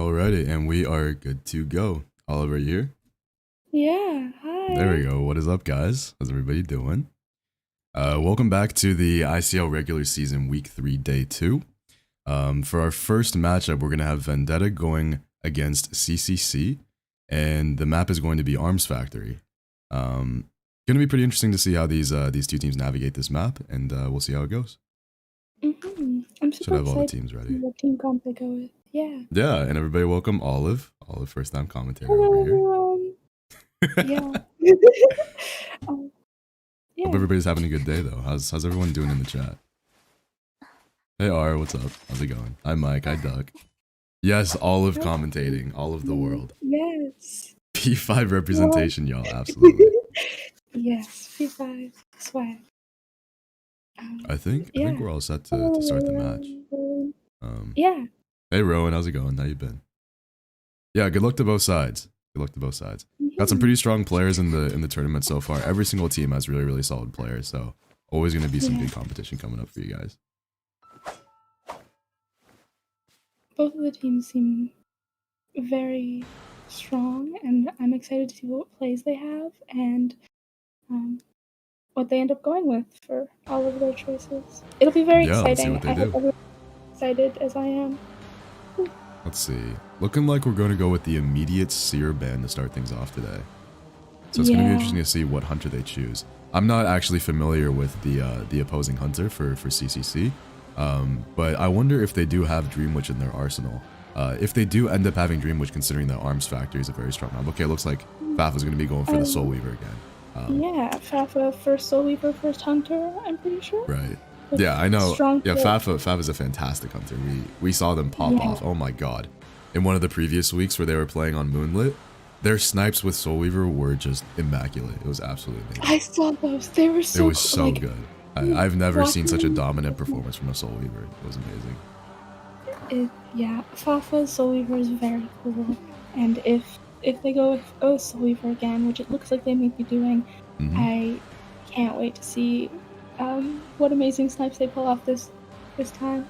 Alrighty, and we are good to go. Oliver, you here? Yeah, There hi. we go. What is up, guys? How's everybody doing? Welcome back to the ICL regular season week 3, day 2. For our first matchup, we're going to have Vendetta going against CCC, and the map is going to be Arms Factory. Going to be pretty interesting to see how these two teams navigate this map, and we'll see how it goes. I'm Should super have all the excited teams to see ready. what team comp they go with. Yeah. Yeah, and everybody welcome Olive. Olive, first time commentator Hello, over here. everyone. Yeah. um, Hope yeah. everybody's having a good day though. How's everyone doing in the chat? Hey R, what's up? How's it going? Hi Mike, hi Doug. Yes, Olive commentating, all of the world. Yes. P5 representation, y'all, absolutely. Yes, P5 swag. I think Yeah. we're all set to start the match. Yeah. Hey Rowan, how's it going? How you been? Yeah, good luck to both sides. Good luck to both sides. Got some pretty strong players in the tournament so far. Every single team has really solid players, so always gonna be some good competition coming up for you guys. Both of the teams seem very strong, and I'm excited to see what plays they have and what they end up going with for all of their choices. It'll be very exciting. Let's see what they do. Hope everyone's excited as I am. Let's see. Looking like we're going to go with the immediate Seer ban to start things off today. So it's going to be interesting to see what hunter they choose. I'm not actually familiar with the opposing hunter for CCC, but I wonder if they do have Dream Witch in their arsenal. If they do end up having Dream Witch, considering that Arms Factory is a very strong map. Okay, it looks like Fafa's going to be going for the Soul Weaver again. Yeah, Fafa first Soul Weaver, first hunter, I'm pretty sure. Right. Yeah, I know. Yeah, Fafa's a fantastic hunter. We saw them pop off. Oh my god. In one of the previous weeks where they were playing on Moonlit, their snipes with Soul Weaver were just immaculate. It was absolutely amazing. I saw those. They were so It was so good. I've never seen such a dominant performance from a Soul Weaver. It was amazing. Yeah, Fafa's Soul Weaver is very cool. And if they go with Soul Weaver again, which it looks like they may be doing, I can't wait to see what amazing snipes they pull off this time.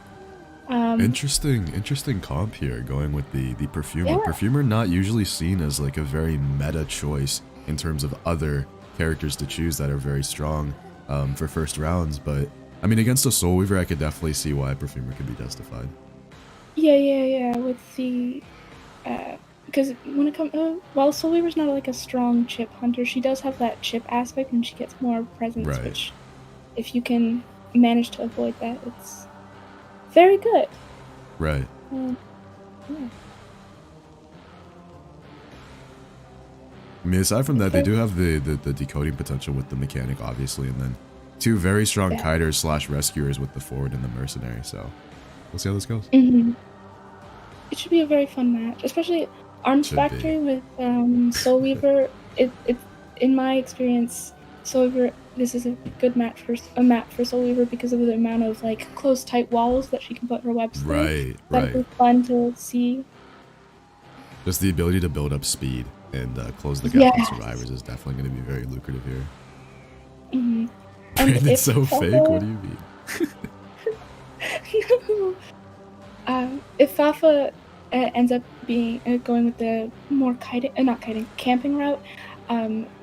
Interesting comp here, going with the Perfumer. Yeah. Perfumer not usually seen as like a very meta choice in terms of other characters to choose that are very strong for first rounds, but I mean against a Soul Weaver I could definitely see why Perfumer could be justified. Yeah, with the because when it comes while Soul Weaver's not like a strong chip hunter, she does have that chip aspect and she gets more presence, which if you can manage to avoid that, it's very good. Right. Yeah. I mean, aside from that, they do have the decoding potential with the mechanic, obviously, and then two very strong kiters / rescuers with the forward and the mercenary, so we'll see how this goes. It should be a very fun match, especially Arms Factory with Soul Weaver. It in my experience, Soul Weaver, this is a good map for Soul Weaver because of the amount of like close tight walls that she can put her webs through. Right. That'd be fun to see. Just the ability to build up speed and close the gap on survivors is definitely going to be very lucrative here. Brandon's so fake. What do you mean? No. If Fafa ends up going with the more camping route,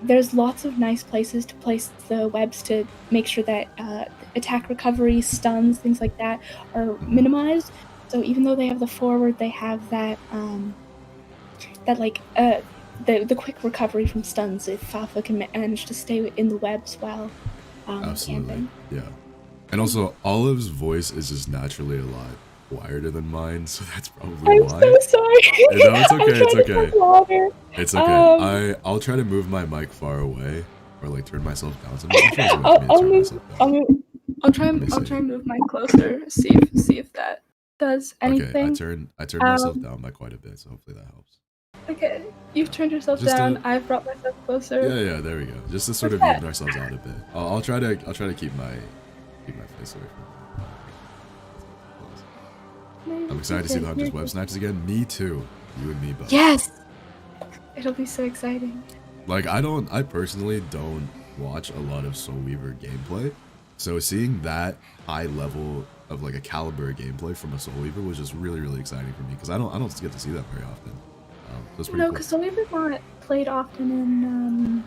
there's lots of nice places to place the webs to make sure that attack recovery, stuns, things like that are minimized. So even though they have the forward, they have that the quick recovery from stuns if Fafa can manage to stay in the webs while camping. Yeah. And also, Olive's voice is just naturally a lot quieter than mine, so that's probably why. I'm so sorry. No, it's okay. It's okay. I'll try to move my mic far away or like turn myself down. I'll try and move mine closer. See if that does anything. Okay, I turned myself down by quite a bit, so hopefully that helps. Okay, you've turned yourself down. I've brought myself closer. Yeah, there we go. Just to sort of even ourselves out a bit. I'll try to keep my face away from it. I'm excited to see the Hunter's web snipes again. Me too. You and me both. Yes! It'll be so exciting. Like I personally don't watch a lot of Soul Weaver gameplay, So seeing that high level of like a caliber of gameplay from a Soul Weaver was just really, really exciting for me because I don't get to see that very often. So it's pretty cool. No, because Soul Weaver's not played often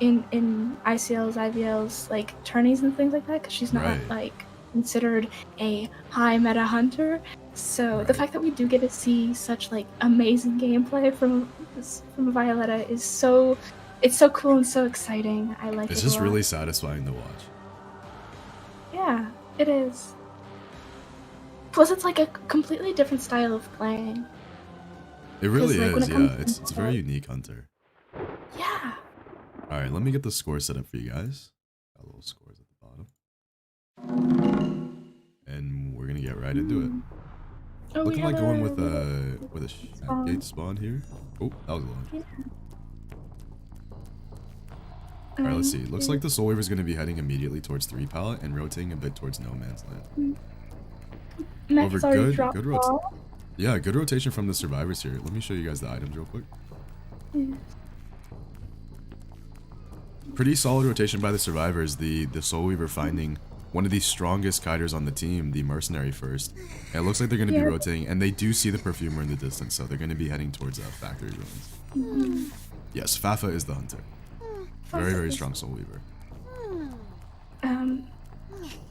in ICLs, IVLs, like tourneys and things like that, because she's not like considered a high meta hunter. So the fact that we do get to see such like amazing gameplay from Violetta is so cool and so exciting. I like it. It's just really satisfying to watch. Yeah, it is. Plus, it's like a completely different style of playing. It really is, yeah. It's a very unique hunter. Yeah. All right, let me get the score set up for you guys. Got little scores at the bottom, and we're gonna get right into it. Oh, looking like going with a shack gate spawn here. Oh, that was a little interesting. All right, let's see. Looks like the Soul Weaver is going to be heading immediately towards 3 pallet and rotating a bit towards No Man's Land. Over good yeah, good rotation from the survivors here. Let me show you guys the items real quick. Pretty solid rotation by the survivors. The Soul Weaver finding one of the strongest kiters on the team, the Mercenary first. And it looks like they're going to be rotating, and they do see the Perfumer in the distance, so they're going to be heading towards Factory Ruins. Yes, Fafa is the hunter. Very, very strong Soul Weaver.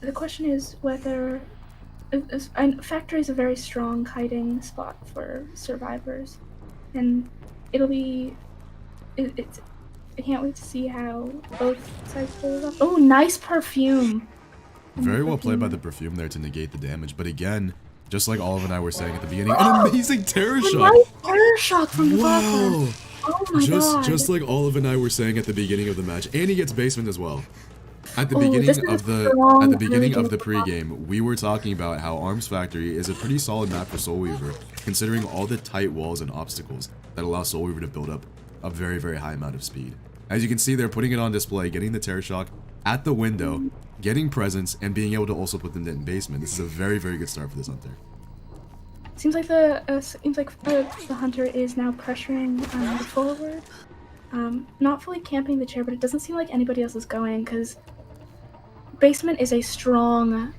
The question is whether Factory is a very strong kiting spot for survivors, and it'll be. I can't wait to see how both sides play it off. Oh, nice perfume! Very well played by the perfume there to negate the damage, but again, just like Olive and I were saying at the beginning, an amazing terror shot! Nice terror shot from the wow! Oh my god! Just like Olive and I were saying at the beginning of the match, and he gets basement as well. At the beginning of the pregame, we were talking about how Arms Factory is a pretty solid map for Soul Weaver, considering all the tight walls and obstacles that allow Soul Weaver to build up a very, very high amount of speed. As you can see, they're putting it on display, getting the terror shock at the window, getting presence, and being able to also put them in basement. This is a very, very good start for this hunter. Seems like the hunter is now pressuring the forward, not fully camping the chair, but it doesn't seem like anybody else is going because basement is a strong,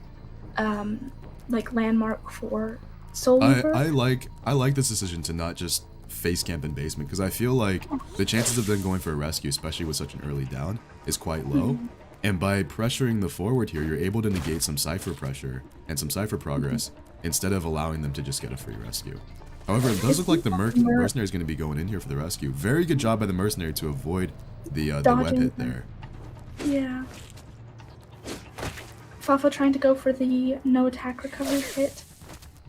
like landmark for Soul Weaver. I like this decision to not just face camp in basement because I feel like the chances of them going for a rescue, especially with such an early down, is quite low. And by pressuring the forward here, you're able to negate some Cypher pressure and some Cypher progress instead of allowing them to just get a free rescue. However, it does look like the Mercenary is going to be going in here for the rescue. Very good job by the Mercenary to avoid the web hit there. Yeah. Fafa trying to go for the no attack recovery hit.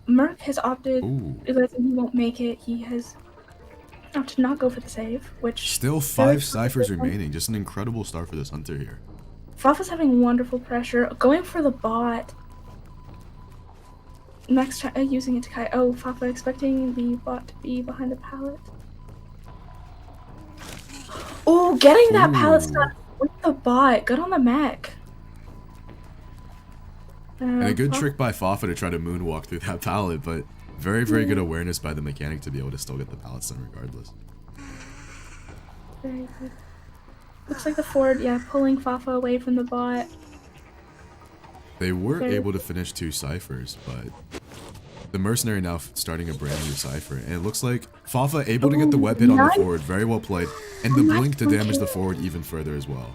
Merc has opted, because he won't make it, he has opted not go for the save, which... Still 5 Cyphers remaining. Just an incredible start for this hunter here. Fafa's having wonderful pressure, going for the bot. Next using it to kite. Oh, Fafa expecting the bot to be behind the pallet. Oh, getting that pallet stuck with the bot. Good on the mech. And a good trick by Fafa to try to moonwalk through that pallet, but very, very good awareness by the mechanic to be able to still get the pallets done regardless. Very good. Looks like the forward, pulling Fafa away from the bot. They were able to finish 2 Cyphers, but the Mercenary now starting a brand new Cypher. And it looks like Fafa able to get the web hit on the forward. Very well played. And the blink to damage the forward even further as well.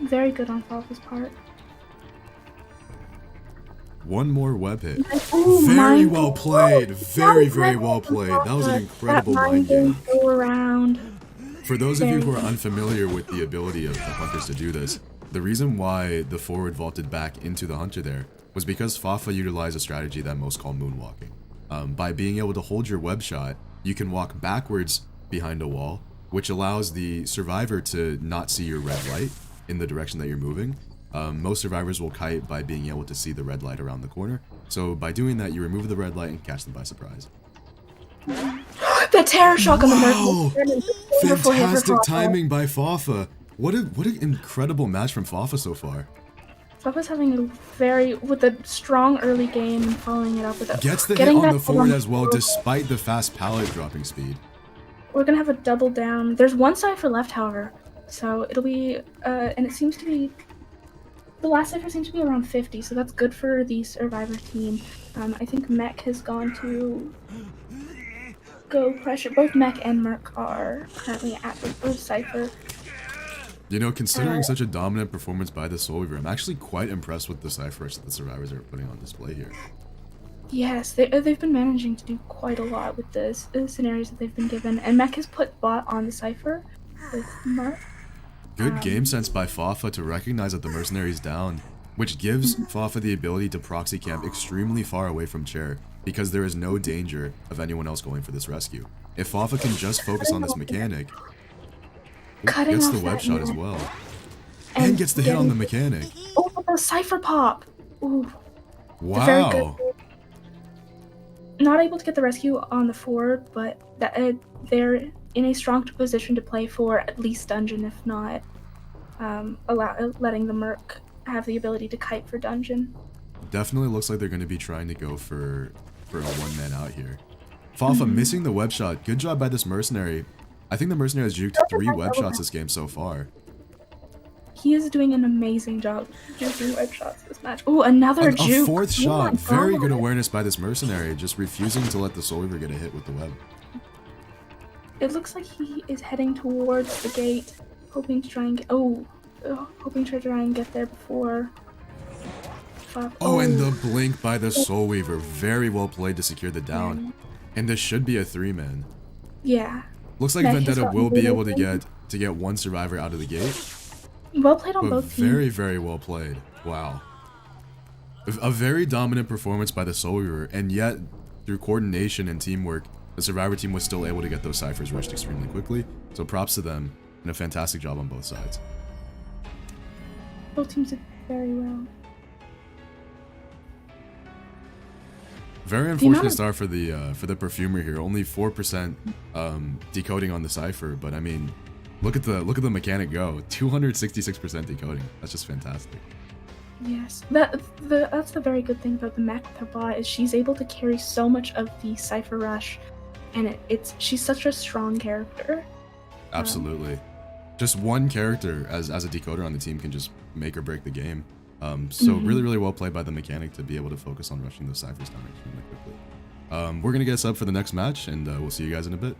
Very good on Fafa's part. One more web hit. Very well played. Very, very well played. That was an incredible mind game. For those of you who are unfamiliar with the ability of the hunters to do this, the reason why the forward vaulted back into the hunter there was because Fafa utilized a strategy that most call moonwalking. By being able to hold your web shot, you can walk backwards behind a wall, which allows the survivor to not see your red light in the direction that you're moving. Most survivors will kite by being able to see the red light around the corner. So by doing that, you remove the red light and catch them by surprise. The terror shock on the Merc. Fantastic timing by Fafa. What an incredible match from Fafa so far. Fafa's having with a strong early game and following it up with gets the hit on the forward as well, despite the fast pallet dropping speed. We're gonna have a double down. There's one Cypher left, however, so it'll be and it seems to be The last cipher seems to be around 50, so that's good for the survivor team. I think Mech has gone to go pressure. Both Mech and Merc are currently at the cipher. You know, considering such a dominant performance by the Soul Weaver, I'm actually quite impressed with the ciphers that the survivors are putting on display here. Yes, they've been managing to do quite a lot with the scenarios that they've been given, and Mech has put bot on the cipher with Merc. Good game sense by Fafa to recognize that the mercenary's down, which gives Fafa the ability to proxy camp extremely far away from Chair, because there is no danger of anyone else going for this rescue. If Fafa can just focus on this mechanic, gets the web shot as well, and gets the hit on the mechanic. Oh, the cipher pop! Ooh. Wow. Very good. Not able to get the rescue on the forward, but they're in a strong position to play for at least dungeon, if not letting the Merc have the ability to kite for dungeon. Definitely looks like they're going to be trying to go for a one-man out here. Fafa missing the web shot. Good job by this mercenary. I think the mercenary has juked 3 web shots this game so far. He is doing an amazing job juking web shots this match. Oh, another juke. A 4th shot. Very good awareness by this mercenary, just refusing to let the Soul Weaver get a hit with the web. It looks like he is heading towards the gate, hoping to try and get. Hoping to try and get there before. And the blink by the Soul Weaver. Very well played to secure the down. And this should be a 3-man. Yeah. Looks like Vendetta will be able to get one survivor out of the gate. Well played on both teams. Very, very well played. Wow. A very dominant performance by the Soul Weaver, and yet, through coordination and teamwork, the survivor team was still able to get those ciphers rushed extremely quickly. So props to them, and a fantastic job on both sides. Both teams did very well. Very unfortunate start for the perfumer here. Only 4% decoding on the cipher, but I mean, look at the mechanic go. 266% decoding. That's just fantastic. Yes, that's the very good thing about the mech with her bot is she's able to carry so much of the cipher rush, and she's such a strong character. Absolutely, just one character as a decoder on the team can just make or break the game. So really, really well played by the mechanic to be able to focus on rushing those ciphers down extremely quickly. We're gonna get a sub for the next match, and we'll see you guys in a bit.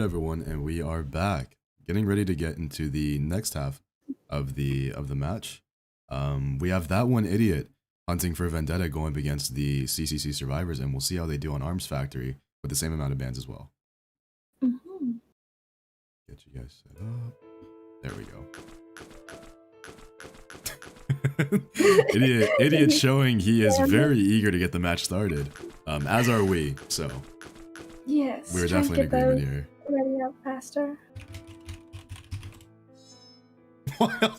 right, everyone, and we are back, getting ready to get into the next half of the match. We have that one idiot hunting for Vendetta going up against the CCC survivors, and we'll see how they do on Arms Factory with the same amount of bans as well. Mm-hmm. Get you guys set up. There we go. Idiot showing he is very eager to get the match started, as are we. So yes, we're definitely in agreement here. Ready up faster.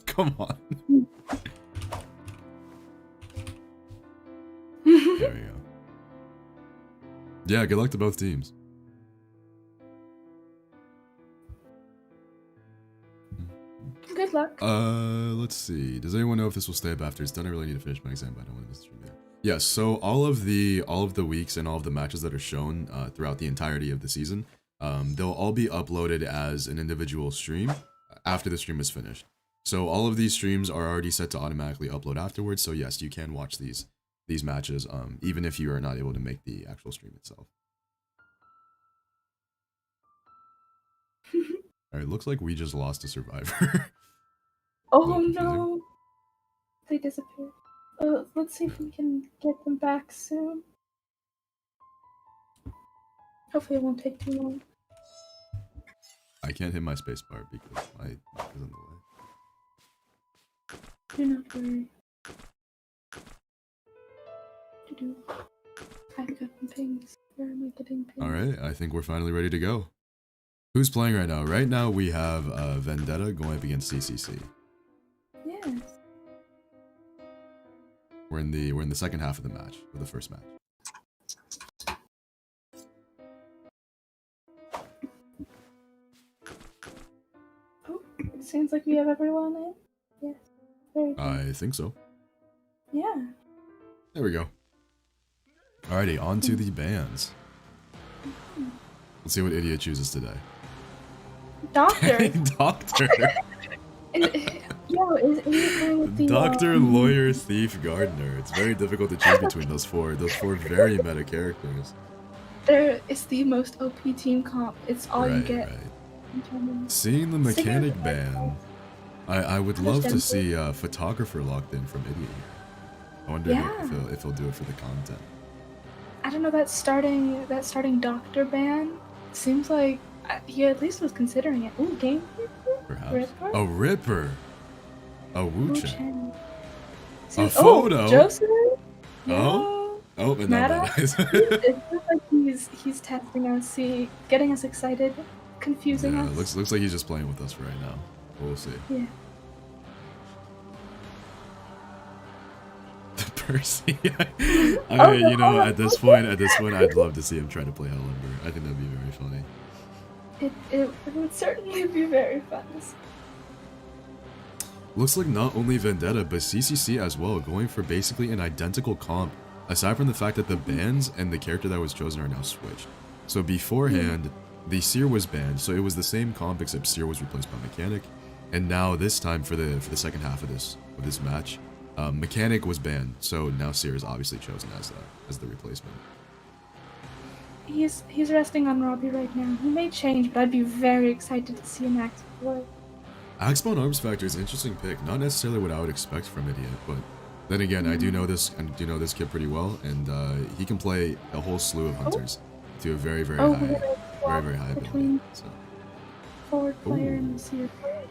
Come on. There we go. Yeah, good luck to both teams. Good luck. Let's see. Does anyone know if this will stay up after it's done? I really need to finish my exam, but I don't want to miss the stream either. Yeah, so all of the weeks and all of the matches that are shown throughout the entirety of the season, they'll all be uploaded as an individual stream after the stream is finished. So all of these streams are already set to automatically upload afterwards. So yes, you can watch these matches, even if you are not able to make the actual stream itself. All right, looks like we just lost a survivor. Oh no, they disappeared. Let's see if we can get them back soon. Hopefully it won't take too long. I can't hit my spacebar because my mic is in the way. Do not worry. I've gotten pings. Where am I getting pings? Alright, I think we're finally ready to go. Who's playing right now? Right now we have Vendetta going up against CCC. Yes. We're in the second half of the match, or the first match. Oh, it seems like we have everyone in. Yes. Very good. I think so. Yeah. There we go. Alrighty, on to the bands. Let's see what idiot chooses today. Doctor. Doctor. Is it going with the Doctor, lawyer, thief, gardener. It's very difficult to choose between those four very meta characters. It's the most OP team comp. It's all you get. Right. Seeing the mechanic ban, I would love to see a photographer locked in from idiot. I wonder if he'll do it for the content. I don't know, that starting doctor ban seems like he at least was considering it. Ooh, game Perhaps. Ripper? A Ripper. A Wu-Chen. A Oh, photo. Joseph? Oh, and Mata? that is. It feels like he's testing us, getting us excited, confusing us. Looks like he's just playing with us right now. We'll see. Yeah. Percy. You know, at this point, I'd love to see him try to play Hellumber. I think that'd be very funny. It would certainly be very fun. Looks like not only Vendetta, but CCC as well, going for basically an identical comp, aside from the fact that the bans and the character that was chosen are now switched. So beforehand, the Seer was banned, so it was the same comp except Seer was replaced by Mechanic, and now this time for the second half of this match, Mechanic was banned, so now Seer is obviously chosen as the replacement. He's resting on Robbie right now. He may change, but I'd be very excited to see him act play. Axbone Arms Factor is an interesting pick. Not necessarily what I would expect from Idiot, but then again, I do know this kid pretty well, and he can play a whole slew of hunters to a very high ability. So. Forward player and the Seer player.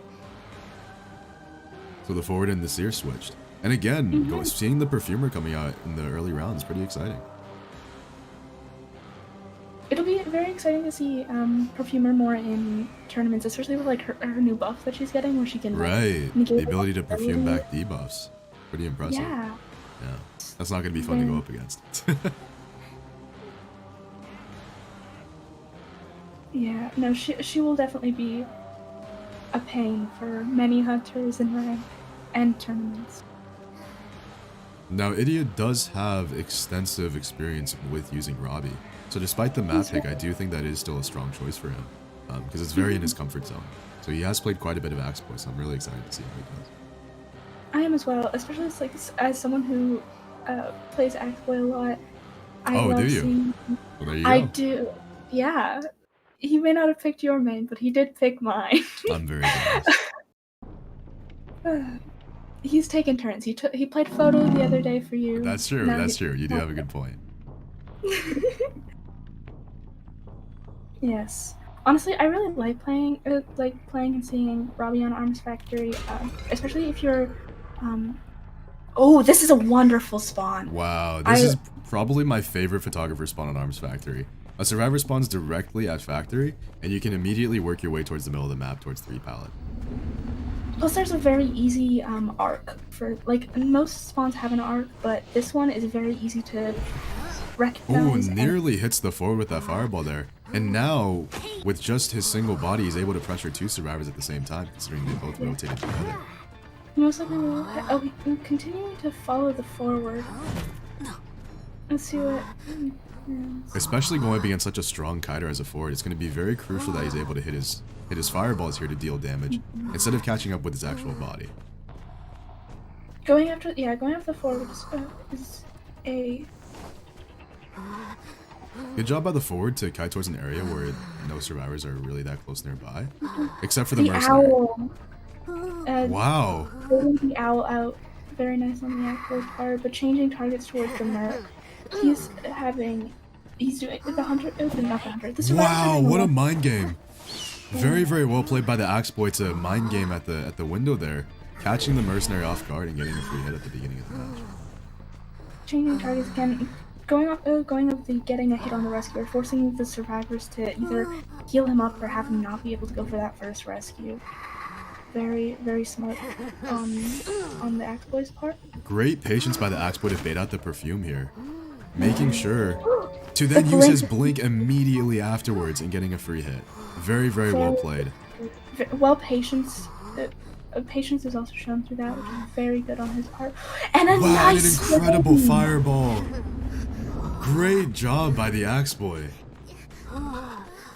So the forward and the Seer switched, and again, seeing the Perfumer coming out in the early rounds is pretty exciting. It'll be very exciting to see Perfumer more in tournaments, especially with like her new buff that she's getting, where she can the ability to perfume back debuffs. Pretty impressive. Yeah. That's not gonna be fun to go up against. Yeah, no, she will definitely be a pain for many hunters in rank and tournaments. Now, Idiot does have extensive experience with using Robbie. So despite the map pick, I do think that is still a strong choice for him, because it's very in his comfort zone. So he has played quite a bit of Axboy, so I'm really excited to see how he does. I am as well, especially as someone who plays Axboy a lot. I love do you? Seeing... Well, there you go. I do, yeah. he may not have picked your main, but he did pick mine. I'm very jealous. He's taken turns. He played photo the other day for you. That's true. That's true. You do have a good point. Yes. Honestly, I really like playing and seeing Robbie on Arms Factory, especially if you're. Oh, this is a wonderful spawn. Wow, this is probably my favorite photographer spawn on Arms Factory. A survivor spawns directly at Factory, and you can immediately work your way towards the middle of the map, towards 3 pallet. Plus, there's a very easy arc for most spawns have an arc, but this one is very easy to recognize. Oh, nearly hits the forward with that fireball there. And now, with just his single body, he's able to pressure 2 survivors at the same time, considering they both rotated together. Most likely we'll continue to follow the forward. Let's see what. Especially going up against such a strong kiter as a forward, it's going to be very crucial that he's able to hit his fireballs here to deal damage, instead of catching up with his actual body. Going after the forward is a. Good job by the forward to kite towards an area where no survivors are really that close nearby, except for the mercenary. Owl. Wow. Holding the owl out, very nice on the actual part, but changing targets towards the merc. He's doing the hunter. Not the hunter. The wow, what a mind game! Very, very well played by the Axe Boy to mind game at the window there, catching the mercenary off guard and getting a free hit at the beginning of the match. Changing targets again, going up the getting a hit on the rescuer, forcing the survivors to either heal him up or have him not be able to go for that first rescue. Very, very smart on the Axe Boy's part. Great patience by the Axe Boy to bait out the perfume here, making sure to then use his blink immediately afterwards and getting a free hit. Very, very well played. Well, patience is also shown through that, which is very good on his part. And an incredible fireball. Great job by the Axe Boy.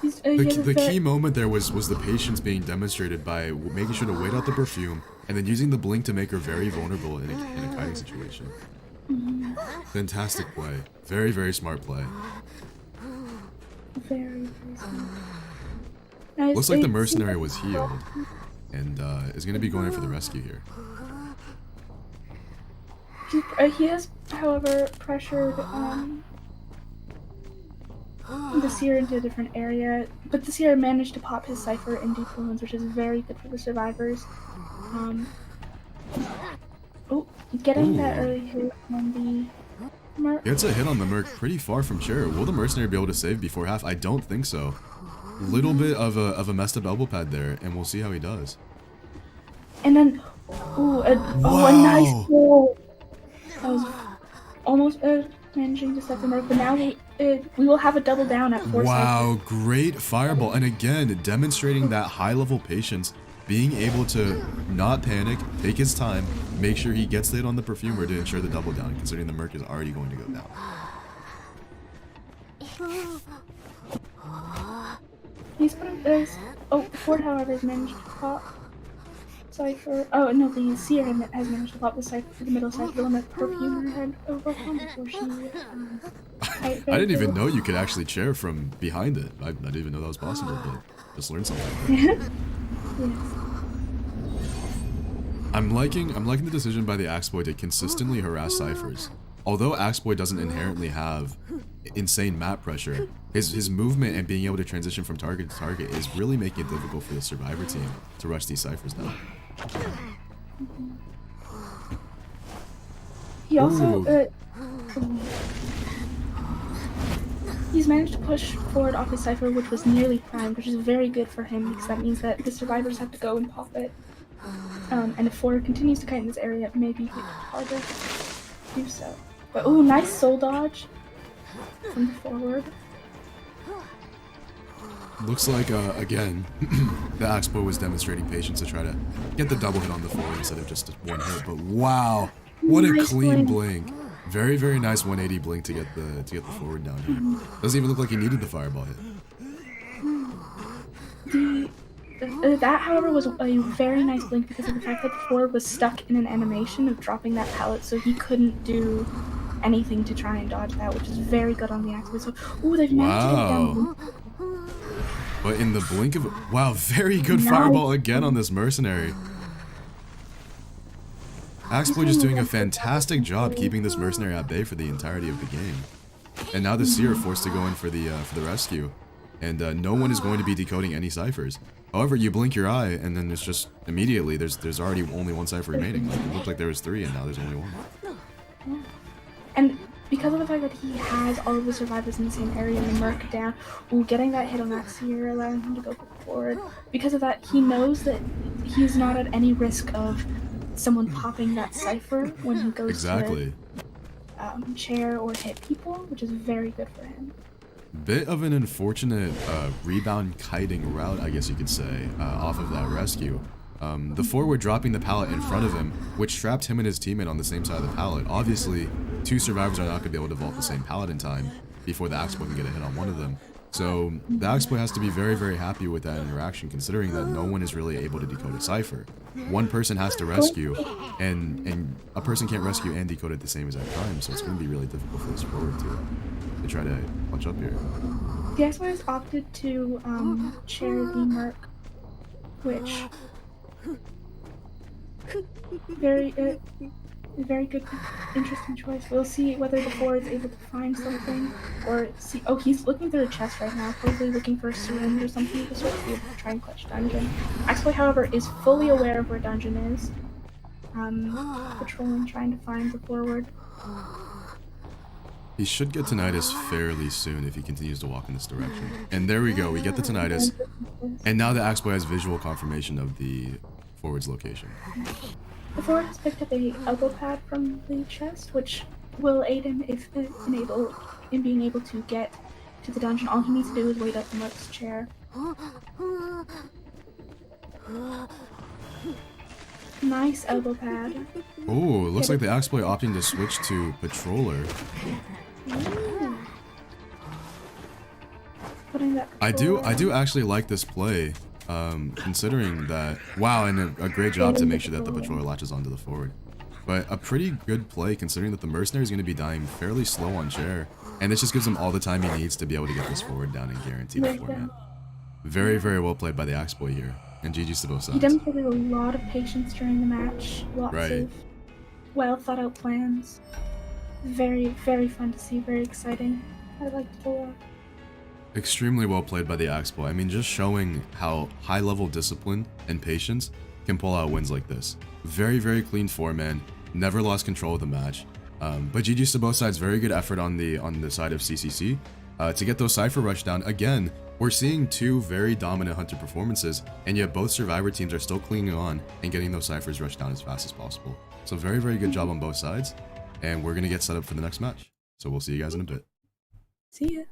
The key moment there was the patience being demonstrated by making sure to wait out the perfume and then using the blink to make her very vulnerable in a kiting situation. Fantastic play. Very, very smart play. Very, very smart. Looks like the mercenary was healed and is going to be going in for the rescue here. He has, however, pressured the seer into a different area, but the seer managed to pop his cipher in deep wounds, which is very good for the survivors. Getting that early hit on the merc. Gets a hit on the merc pretty far from share. Will the mercenary be able to save before half? I don't think so. Little bit of a messed up elbow pad there, and we'll see how he does. And then, a nice goal. That was almost managing to set the merc, but now we will have a double down at 4 Wow, great fireball. And again, demonstrating that high-level patience, being able to not panic, take his time, make sure he gets the hit on the perfumer to ensure the double down, considering the merc is already going to go down. He's put this. Ford, however, has managed to pop cipher. Oh no, the seer has managed to pop the cipher for the middle cipher, the one that perfumer had overcome before she. I didn't even know you could actually chair from behind it. I didn't even know that was possible, but just learned something. Yes. I'm liking the decision by the Axe Boy to consistently harass ciphers. Although Axe Boy doesn't inherently have insane map pressure, his movement and being able to transition from target to target is really making it difficult for the survivor team to rush these ciphers now. He also he's managed to push forward off his cipher, which was nearly primed, which is very good for him because that means that the survivors have to go and pop it. And if Ford continues to kite in this area, it may be harder to do so. But nice soul dodge from the forward. Looks like, again, the Axe Boy was demonstrating patience to try to get the double hit on the forward instead of just one hit. But wow, what a clean blink. Very, very nice 180 blink to get the forward down here. Doesn't even look like he needed the fireball hit. That, however, was a very nice blink because of the fact that the forward was stuck in an animation of dropping that pallet, so he couldn't do anything to try and dodge that, which is very good on the Axe Boy. So, they've managed to get down. But in the blink of... Wow, very good fireball again on this mercenary. Axeboy just doing a fantastic job keeping this mercenary at bay for the entirety of the game. And now the Seer are forced to go in for the rescue. And no one is going to be decoding any ciphers. However, you blink your eye, and then it's just immediately there's already only one cipher remaining. Like, it looked like there was 3, and now there's only 1. Yeah. And because of the fact that he has all of the survivors in the same area and the Merc down, getting that hit on that Seer, allowing him to go forward. Because of that, he knows that he's not at any risk of someone popping that cipher when he goes to chair or hit people, which is very good for him. Bit of an unfortunate rebound kiting route, I guess you could say, off of that rescue. The forward dropping the pallet in front of him, which trapped him and his teammate on the same side of the pallet. Obviously, 2 survivors are not going to be able to vault the same pallet in time before the Axeboy can get a hit on one of them. So the Axeboy has to be very, very happy with that interaction, considering that no one is really able to decode a cipher. One person has to rescue, and a person can't rescue and decode at the same exact time, so it's going to be really difficult for this forward to try to punch up here. The Axeboy has opted to chair the Merc, which very good, interesting choice. We'll see whether the forward is able to find something or see. Oh, he's looking through the chest right now, probably looking for a syringe or something to sort of be able to try and clutch dungeon. Axeboy, however, is fully aware of where dungeon is. Patrolling, trying to find the forward. He should get tinnitus fairly soon if he continues to walk in this direction. And there we go, we get the tinnitus. And now the Axeboy has visual confirmation of the forward's location. The forward has picked up a elbow pad from the chest, which will aid him in being able to get to the dungeon. All he needs to do is wait up the Merc's chair. Nice elbow pad. Oh, it looks like the Axeboy opting to switch to Patroller. I do actually like this play, considering that, wow, and a great job to make sure that the Patroller latches onto the forward. But a pretty good play considering that the Mercenary is going to be dying fairly slow on chair, and this just gives him all the time he needs to be able to get this forward down and guarantee the format. Very, very well played by the Axeboy here, and GG's to both sides. He demonstrated a lot of patience during the match, lots of well thought out plans. Very, very fun to see, very exciting. I liked it a lot. Extremely well played by the Axeboy. I mean, just showing how high level discipline and patience can pull out wins like this. Very, very clean 4-man, never lost control of the match. But GG's to both sides, very good effort on the side of CCC to get those Cypher Rush down. Again, we're seeing 2 very dominant Hunter performances, and yet both Survivor teams are still clinging on and getting those Cyphers rushed down as fast as possible. So very, very good job on both sides, and we're going to get set up for the next match. So we'll see you guys in a bit. See ya.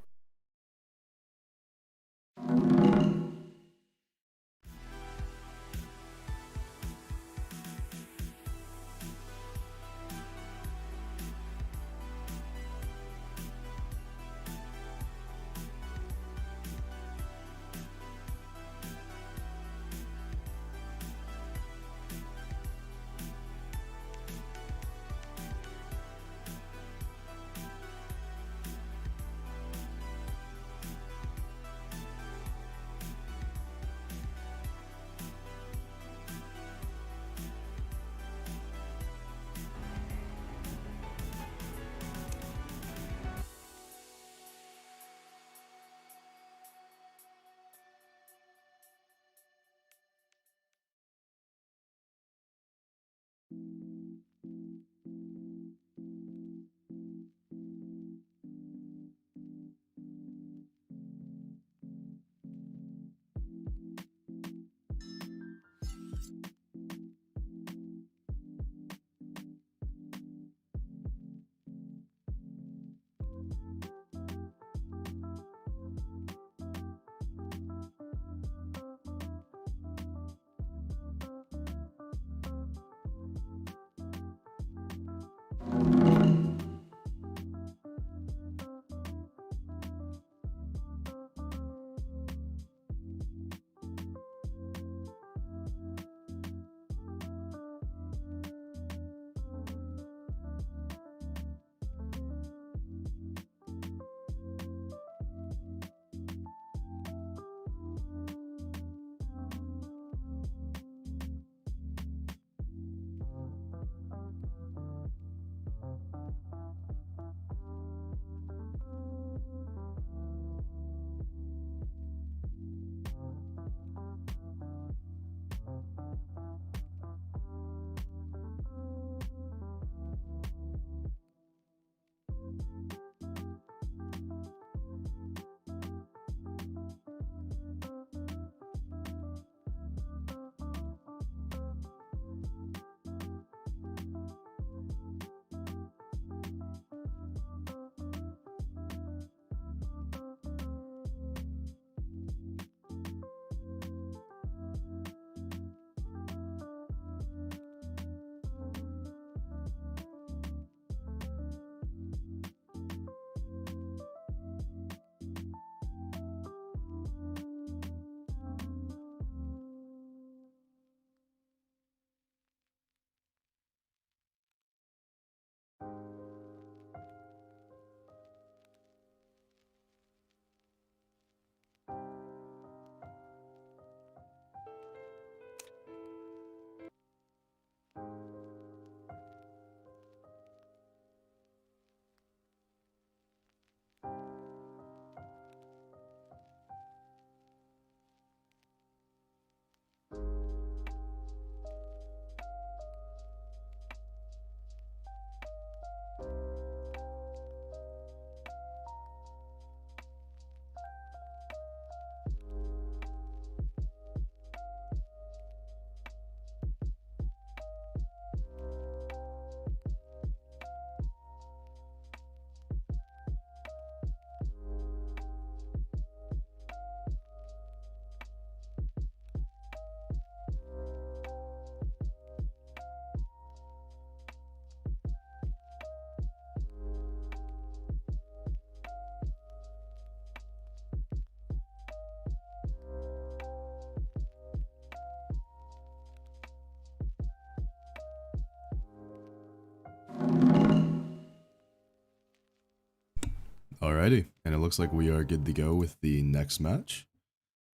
Alrighty, and it looks like we are good to go with the next match.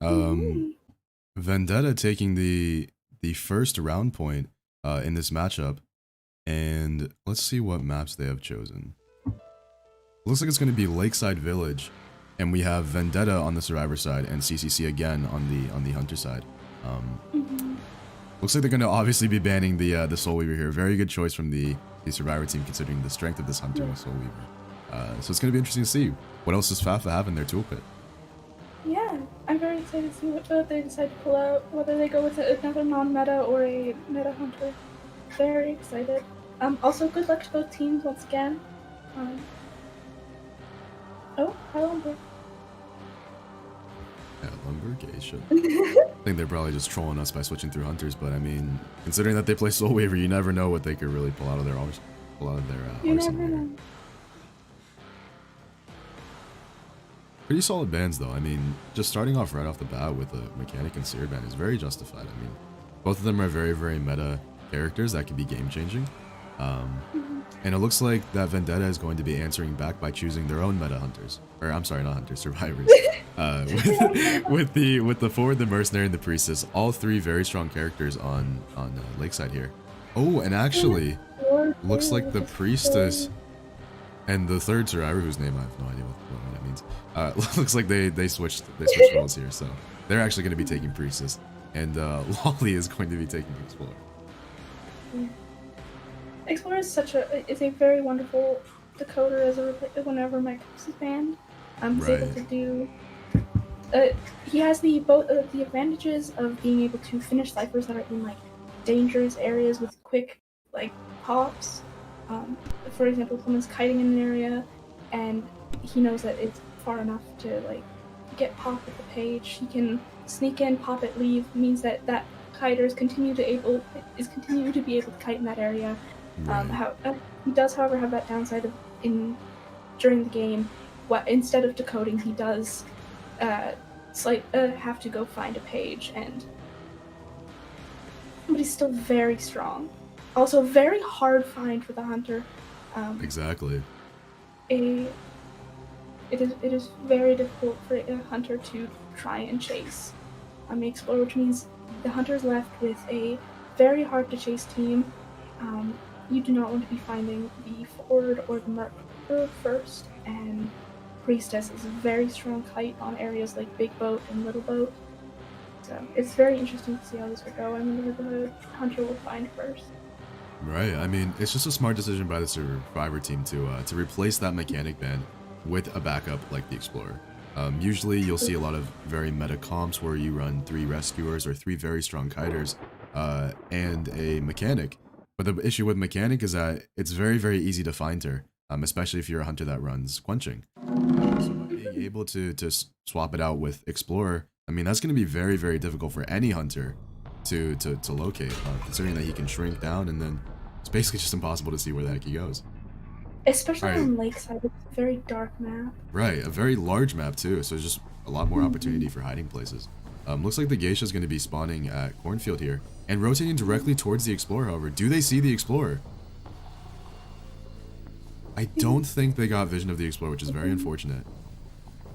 Mhm. Vendetta taking the first round point in this matchup, and let's see what maps they have chosen. Looks like it's going to be Lakeside Village, and we have Vendetta on the Survivor side and CCC again on the Hunter side. Looks like they're going to obviously be banning the Soul Weaver here. Very good choice from the Survivor team considering the strength of this Hunter and Soul Weaver. So it's going to be interesting to see what else does Fafa have in their toolkit. Yeah, I'm very excited to see what they decide to pull out, whether they go with another non-meta or a meta hunter. Very excited. Also, good luck to both teams once again. Oh, hi Lumber. Yeah, Lumber, Geisha. I think they're probably just trolling us by switching through Hunters, but I mean, considering that they play Soul Weaver, you never know what they could really pull out of their arsenal. You never know. Pretty solid bans though. I mean, just starting off right off the bat with a Mechanic and Seer ban is very justified. I mean, both of them are very, very meta characters that can be game changing. And it looks like that Vendetta is going to be answering back by choosing their own meta hunters. Or I'm sorry, not hunters, survivors. With the Forward, the Mercenary, and the Priestess, all three very strong characters on Lakeside here. Oh, and actually, looks like the Priestess and the third survivor, whose name I have no idea what it means. Looks like they switched roles here, so they're actually going to be taking Priestess, and Lolly is going to be taking Explorer. Explorer is a very wonderful decoder whenever my Cox is banned. He's able to do. He has the advantages of being able to finish ciphers that are in like dangerous areas with quick like pops. For example, if someone's kiting in an area, and he knows that it's far enough to like get pop at the page, he can sneak in, pop it, leave. Means that kiter is continuing to be able to kite in that area. Right. He does, however, have that downside of during the game. Instead of decoding, he does have to go find a page, but he's still very strong. Also, very hard find for the hunter. Exactly. It is very difficult for a hunter to try and chase the Explorer, which means the hunter's left with a very hard to chase team. You do not want to be finding the Forward or the Merc first, and Priestess is a very strong kite on areas like Big Boat and Little Boat. So it's very interesting to see how this will go. I mean, the hunter will find first. Right. I mean, it's just a smart decision by the Survivor team to replace that Mechanic ban with a backup like the Explorer. Usually, you'll see a lot of very meta comps where you run 3 Rescuers or 3 very strong kiters and a Mechanic. But the issue with Mechanic is that it's very, very easy to find her, especially if you're a hunter that runs Quenching. So by being able to swap it out with Explorer, I mean, that's going to be very, very difficult for any hunter to locate, considering that he can shrink down, and then it's basically just impossible to see where the heck he goes. Especially on Lakeside, it's a very dark map. Right, a very large map too, so there's just a lot more opportunity for hiding places. Looks like the Geisha is going to be spawning at Cornfield here, and rotating directly towards the Explorer, however. Do they see the Explorer? I don't think they got vision of the Explorer, which is very unfortunate.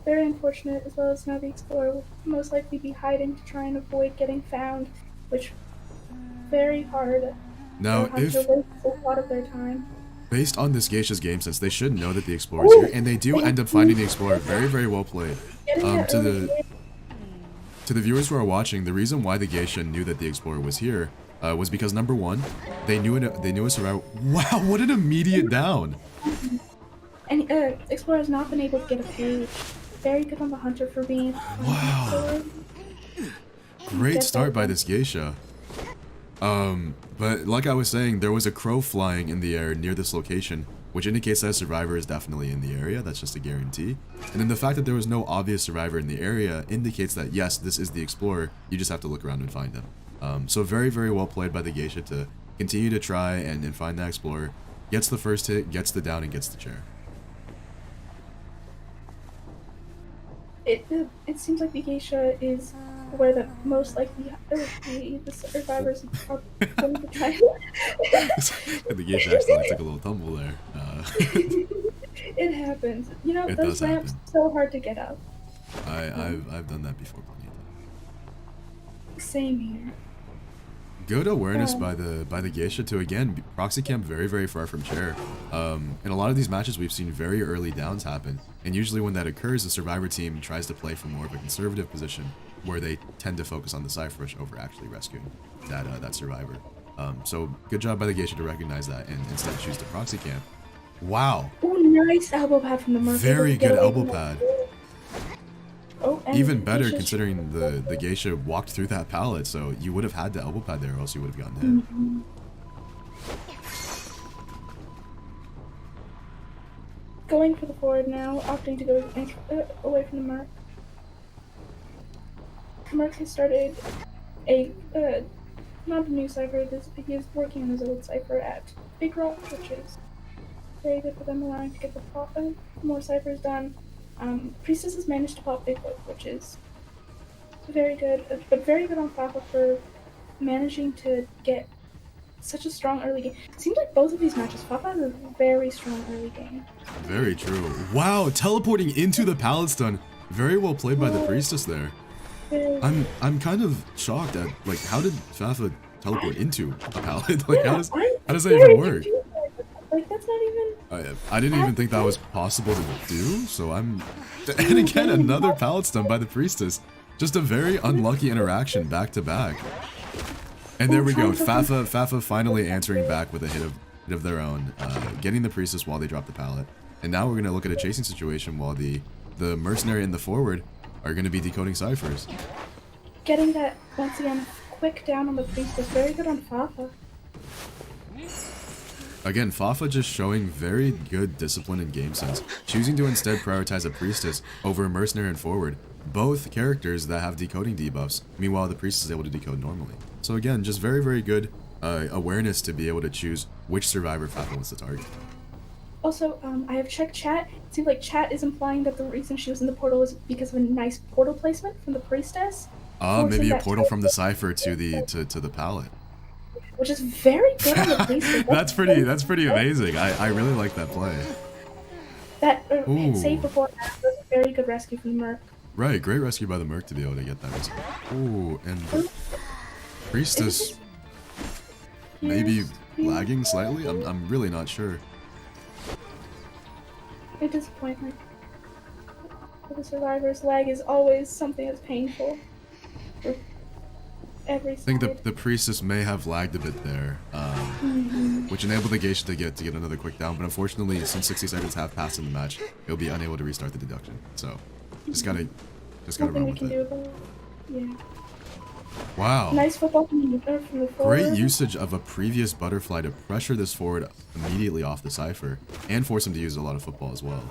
Very unfortunate, as well as now the Explorer will most likely be hiding to try and avoid getting found, which very hard. Now, if wastes a lot of their time. based on this Geisha's game sense, they should know that the Explorer is here, and they do end up finding the Explorer. Very, very well played. To the viewers who are watching, the reason why the Geisha knew that the Explorer was here was because number one, they knew a survivor. Wow, what an immediate down! And Explorer has not been able to get a page. Very good on the Hunter for being. Wow. Great start by this Geisha. But like I was saying, there was a crow flying in the air near this location, which indicates that a survivor is definitely in the area. That's just a guarantee. And then the fact that there was no obvious survivor in the area indicates that, yes, this is the Explorer. You just have to look around and find him. So very, very well played by the Geisha to continue to try and find that Explorer. Gets the first hit, gets the down, and gets the chair. It seems like the Geisha is where the most likely the survivors are going to try. The Geisha actually took a little tumble there. It happens. You know, it those ramps are so hard to get up. I've done that before plenty of times. Same here. Good awareness by the Geisha to, again, proxy camp very, very far from chair. In a lot of these matches, we've seen very early downs happen, and usually when that occurs, the survivor team tries to play from more of a conservative position, where they tend to focus on the Cypher Rush over actually rescuing that survivor. So good job by the Geisha to recognize that and instead choose the proxy camp. Wow. Oh, nice elbow pad from the Merc. Very good elbow pad. Oh, even better considering the Geisha walked through that pallet, so you would have had the elbow pad there or else you would have gotten hit. Mm-hmm. Going for the forward now, opting to go away from the Merc. Merc has started not a new cipher, he is working on his old cipher at Big Rock, which is very good for them, allowing to get the more ciphers done. Priestess has managed to pop Bigfoot, which is very good, but very good on Fafa for managing to get such a strong early game. Seems like both of these matches, Fafa has a very strong early game. Very true. Wow, teleporting into the pallet stun. Very well played by the Priestess there. I'm kind of shocked at, like, how did Fafa teleport into a pallet? Like, how does that even work? Like, that's not even... I didn't even think that was possible to do, so I'm... And again, another pallet stun by the Priestess. Just a very unlucky interaction back-to-back. And there we go, Fafa finally answering back with a hit of their own, getting the Priestess while they drop the pallet. And now we're going to look at a chasing situation while the Mercenary and the Forward are going to be decoding ciphers. Getting that, once again, quick down on the Priestess. Very good on Fafa. Again, Fafa just showing very good discipline and game sense, choosing to instead prioritize a Priestess over a Mercenary and Forward, both characters that have decoding debuffs, meanwhile the Priestess is able to decode normally. So again, just very, very good awareness to be able to choose which survivor Fafa wants to target. Also, I have checked chat. It seems like chat is implying that the reason she was in the portal is because of a nice portal placement from the Priestess. Maybe a portal from the Cipher to the pallet. Which is very good on the Priestess. That's pretty amazing. I really like that play. That save before that was a very good rescue from the Merc. Right, great rescue by the Merc to be able to get that rescue. Ooh, and Priestess maybe lagging slightly? I'm really not sure. A disappointment. For the survivors, lag is always something that's painful. For every side. I think the Priestess may have lagged a bit there, which enabled the Geisha to get another quick down, but unfortunately, since 60 seconds have passed in the match, it'll be unable to restart the deduction. So, just gotta run with it. Yeah. Wow. Nice football from the forward. Great usage of a previous butterfly to pressure this forward immediately off the Cypher, and force him to use a lot of football as well.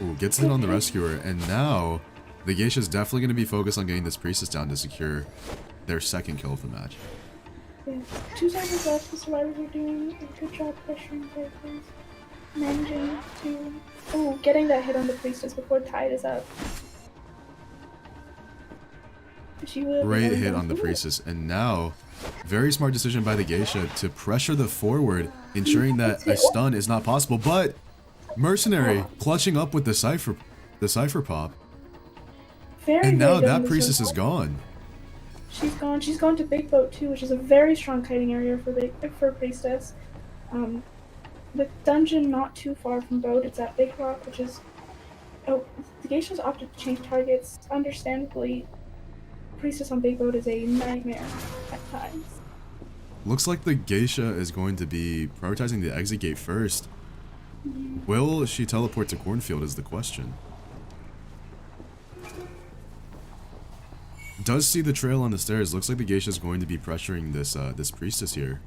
Ooh, gets it on the rescuer, and now the Geisha is definitely going to be focused on getting this Priestess down to secure their second kill of the match. Yes. 2 seconds left, the survivors are doing a good job pressuring characters. Managing to... getting that hit on the Priestess before Tide is up. She would. Great hit on the priestess, and now, very smart decision by the geisha to pressure the forward, ensuring that a stun is not possible. But Mercenary clutching up with the cipher pop, Very, and now very good that on this priestess one. is gone. She's gone. She's gone to Big Boat too, which is a very strong kiting area for Priestess. With Dungeon not too far from Boat, it's at Big Rock, which is. Oh, the geishas opted to change targets. Understandably, Priestess on Big Boat is a nightmare at times. Looks like the geisha is going to be prioritizing the exit gate first. Will she teleport to Cornfield is the question. Does see the trail on the stairs. Looks like the geisha is going to be pressuring this this priestess here,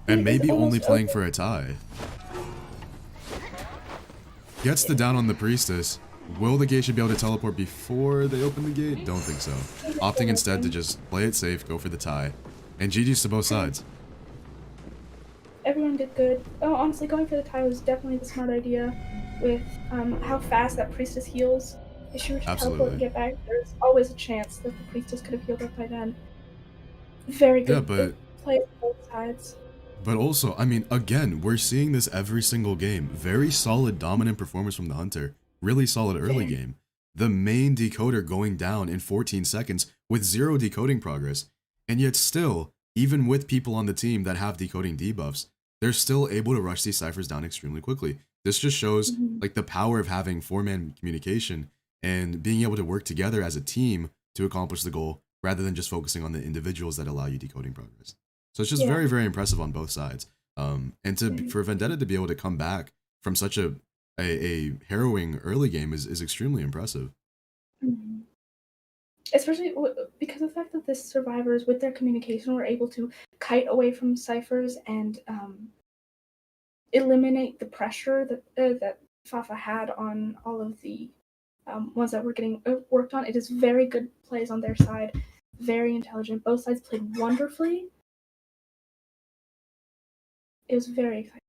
and maybe only playing for a tie. Gets the down on the priestess. Will the geisha be able to teleport before they open the gate? Don't think so. Opting instead to just play it safe, go for the tie, and GG's to both sides. Everyone did good. Oh, honestly, going for the tie was definitely the smart idea. With how fast that priestess heals. If she were to teleport and get back, there's always a chance that the priestess could have healed up by then. Very good play on both sides. But also, I mean, again, we're seeing this every single game. Very solid, dominant performance from the Hunter. Really solid early game. The main decoder going down in 14 seconds with 0 decoding progress. And yet still, even with people on the team that have decoding debuffs, they're still able to rush these ciphers down extremely quickly. This just shows like the power of having 4-man communication and being able to work together as a team to accomplish the goal rather than just focusing on the individuals that allow you decoding progress. So it's just very, very impressive on both sides. And for Vendetta to be able to come back from such a harrowing early game is extremely impressive. Especially because of the fact that the survivors, with their communication, were able to kite away from ciphers and eliminate the pressure that Fafa had on all of the ones that were getting worked on. It is very good plays on their side, very intelligent. Both sides played wonderfully. It was very exciting.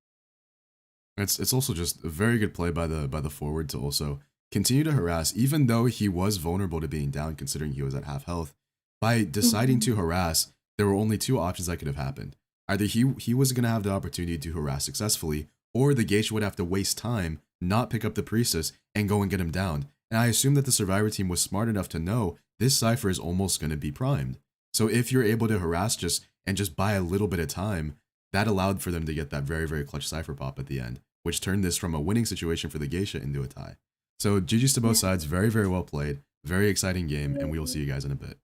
It's also just a very good play by the forward to also continue to harass, even though he was vulnerable to being down, considering he was at half health. By deciding to harass, there were only 2 options that could have happened. Either he was going to have the opportunity to harass successfully, or the geisha would have to waste time, not pick up the priestess, and go and get him down. And I assume that the survivor team was smart enough to know this cipher is almost going to be primed. So if you're able to harass just buy a little bit of time, that allowed for them to get that very, very clutch cipher pop at the end, which turned this from a winning situation for the geisha into a tie. So GG's to both sides. Very, very well played. Very exciting game, and we will see you guys in a bit.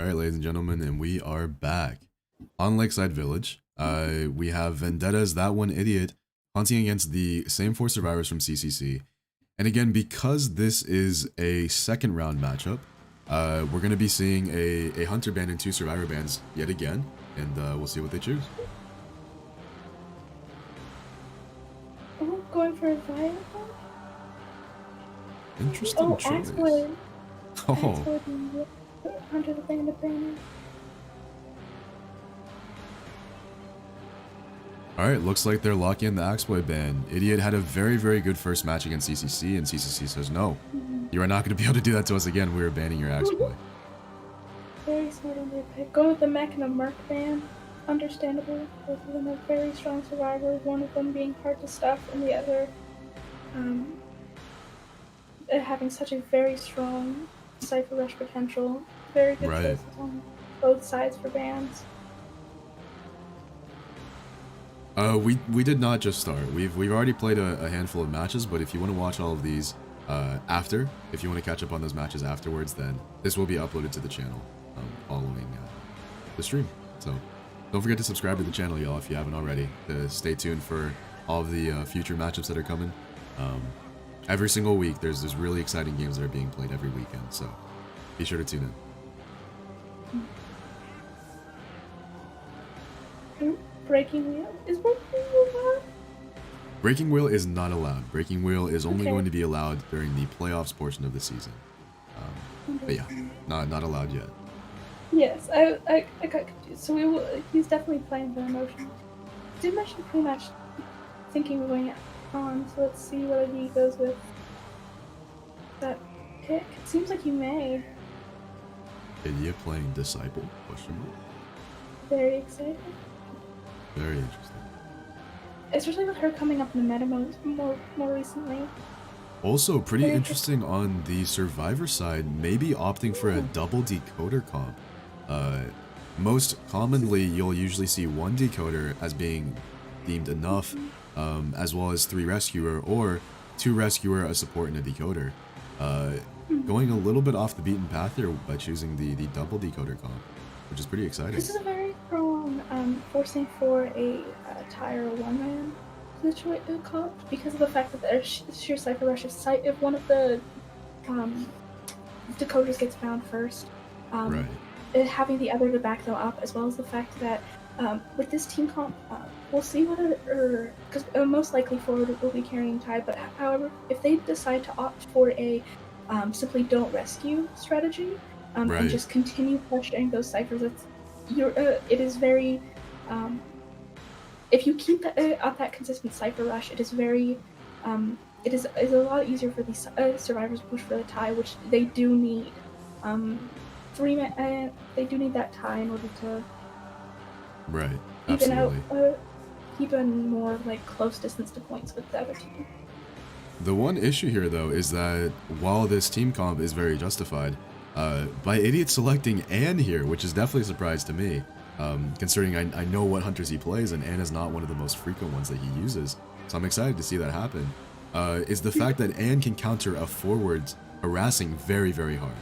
Alright, ladies and gentlemen, and we are back. On Lakeside Village, we have Vendetta's That One Idiot hunting against the same 4 survivors from CCC. And again, because this is a second round matchup, we're going to be seeing a Hunter band and 2 Survivor bands yet again, and we'll see what they choose. Are we going for a violet? Interesting choice. Azrael. Oh, Azrael, Hunter the band of banners. alright, looks like they're locking in the Axploit ban. Idiot had a very, very good first match against CCC, and CCC says, no, you are not going to be able to do that to us again. We are banning your Axploit. Very smart on their pick. Going with the Mech and a Merc ban. Understandable. Both of them are very strong survivors, one of them being hard to stuff, and the other having such a very strong Cypher Rush potential. Very good choices on both sides for bans. We did not just start. We've already played a handful of matches, but if you want to watch all of these if you want to catch up on those matches afterwards, then this will be uploaded to the channel following the stream. So don't forget to subscribe to the channel, y'all, if you haven't already. Stay tuned for all of the future matchups that are coming. Every single week, there's really exciting games that are being played every weekend, so be sure to tune in. Breaking Wheel? Is Breaking Wheel allowed? Breaking Wheel is not allowed. Breaking Wheel is only going to be allowed during the playoffs portion of the season. But yeah, not allowed yet. Yes, I got confused. So he's definitely playing for emotion. Did mention pre-match thinking of going on, so let's see whether he goes with that pick. It seems like he may. Idiot playing Disciple? Question mark? Very exciting. Very interesting. Especially with her coming up in the meta more recently. Also, pretty interesting on the Survivor side, maybe opting for a double decoder comp. Most commonly, you'll usually see 1 decoder as being deemed enough, as well as 3 rescuer, or 2 rescuer, a support, and a decoder. Going a little bit off the beaten path here by choosing the double decoder comp, which is pretty exciting. This is a very strong forcing for a tire 1-man comp because of the fact that there's sheer Cypher Rush if one of the decoders gets found first. Having the other to back them up, as well as the fact that with this team comp, we'll see whether, because most likely forward will be carrying tide, but however, if they decide to opt for a simply don't rescue strategy, and just continue pushing those ciphers, it is very, if you keep up that consistent Cypher Rush, it is very, it is a lot easier for these survivors to push for the tie, which they do need. They do need that tie in order to even out, keep a more like close distance to points with the other team. The one issue here, though, is that while this team comp is very justified, by Idiot selecting Anne here, which is definitely a surprise to me, considering I know what hunters he plays, and Anne is not one of the most frequent ones that he uses, so I'm excited to see that happen, is the fact that Anne can counter a forward's harassing very, very hard.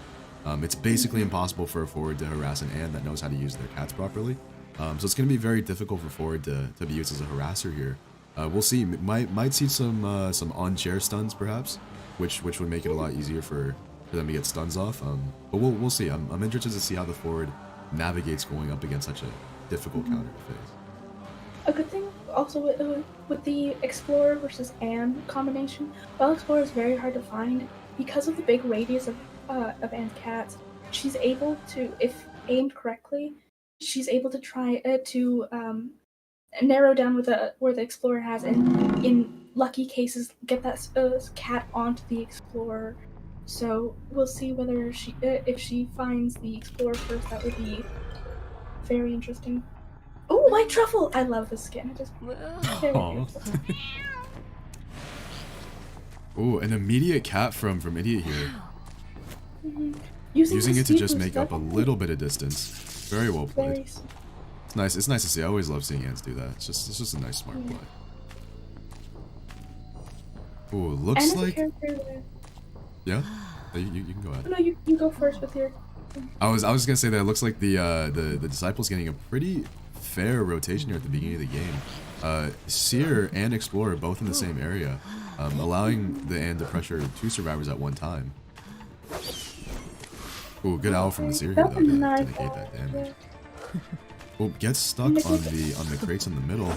It's basically impossible for a forward to harass an Anne that knows how to use their cats properly, so it's going to be very difficult for forward to be used as a harasser here. We'll see. Might see some on-chair stuns perhaps, which would make it a lot easier for them to get stuns off. But we'll see. I'm interested to see how the forward navigates going up against such a difficult counter to face. A good thing also with the Explorer versus Anne combination, while Explorer is very hard to find because of the big radius of Anne's cats, she's able to, if aimed correctly, she's able to try to narrow down where the Explorer has, and in lucky cases get that cat onto the Explorer. So we'll see whether if she finds the Explorer first. That would be very interesting. Oh, White Truffle! I love this skin. Ooh, an immediate cat from Idiot here. Using it to just make up a little bit of distance. Very well played. It's nice. It's nice to see. I always love seeing ants do that. It's just a nice, smart play. Ooh, looks like. Yeah, you can go ahead. No, you go first with your I was gonna say that it looks like the disciple's getting a pretty fair rotation here at the beginning of the game. Seer and Explorer both in the same area, allowing the Ant to pressure 2 survivors at one time. Ooh, good owl from the Seer here though to negate that damage. Oh, gets stuck on the crates in the middle.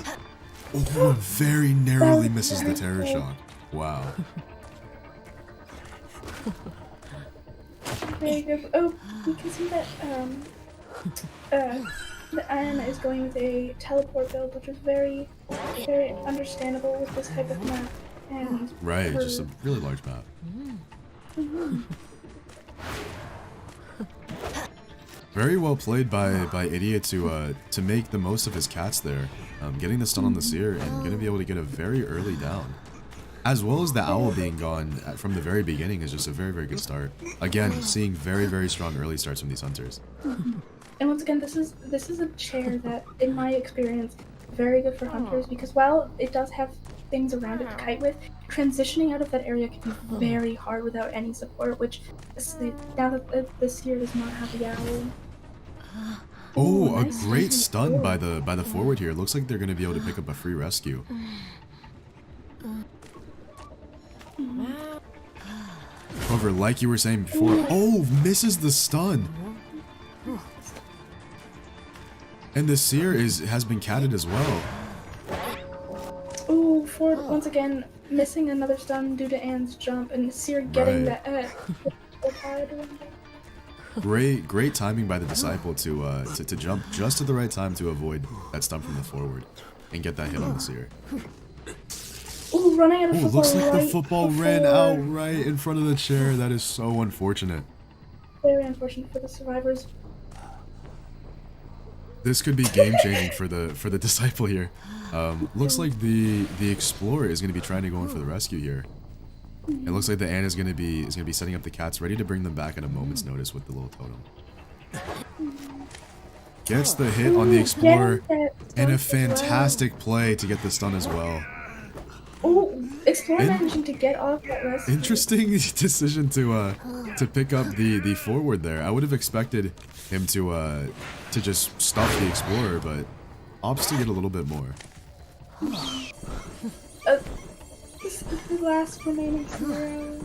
Oh, very narrowly misses the terror shock. Wow. Very good. Oh, we can see that the Iron is going with a teleport build, which is very, very understandable with this type of map. And right, just a really large map. Very well played by Idiot to make the most of his cats there, getting the stun on the Seer and gonna be able to get a very early down. As well as the Owl being gone from the very beginning is just a very, very good start. Again, seeing very, very strong early starts from these hunters. And once again, this is a chair that, in my experience, very good for hunters because while it does have things around it to kite with, transitioning out of that area can be very hard without any support, which now that the Seer does not have the Owl. Oh, a great stun by the forward here. Looks like they're going to be able to pick up a free rescue. However, like you were saying before, oh, misses the stun. And the Seer has been catted as well. Ooh, Ford once again missing another stun due to Anne's jump, and Seer getting that. Great timing by the Disciple to jump just at the right time to avoid that stun from the forward and get that hit on the Seer. Ooh, running out of football. Looks like the football ran out right in front of the chair. That is so unfortunate. Very unfortunate for the survivors. This could be game changing for the Disciple here. Looks like the Explorer is going to be trying to go in for the rescue here. It looks like the Ant is going to be setting up the cats, ready to bring them back at a moment's notice with the little totem. Gets the hit on the Explorer, and a fantastic play to get the stun as well. Oh, Explorer managing to get off that rescue. Interesting decision to pick up the forward there. I would have expected him to just stop the Explorer, but opts to get a little bit more. This is the last remaining scenario.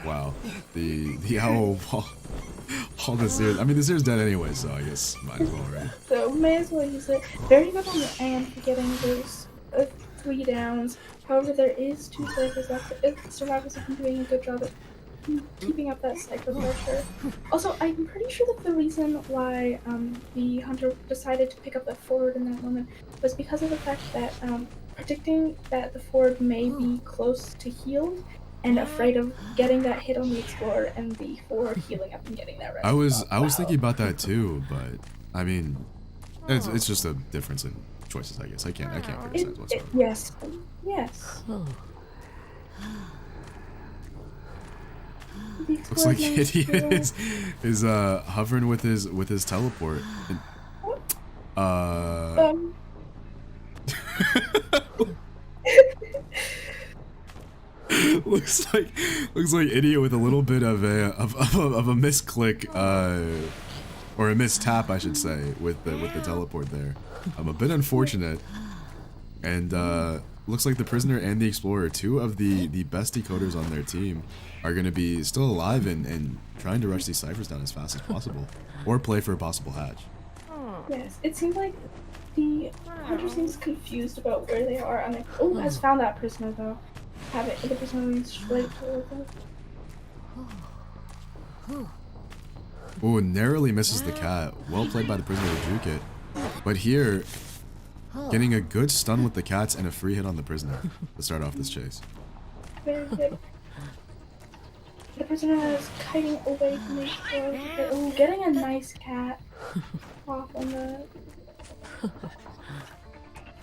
Wow, the owl all the Seers. I mean, the Seer's dead anyway, so I guess might as well, right? So may as well use it. Very good on the Ant for getting those 3 downs. However, there is 2 survivors left. Survivors have been doing a good job at keeping up that cycle pressure. Also, I'm pretty sure that the reason why the hunter decided to pick up that forward in that moment was because of the fact that predicting that the forward may be close to healed and afraid of getting that hit on the Explorer and the forward healing up and getting that rescue. I was thinking about that too, but I mean, it's just a difference in choices, I guess. I can't criticize whatsoever. Yes. Looks like Idiot is hovering with his teleport. looks like Idiot with a little bit of a misclick or a mistap, I should say, with the teleport there. A bit unfortunate, and looks like the Prisoner and the Explorer, 2 of the best decoders on their team, are going to be still alive and trying to rush these ciphers down as fast as possible, or play for a possible hatch. Yes, it seems like the hunter seems confused about where they are, and has found that prisoner though. The prisoner moving straight towards it. Oh, narrowly misses the cat. Well played by the Prisoner to juke it. But here, getting a good stun with the cats and a free hit on the Prisoner to start off this chase. Very good. The Prisoner is kiting away from the Explorer. Oh, getting a nice cat off on the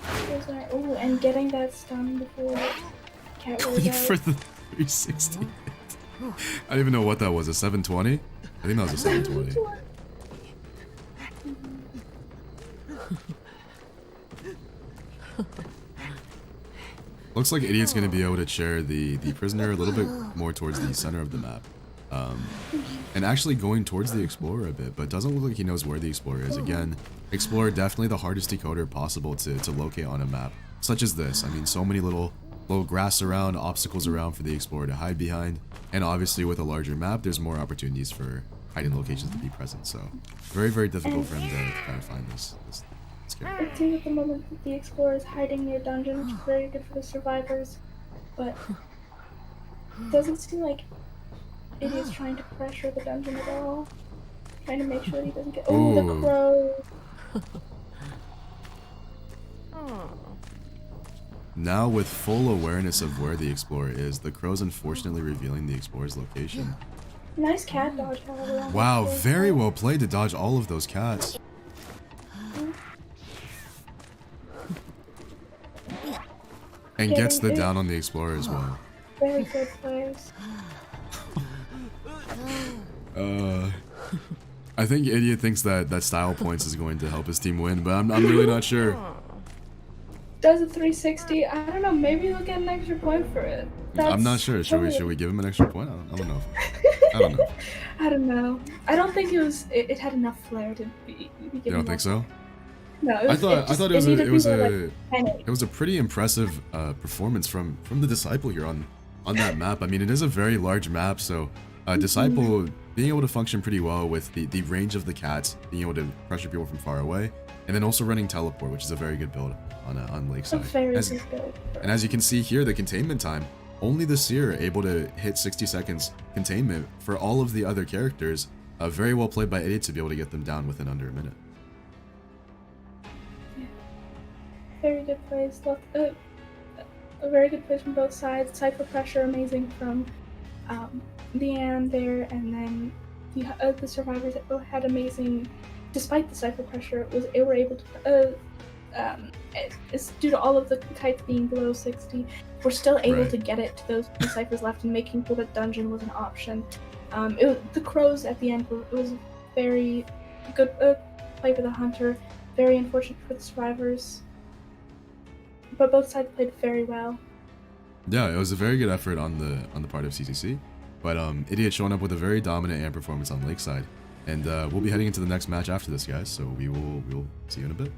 Prisoner. Oh, and getting that stun before cat rolls out. For the 360 hit. I don't even know what that was, a 720? I think that was a 720. Looks like Idiot's going to be able to chair the Prisoner a little bit more towards the center of the map. and actually going towards the Explorer a bit, but doesn't look like he knows where the Explorer is. Again, Explorer definitely the hardest decoder possible to locate on a map, such as this. I mean, so many little grass around, obstacles around for the Explorer to hide behind, and obviously with a larger map, there's more opportunities for hiding locations to be present, so very, very difficult for him to kind of find this character. It seems at the moment that the Explorer is hiding near dungeon, which is very good for the survivors, but it doesn't seem like Idiot's trying to pressure the dungeon at all. Trying to make sure that he doesn't get... Oh, the crow! Now, with full awareness of where the Explorer is, the crow's unfortunately revealing the Explorer's location. Nice cat dodge, however. Wow, very well played to dodge all of those cats. And gets the down on the Explorer as well. Very good plays. I think Idiot thinks that style points is going to help his team win, but I'm really not sure. Does a 360? I don't know. Maybe he'll get an extra point for it. I'm not sure. Should we give him an extra point? I don't know. I don't know. I don't know. I don't think it had enough flair to be given. You don't think so? No, I thought it was a pretty impressive performance from the Disciple here on that map. I mean, it is a very large map, so Disciple being able to function pretty well with the range of the cats, being able to pressure people from far away, and then also running teleport, which is a very good build on Lakeside. And as you can see here, the containment time, only the Seer able to hit 60 seconds containment for all of the other characters. Very well played by Idiot to be able to get them down within under a minute. Yeah. Very good plays. A very good plays from both sides. Cypher pressure amazing from Leanne there, and then the survivors had amazing, despite the Cypher pressure, they were able to it's due to all of the kites being below 60, we're still able to get it to those Cyphers left and making sure that dungeon was an option. The crows at the end, it was a very good play for the hunter, very unfortunate for the survivors, but both sides played very well. Yeah, it was a very good effort on the part of CCC, but Idiot showing up with a very dominant AMP performance on Lakeside, and we'll be heading into the next match after this, guys. So we'll see you in a bit.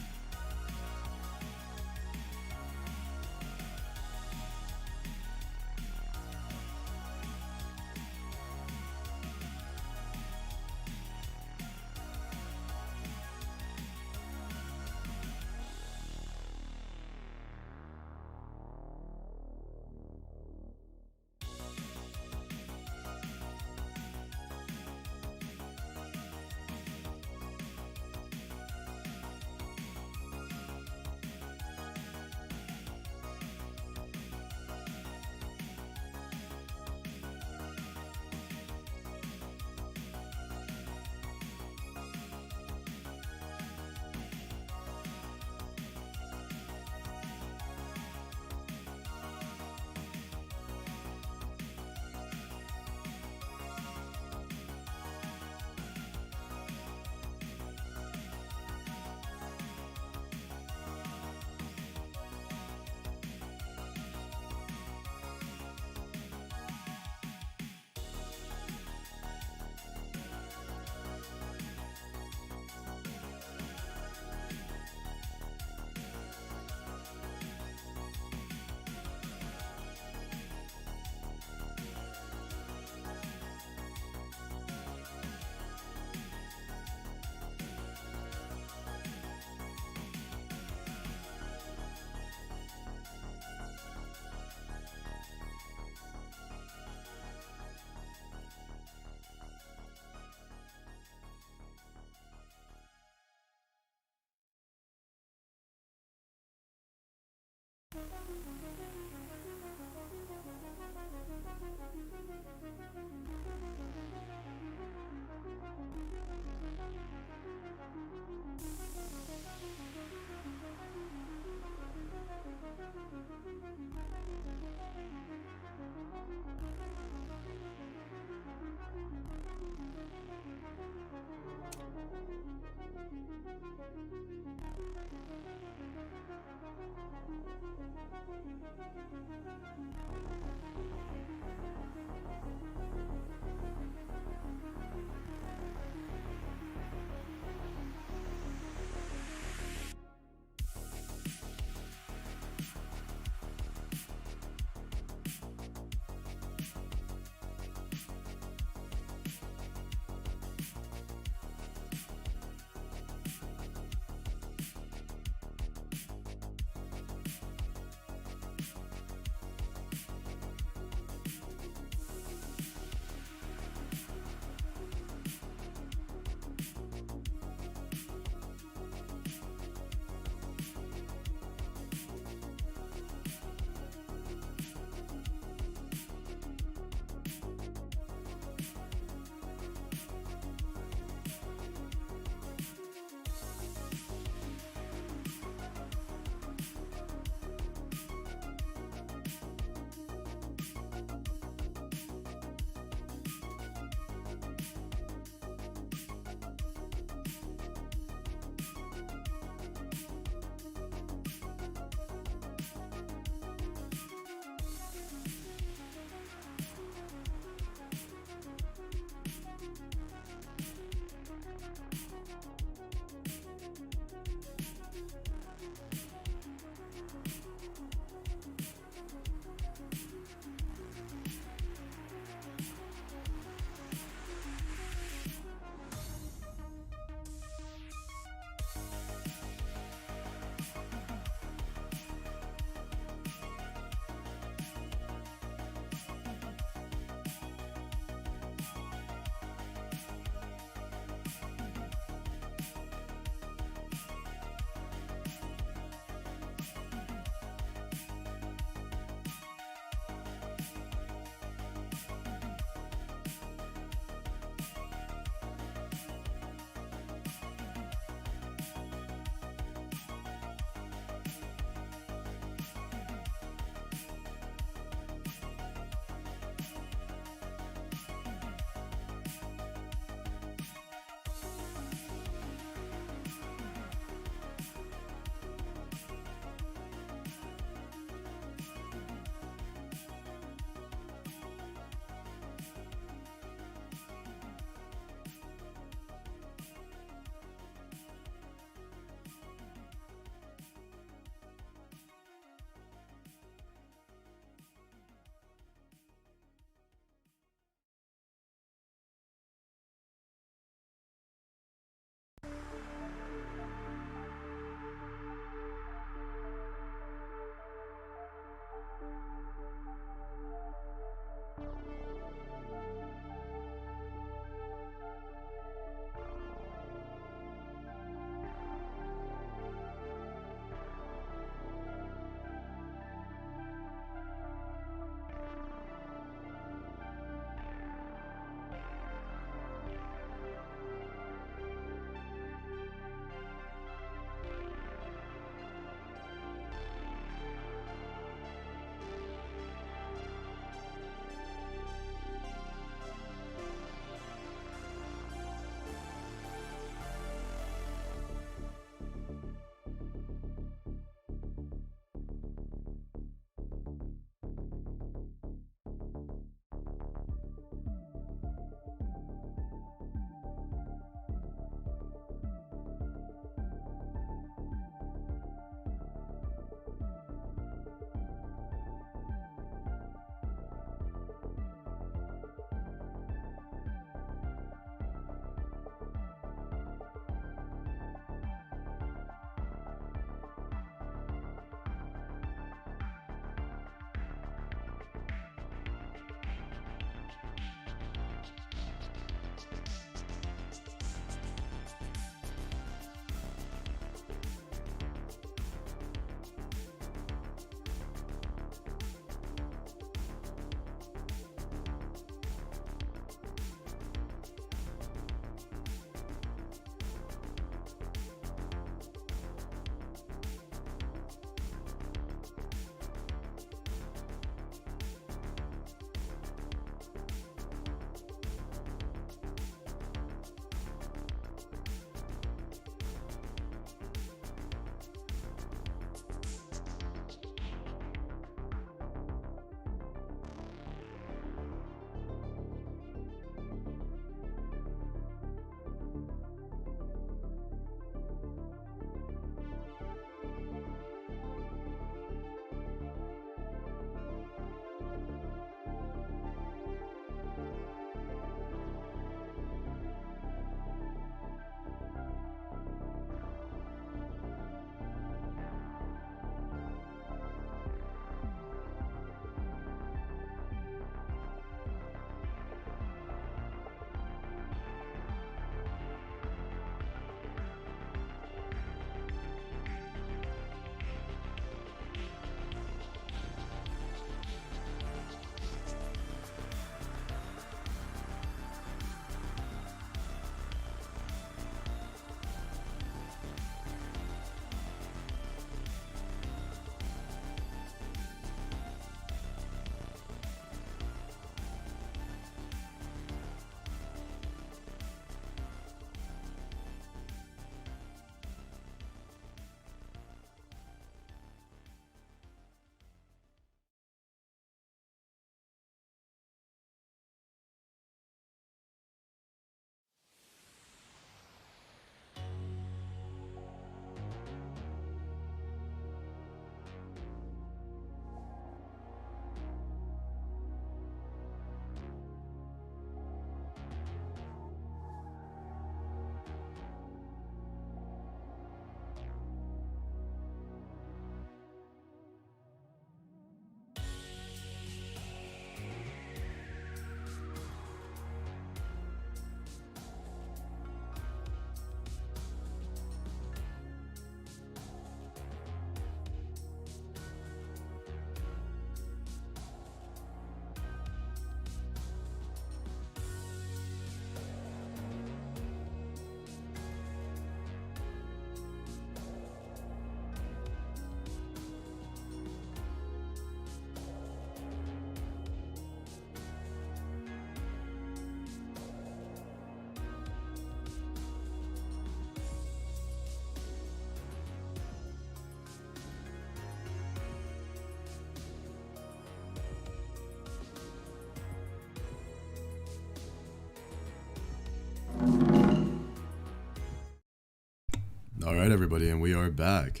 All right, everybody, and we are back.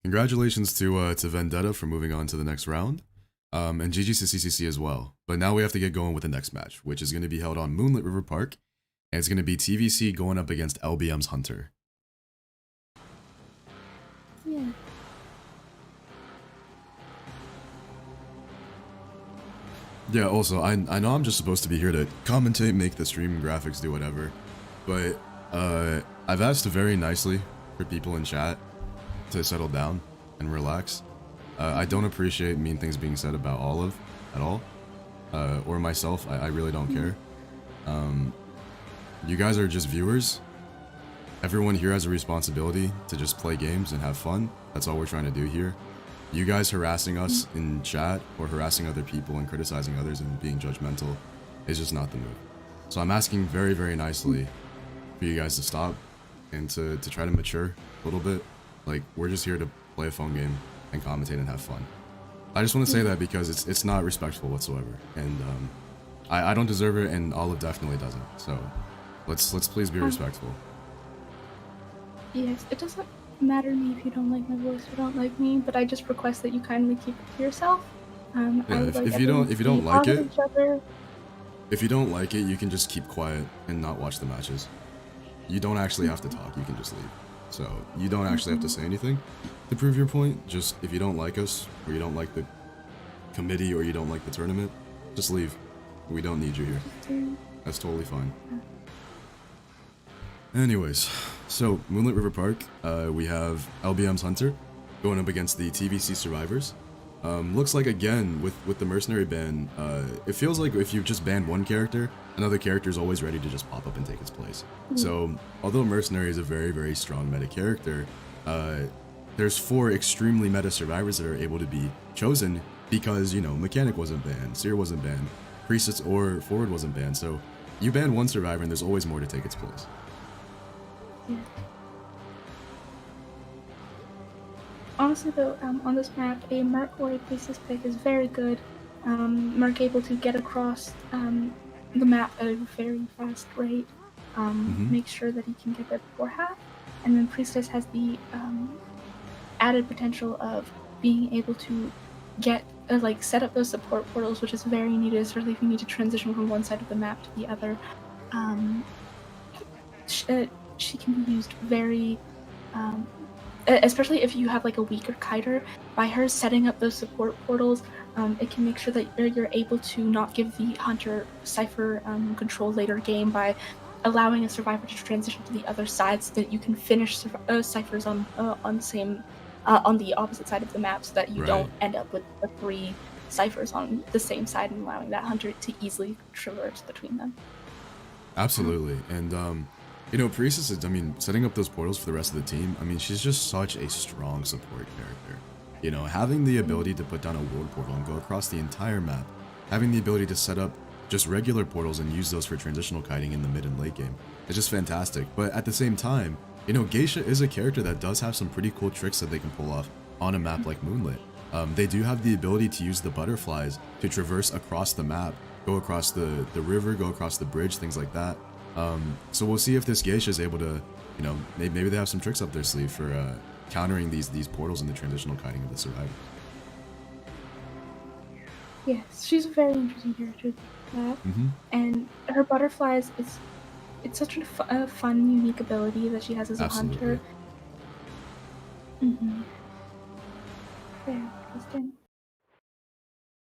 Congratulations to Vendetta for moving on to the next round, and GG's to CCC as well. But now we have to get going with the next match, which is going to be held on Moonlit River Park, and it's going to be TVC going up against LBM's Hunter. Yeah. Yeah, also, I know I'm just supposed to be here to commentate, make the stream graphics, do whatever, but I've asked very nicely for people in chat to settle down and relax. I don't appreciate mean things being said about Olive at all, or myself. I really don't care. You guys are just viewers. Everyone here has a responsibility to just play games and have fun. That's all we're trying to do here. You guys harassing us in chat or harassing other people and criticizing others and being judgmental is just not the move. So I'm asking very, very nicely for you guys to stop and to try to mature a little bit. Like, we're just here to play a fun game and commentate and have fun. I just want to say that because it's not respectful whatsoever, and I don't deserve it, and Olive definitely doesn't. So let's please be respectful. Yes, it doesn't matter to me if you don't like my voice or don't like me, but I just request that you kindly keep it to yourself. Yeah, if you don't like it, if you don't like it, you can just keep quiet and not watch the matches. You don't actually have to talk. You can just leave. So you don't actually have to say anything to prove your point. Just if you don't like us, or you don't like the committee, or you don't like the tournament, just leave. We don't need you here. That's totally fine. Anyways, so Moonlit River Park, we have LBM's Hunter going up against the TVC Survivors. Looks like, again, with the Mercenary ban, it feels like if you just ban one character, another character is always ready to just pop up and take its place. So, although Mercenary is a very, very strong meta character, there's 4 extremely meta survivors that are able to be chosen because, you know, Mechanic wasn't banned, Seer wasn't banned, Priestess or Forward wasn't banned, so you ban one survivor and there's always more to take its place. Yeah. Honestly though, on this map, a Merc or a Priestess pick is very good. Merc able to get across the map at a very fast rate, make sure that he can get there before half, and then Priestess has the added potential of being able to get set up those support portals, which is very needed, especially if you need to transition from one side of the map to the other. She can be used very, especially if you have like a weaker kiter. By her setting up those support portals, it can make sure that you're able to not give the Hunter Cypher control later game by allowing a survivor to transition to the other side, so that you can finish Cyphers on the opposite side of the map, so that you don't end up with the 3 Cyphers on the same side and allowing that Hunter to easily traverse between them. Absolutely, and you know, Priestess is, I mean, setting up those portals for the rest of the team, I mean, she's just such a strong support character. You know, having the ability to put down a world portal and go across the entire map, having the ability to set up just regular portals and use those for transitional kiting in the mid and late game, it's just fantastic. But at the same time, you know, Geisha is a character that does have some pretty cool tricks that they can pull off on a map like Moonlit. They do have the ability to use the butterflies to traverse across the map, go across the river, go across the bridge, things like that. So we'll see if this Geisha is able to, you know, maybe they have some tricks up their sleeve for countering these portals and the transitional kiting of the survivors. Yes, she's a very interesting character, and her butterflies it's such a fun, unique ability that she has as a hunter. Very interesting.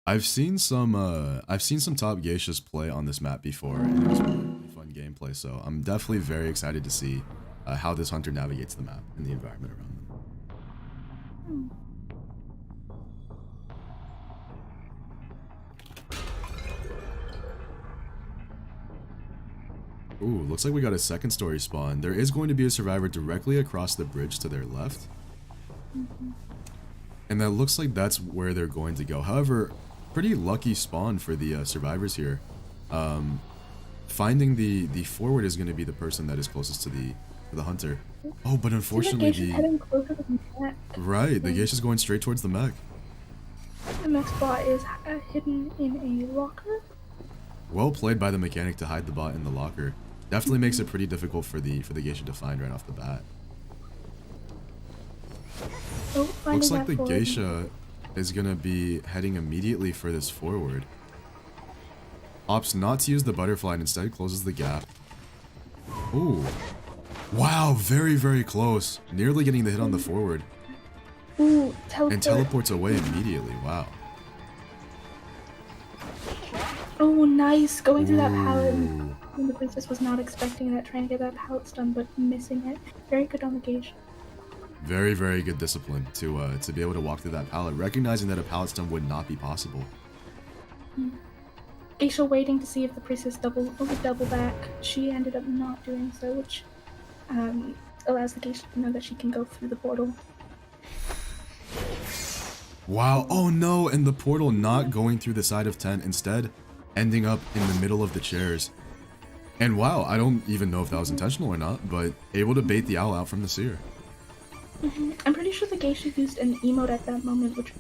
I've seen some top geishas play on this map before, and it was really fun gameplay. So I'm definitely very excited to see how this hunter navigates the map and the environment around them. Ooh, looks like we got a second story spawn. There is going to be a survivor directly across the bridge to their left. And that looks like that's where they're going to go. However, pretty lucky spawn for the survivors here. Finding the forward is going to be the person that is closest to the hunter. Oh, but unfortunately the Geisha's going straight towards the mech. The mech spot is hidden in a locker. Well played by the mechanic to hide the bot in the locker. Definitely makes it pretty difficult for the Geisha to find right off the bat. finding Looks like that the forward. geisha is gonna be heading immediately for this forward. Opts not to use the butterfly and instead closes the gap. Ooh. Wow, very, very close. Nearly getting the hit on the forward. Ooh, teleport. And teleports away immediately. Wow. Oh, nice. Going through that Ooh. pallet. And the princess was not expecting that, trying to get that pallet stun, but missing it. Very good on the geisha. Very, very good discipline to be able to walk through that pallet, recognizing that a pallet stun would not be possible. Geisha waiting to see if the princess would double back. She ended up not doing so, which allows the geisha to know that she can go through the portal. Wow, oh no, and the portal not going through the side of 10, instead ending up in the middle of the chairs. And wow, I don't even know if that was intentional or not, but able to bait the owl out from the seer. I'm pretty sure the geisha used an emote at that moment, which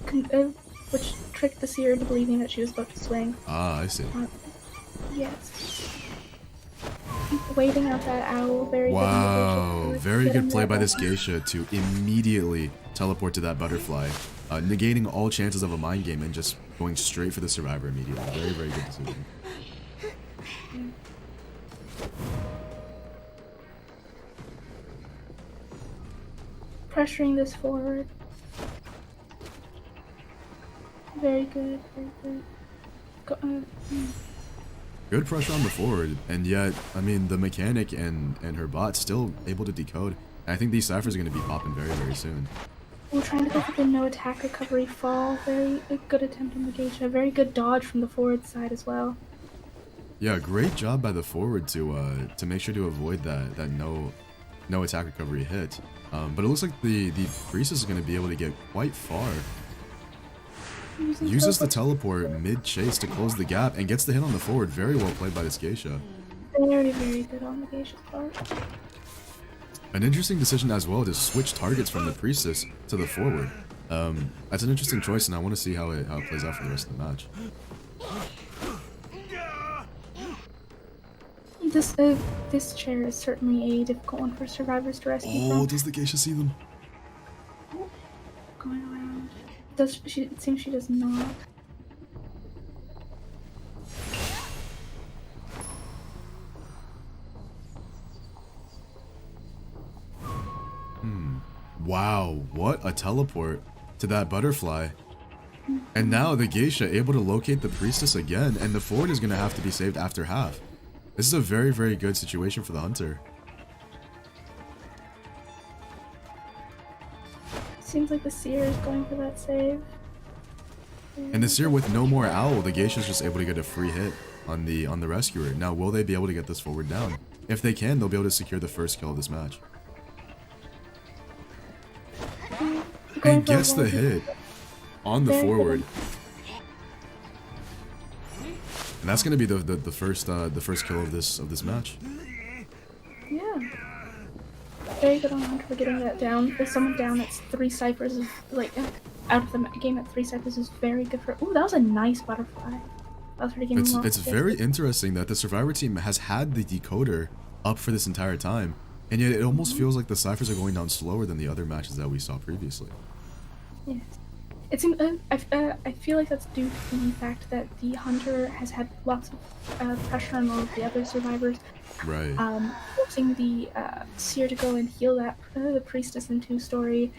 tricked the seer into believing that she was about to swing. Ah, I see. Yes. Waiting out that owl, very wow, good. Very good play by this geisha to immediately teleport to that butterfly, negating all chances of a mind game and just going straight for the survivor immediately. Very, very good decision. Pressuring this forward. Very good, very good. Good pressure on the forward, and yet, I mean, the mechanic and her bot still able to decode. And I think these ciphers are going to be popping very, very soon. We're trying to go for the no attack recovery fall. Very good attempt on the geisha. Very good dodge from the forward side as well. Yeah, great job by the forward to make sure to avoid that no attack recovery hit. But it looks like the priestess is going to be able to get quite far. Uses the teleport mid-chase to close the gap and gets the hit on the forward. Very well played by this geisha. Very, very good on the geisha's part. An interesting decision as well to switch targets from the priestess to the forward. That's an interesting choice, and I want to see how it plays out for the rest of the match. This chair is certainly a difficult one for survivors to rescue from. Oh, does the geisha see them? Going around. It seems she does not. Wow, what a teleport to that butterfly. And now the geisha able to locate the priestess again, and the forward is going to have to be saved after half. This is a very, very good situation for the hunter. Seems like the seer is going for that save. And the seer with no more owl, the geisha is just able to get a free hit on the rescuer. Now, will they be able to get this forward down? If they can, they'll be able to secure the first kill of this match. And gets the hit on the forward. And that's going to be the first kill of this match. Yeah. Very good on Hunter for getting that down. If someone down that's 3 ciphers is like out of the game at 3 ciphers is very good for. Ooh, that was a nice butterfly. That was pretty good. It's very interesting that the survivor team has had the decoder up for this entire time, and yet it almost feels like the ciphers are going down slower than the other matches that we saw previously. Yes. It seems. I feel like that's due to the fact that the hunter has had lots of pressure on all of the other survivors. Right. Forcing the seer to go and heal that the priestess in 2-story.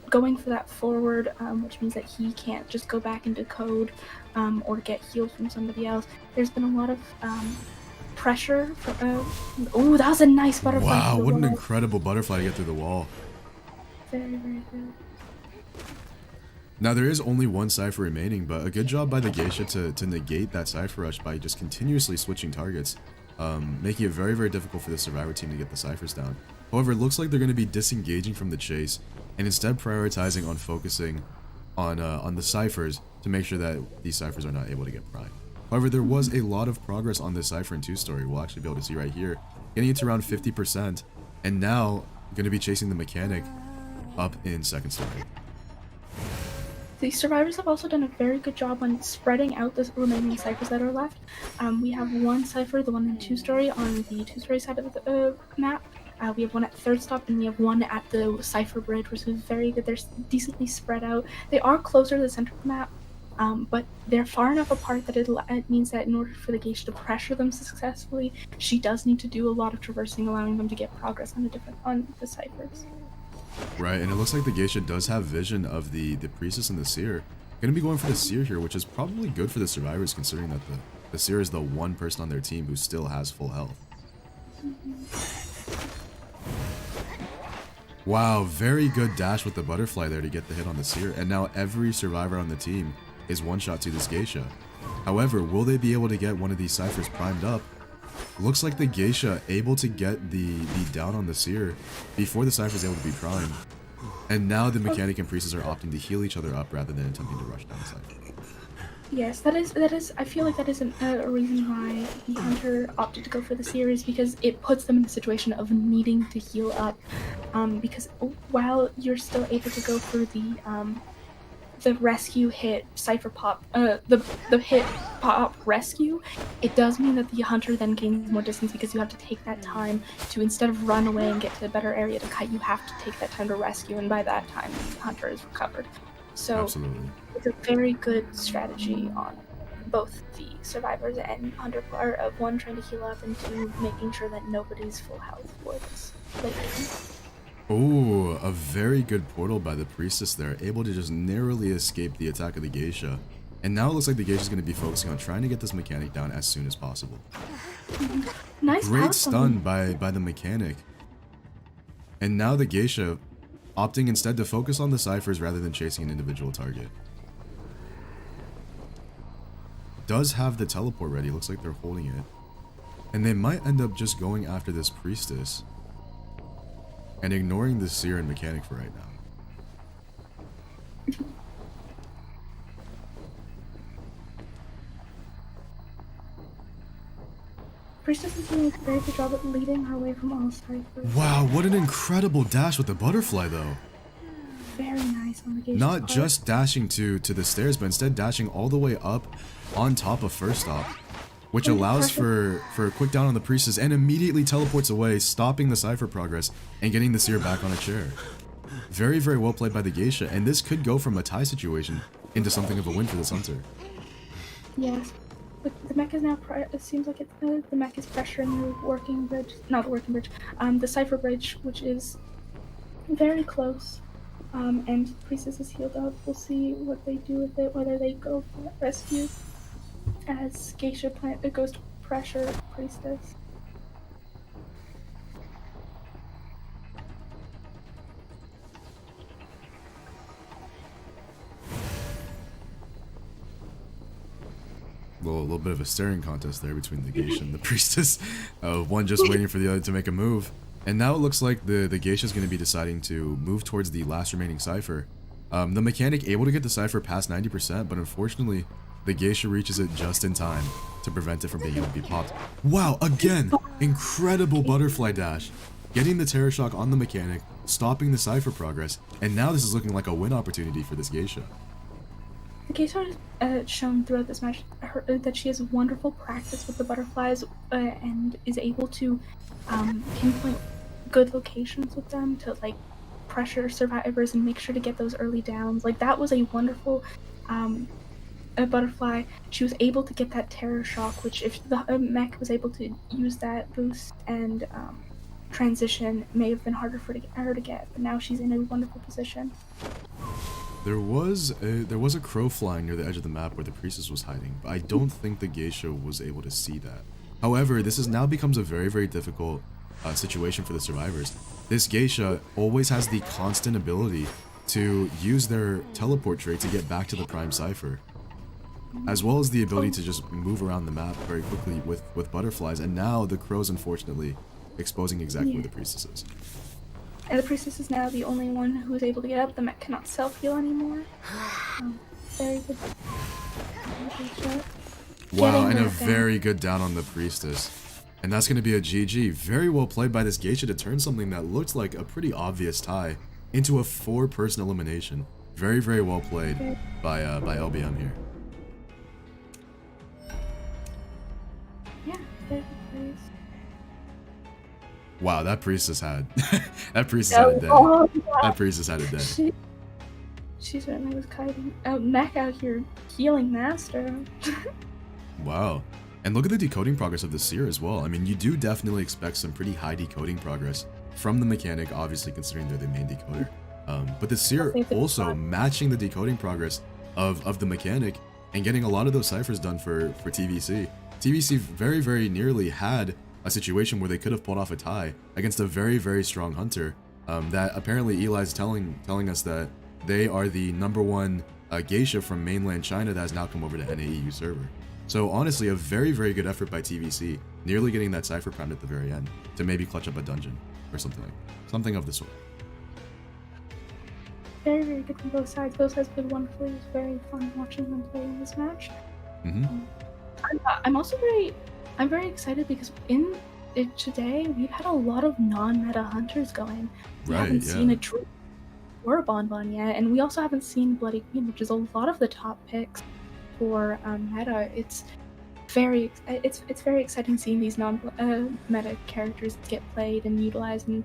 Going for that forward, which means that he can't just go back into code or get healed from somebody else. There's been a lot of pressure. Oh, that was a nice butterfly. Wow, what an incredible butterfly to get through the wall. Very, very good. Now, there is only one cipher remaining, but a good job by the geisha to negate that cipher rush by just continuously switching targets, making it very, very difficult for the survivor team to get the ciphers down. However, it looks like they're going to be disengaging from the chase and instead prioritizing on focusing on the ciphers to make sure that these ciphers are not able to get primed. However, there was a lot of progress on this cipher in 2-story. We'll actually be able to see right here, getting it to around 50%, and now going to be chasing the mechanic up in 2nd story. The survivors have also done a very good job on spreading out the remaining ciphers that are left. We have one cipher, the one in 2-story, on the 2-story side of the map, We have one at third stop, and we have one at the Cipher Bridge, which is very good. They're decently spread out. They are closer to the center of the map, but they're far enough apart that it means that in order for the geisha to pressure them successfully, she does need to do a lot of traversing, allowing them to get progress on the ciphers. Right, and it looks like the geisha does have vision of the priestess and the seer. Gonna be going for the seer here, which is probably good for the survivors, considering that the seer is the one person on their team who still has full health. Wow, very good dash with the butterfly there to get the hit on the seer, and now every survivor on the team is one shot to this geisha. However, will they be able to get one of these ciphers primed up? Looks like the geisha able to get the down on the seer before the cipher is able to be primed. And now the mechanic and priestess are opting to heal each other up rather than attempting to rush down the cipher. Yes, that is. I feel like that is a reason why the hunter opted to go for the series, because it puts them in the situation of needing to heal up. Because while you're still able to go for the rescue hit cipher pop, the hit pop rescue, it does mean that the hunter then gains more distance, because you have to take that time to, instead of run away and get to a better area to kite, you have to take that time to rescue, and by that time the hunter is recovered. So absolutely, it's a very good strategy on both the survivors and hunter part of, one, trying to heal up, and two, making sure that nobody's full health for this later. Oh, a very good portal by the priestess there, able to just narrowly escape the attack of the geisha. And now it looks like the geisha is going to be focusing on trying to get this mechanic down as soon as possible. Nice. Great stun by the mechanic. And now the geisha opting instead to focus on the ciphers rather than chasing an individual target. Does have the teleport ready, looks like they're holding it. And they might end up just going after this priestess and ignoring the seer and mechanic for right now. Priestess is doing a very good job at leading her away from all ciphers. Wow, what an incredible dash with the butterfly though. Very nice on the geisha. Not just dashing to the stairs, but instead dashing all the way up on top of first stop, which allows for a quick down on the priestess and immediately teleports away, stopping the cipher progress and getting the seer back on a chair. Very, very well played by the geisha, and this could go from a tie situation into something of a win for this hunter. Yes. But the mech is now, it seems like the mech is pressuring the working bridge, not the working bridge, the cipher bridge, which is very close. And Priestess is healed up. We'll see what they do with it, whether they go for that rescue, as Geisha goes to pressure Priestess. A little bit of a staring contest there between the geisha and the priestess. One just waiting for the other to make a move. And now it looks like the geisha is going to be deciding to move towards the last remaining cipher. The mechanic able to get the cipher past 90%, but unfortunately, the geisha reaches it just in time to prevent it from being able to be popped. Wow, again, incredible butterfly dash. Getting the terror shock on the mechanic, stopping the cipher progress, and now this is looking like a win opportunity for this geisha. The geisha has shown throughout this match that she has wonderful practice with the butterflies and is able to pinpoint good locations with them to like pressure survivors and make sure to get those early downs. Like that was a wonderful butterfly. She was able to get that terror shock, which if the mech was able to use that boost and transition, may have been harder for her to get. But now she's in a wonderful position. There was a crow flying near the edge of the map where the priestess was hiding, but I don't think the geisha was able to see that. However, this now becomes a very, very difficult situation for the survivors. This geisha always has the constant ability to use their teleport trait to get back to the prime cipher, as well as the ability to just move around the map very quickly with butterflies, and now the crows unfortunately exposing exactly where the priestess is. And the priestess is now the only one who is able to get up. The mech cannot self-heal anymore. Very good. Wow, and a very good down on the priestess. And that's going to be a GG. Very well played by this geisha to turn something that looked like a pretty obvious tie into a 4-person elimination. Very, very well played by LBM here. Yeah, very good plays. Wow, that priestess had that priestess had a day. Oh, That priestess had a day. She certainly was kiting. Mech out here healing master. Wow. And look at the decoding progress of the Seer as well. I mean, you do definitely expect some pretty high decoding progress from the mechanic, obviously considering they're the main decoder. But the Seer also matching the decoding progress of the mechanic and getting a lot of those ciphers done for TVC. TVC very, very nearly had a situation where they could have pulled off a tie against a very, very strong hunter. That apparently Eli's telling us that they are the #1 geisha from mainland China that has now come over to NAEU server. So honestly, a very, very good effort by TVC, nearly getting that cipher crown at the very end to maybe clutch up a dungeon or something of the sort. Very, very good from both sides. Both sides played wonderfully. It was very fun watching them play in this match. I'm very excited because today we've had a lot of non-meta hunters going. We haven't seen a Druid or a Bonbon yet, and we also haven't seen Bloody Queen, which is a lot of the top picks for meta. It's very exciting seeing these non-meta characters get played and utilized. And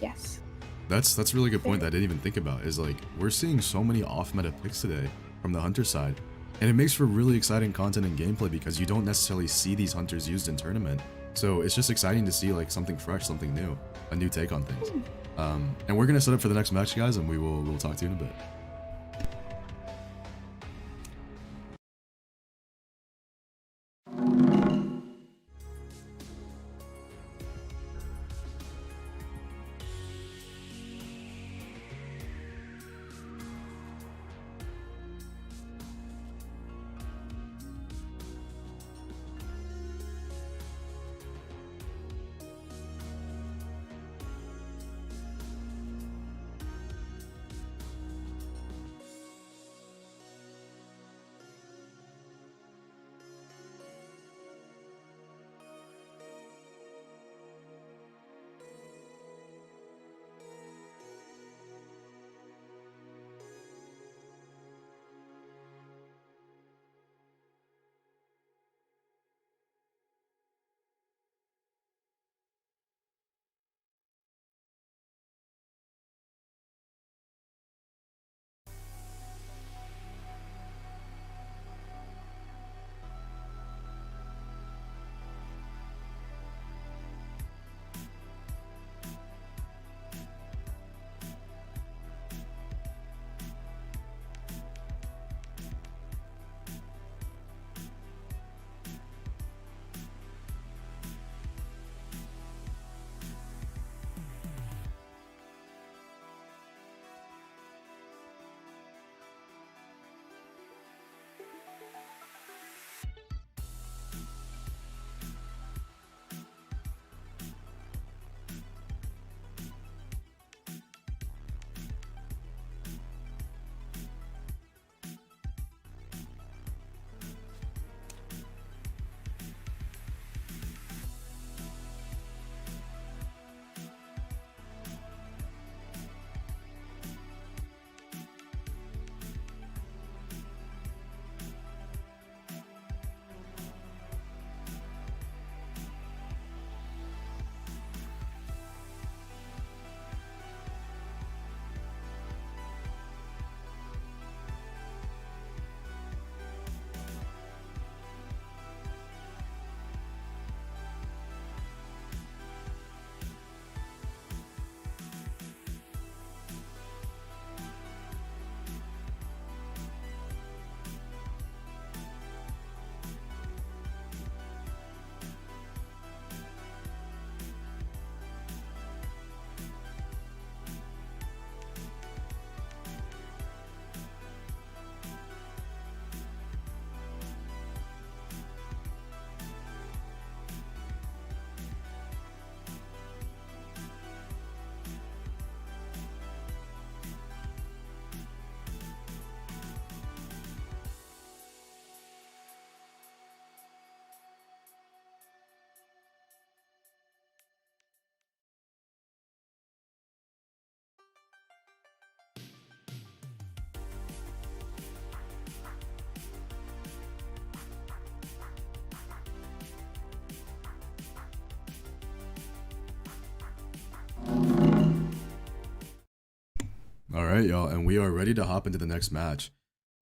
yes, that's a really good point that I didn't even think about. Is like we're seeing so many off-meta picks today from the hunter side. And it makes for really exciting content and gameplay because you don't necessarily see these hunters used in tournament. So it's just exciting to see like something fresh, something new, a new take on things. And we're gonna set up for the next match, guys, and we'll talk to you in a bit. Alright, y'all, and we are ready to hop into the next match.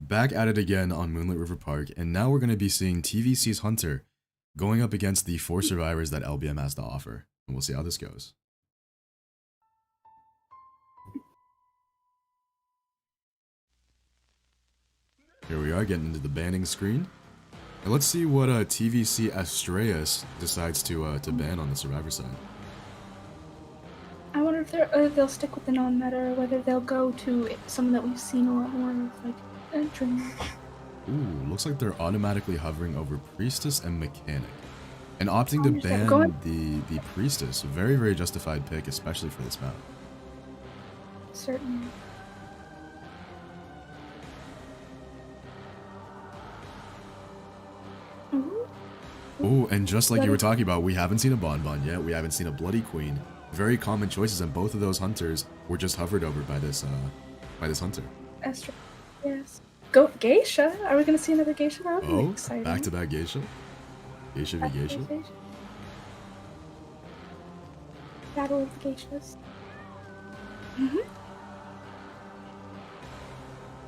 Back at it again on Moonlit River Park, and now we're going to be seeing TVC's Hunter going up against the 4 survivors that LBM has to offer. And we'll see how this goes. Here we are, getting into the banning screen. And let's see what TVC Azrael decides to ban on the survivor side. I wonder if they'll stick with the non-meta, or whether they'll go to someone that we've seen a lot more of, like Dream. Ooh, looks like they're automatically hovering over Priestess and Mechanic. And opting to ban the Priestess. Very, very justified pick, especially for this map. Certainly. Ooh, and just like you were talking about, we haven't seen a Bonbon yet. We haven't seen a Bloody Queen. Very common choices, and both of those hunters were just hovered over by this hunter. Astro, yes. Go Geisha. Are we gonna see another Geisha now? Oh, exciting. Back-to-back Geisha. Geisha v Geisha. Battle of the Geishas.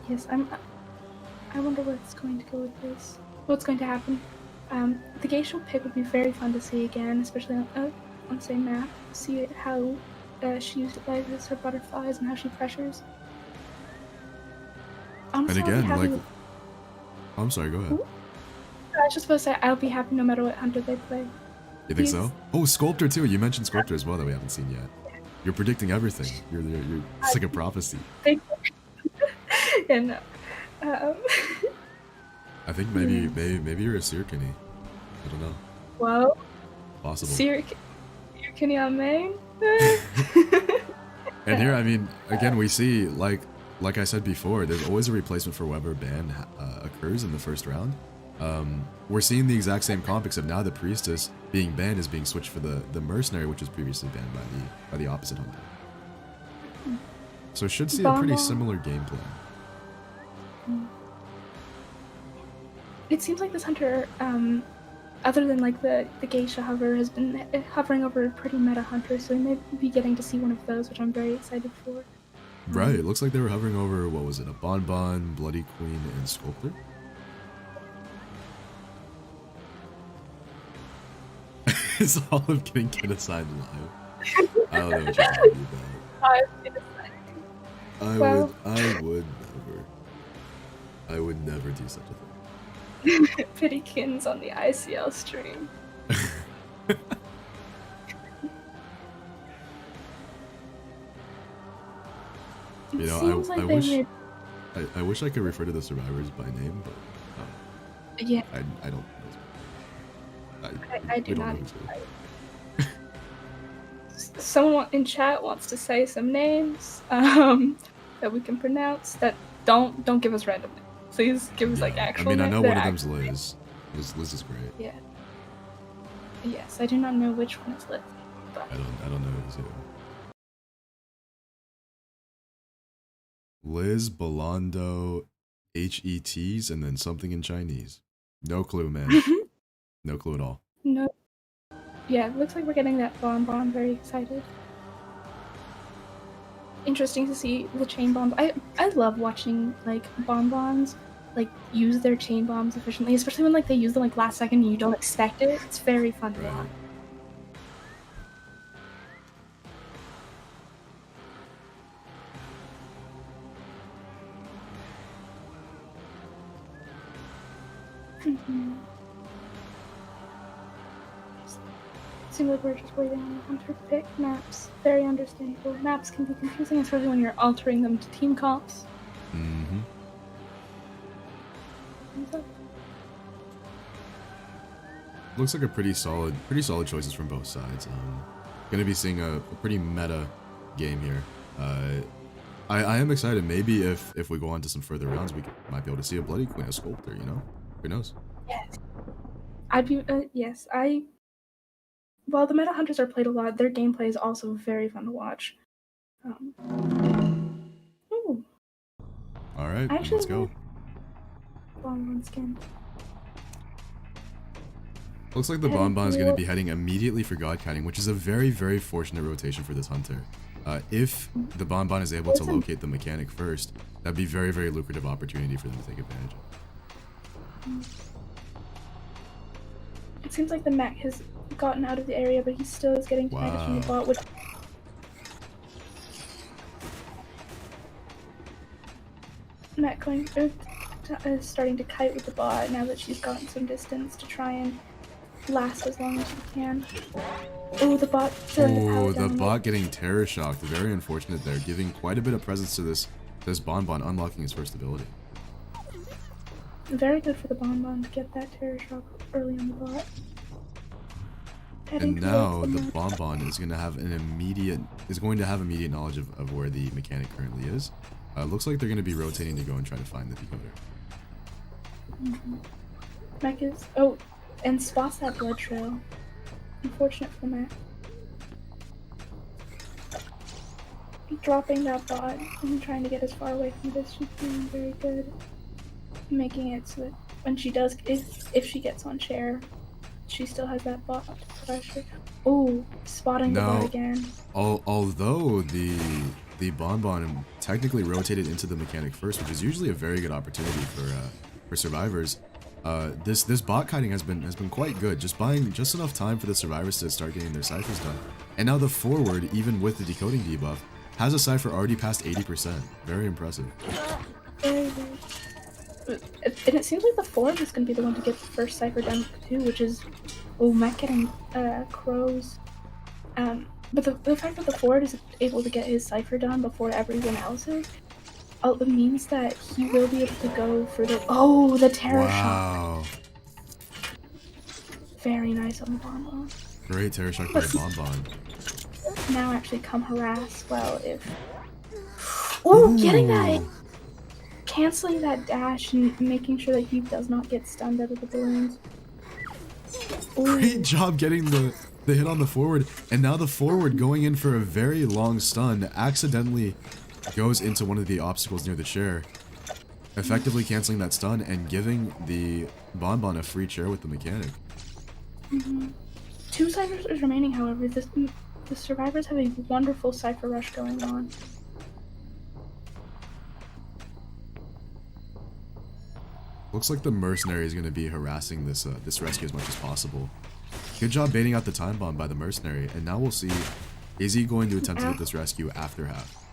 Yes, I wonder what's going to go with this. What's going to happen? The Geisha pick would be very fun to see again, especially on the same map. See how she utilizes her butterflies and how she pressures. Honestly, and again, like, oh, I'm sorry, go ahead. I was just supposed to say, I'll be happy no matter what hunter they play. You think so? Oh, Sculptor too. You mentioned Sculptor as well that we haven't seen yet. Yeah. You're predicting everything. You're it's like a prophecy. And I think maybe you're a Sirkini. I don't know. Well, possible. Sirkini on main. And here, I mean, again, we see like I said before, there's always a replacement for whoever ban occurs in the first round. We're seeing the exact same comp, except now the Priestess being banned is being switched for the Mercenary, which was previously banned by the opposite hunter. So should see a pretty similar gameplay. It seems like this hunter, other than like the Geisha hover, has been hovering over pretty meta hunters, so we may be getting to see one of those, which I'm very excited for. Right, it looks like they were hovering over, what was it, a Bonbon, Bloody Queen, and Sculptor? It's all of getting genocide live. I don't know what you're talking about. I would never do such a thing. Pittykins on the ICL stream. You know, I wish I could refer to the survivors by name, but yeah, I don't. I do not. Someone in chat wants to say some names that we can pronounce. That don't give us random names. Please give us like actual names. I mean, I know one of them's Liz. Liz is great. Yeah. Yes, I do not know which one is Liz. But I don't know who's who. Liz, Belando, HETs, and then something in Chinese. No clue, man. No clue at all. No. Yeah, it looks like we're getting that Bonbon. Very excited. Interesting to see the chain bombs. I love watching like Bonbons like use their chain bombs efficiently, especially when like they use them like last second and you don't expect it. It's very fun to watch. Seems like we're just waiting on the hunter to pick maps. Very understandable. Maps can be confusing, especially when you're altering them to team comps. Mm-hmm. Looks like a pretty solid choices from both sides. Gonna be seeing a pretty meta game here. I am excited. Maybe if we go on to some further rounds, we might be able to see a Bloody Queen, a Sculptor. You know, who knows? Yes. I'd be yes. While the meta hunters are played a lot, their gameplay is also very fun to watch. Ooh. All right, let's go. Bonbon skin. Looks like the Bonbon is going to be heading immediately for God Counting, which is a very, very fortunate rotation for this hunter. If the Bonbon is able to locate the mechanic first, that'd be very, very lucrative opportunity for them to take advantage of. It seems like the mech has gotten out of the area, but he still is getting damage from the bot, which... Mech going is starting to kite with the bot now that she's gotten some distance to try and last as long as she can. Oh, the bot the bot getting terror shocked. Very unfortunate there, giving quite a bit of presence to this Bonbon, unlocking his first ability. Very good for the Bonbon to get that terror shock early on the bot. And now the Bonbon is going to have immediate knowledge of where the mechanic currently is. Looks like they're going to be rotating to go and try to find the decoder. Mech is and spots that blood trail. Unfortunate for Mech. Dropping that bot and trying to get as far away from this. She's doing very good. Making it so that when she does, if she gets on chair, she still has that bot pressure. Oh, spotting the bot again. Although the Bonbon technically rotated into the mechanic first, which is usually a very good opportunity for survivors. This bot kiting has been quite good, just buying just enough time for the survivors to start getting their ciphers done. And now the forward, even with the decoding debuff, has a cipher already past 80%. Very impressive. Very good. And it seems like the forward is going to be the one to get the first cipher done too, which is Mech getting crows. But the fact that the forward is able to get his cipher done before everyone else is, it means that he will be able to go for the terror shot. Very nice on the Bonbon. Great terror shot by the Bonbon. Now actually come harass. Well, if getting that, canceling that dash and making sure that he does not get stunned out of the balloons. Great job getting the hit on the forward, and now the forward going in for a very long stun accidentally goes into one of the obstacles near the chair, effectively canceling that stun and giving the Bonbon a free chair with the mechanic. 2 ciphers is remaining, however. The survivors have a wonderful cipher rush going on. Looks like the mercenary is going to be harassing this rescue as much as possible. Good job baiting out the time bomb by the mercenary, and now we'll see, is he going to attempt to get this rescue after half?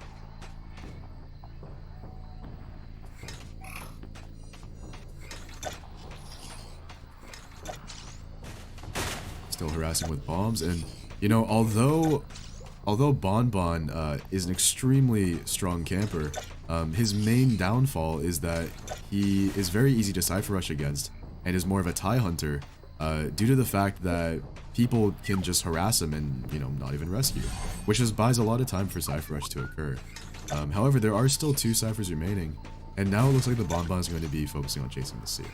Still harassing with bombs, and you know, although Bonbon is an extremely strong camper, his main downfall is that he is very easy to cipher rush against and is more of a tie hunter due to the fact that people can just harass him and, you know, not even rescue, which just buys a lot of time for cipher rush to occur. However, there are still 2 ciphers remaining, and now it looks like the Bonbon is going to be focusing on chasing the seer.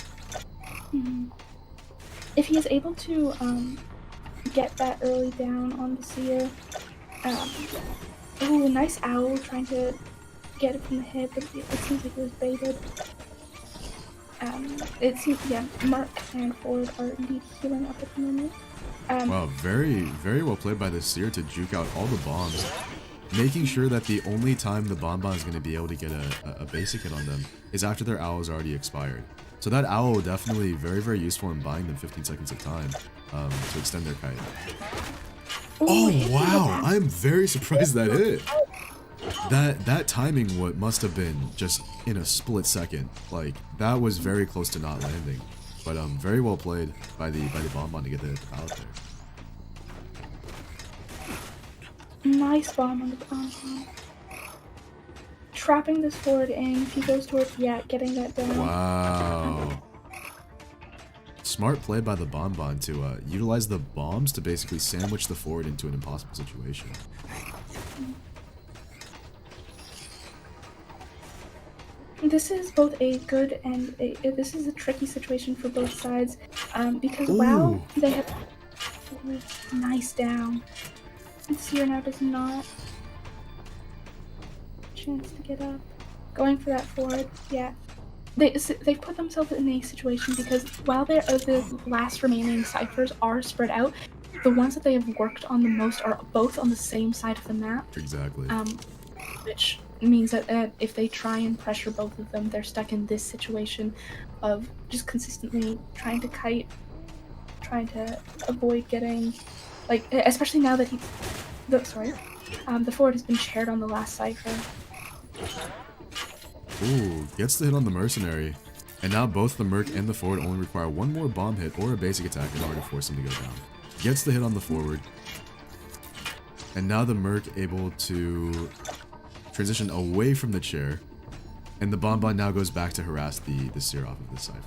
If he is able to get that early down on the seer, nice owl trying to get it from the hip, but it seems like it was baited. It seems, Mark and Ford are indeed healing up at the moment. Wow, very, very well played by the seer to juke out all the bombs, making sure that the only time the Bonbon is going to be able to get a basic hit on them is after their owl is already expired. So that owl definitely very, very useful in buying them 15 seconds of time to extend their kite. Oh wow, I'm very surprised that hit. That timing must have been just in a split second. Like, that was very close to not landing. But very well played by the Bonbon to get the out there. Nice bomb on the Bonbon. Trapping this forward and he goes towards getting that down. Wow. Smart play by the Bonbon to utilize the bombs to basically sandwich the forward into an impossible situation. This is both a good and this is a tricky situation for both sides, because while they have nice down, Seer now does not chance to get up. Going for that forward, they put themselves in a situation because while the last remaining ciphers are spread out, the ones that they have worked on the most are both on the same side of the map. Exactly. Which means that if they try and pressure both of them, they're stuck in this situation of just consistently trying to kite, trying to avoid getting, like, especially now that the forward has been shared on the last cipher. Ooh, gets the hit on the mercenary. And now both the merc and the forward only require one more bomb hit or a basic attack in order to force him to go down. Gets the hit on the forward. And now the merc able to transition away from the chair. And the bonbon now goes back to harass the seer off of the cipher.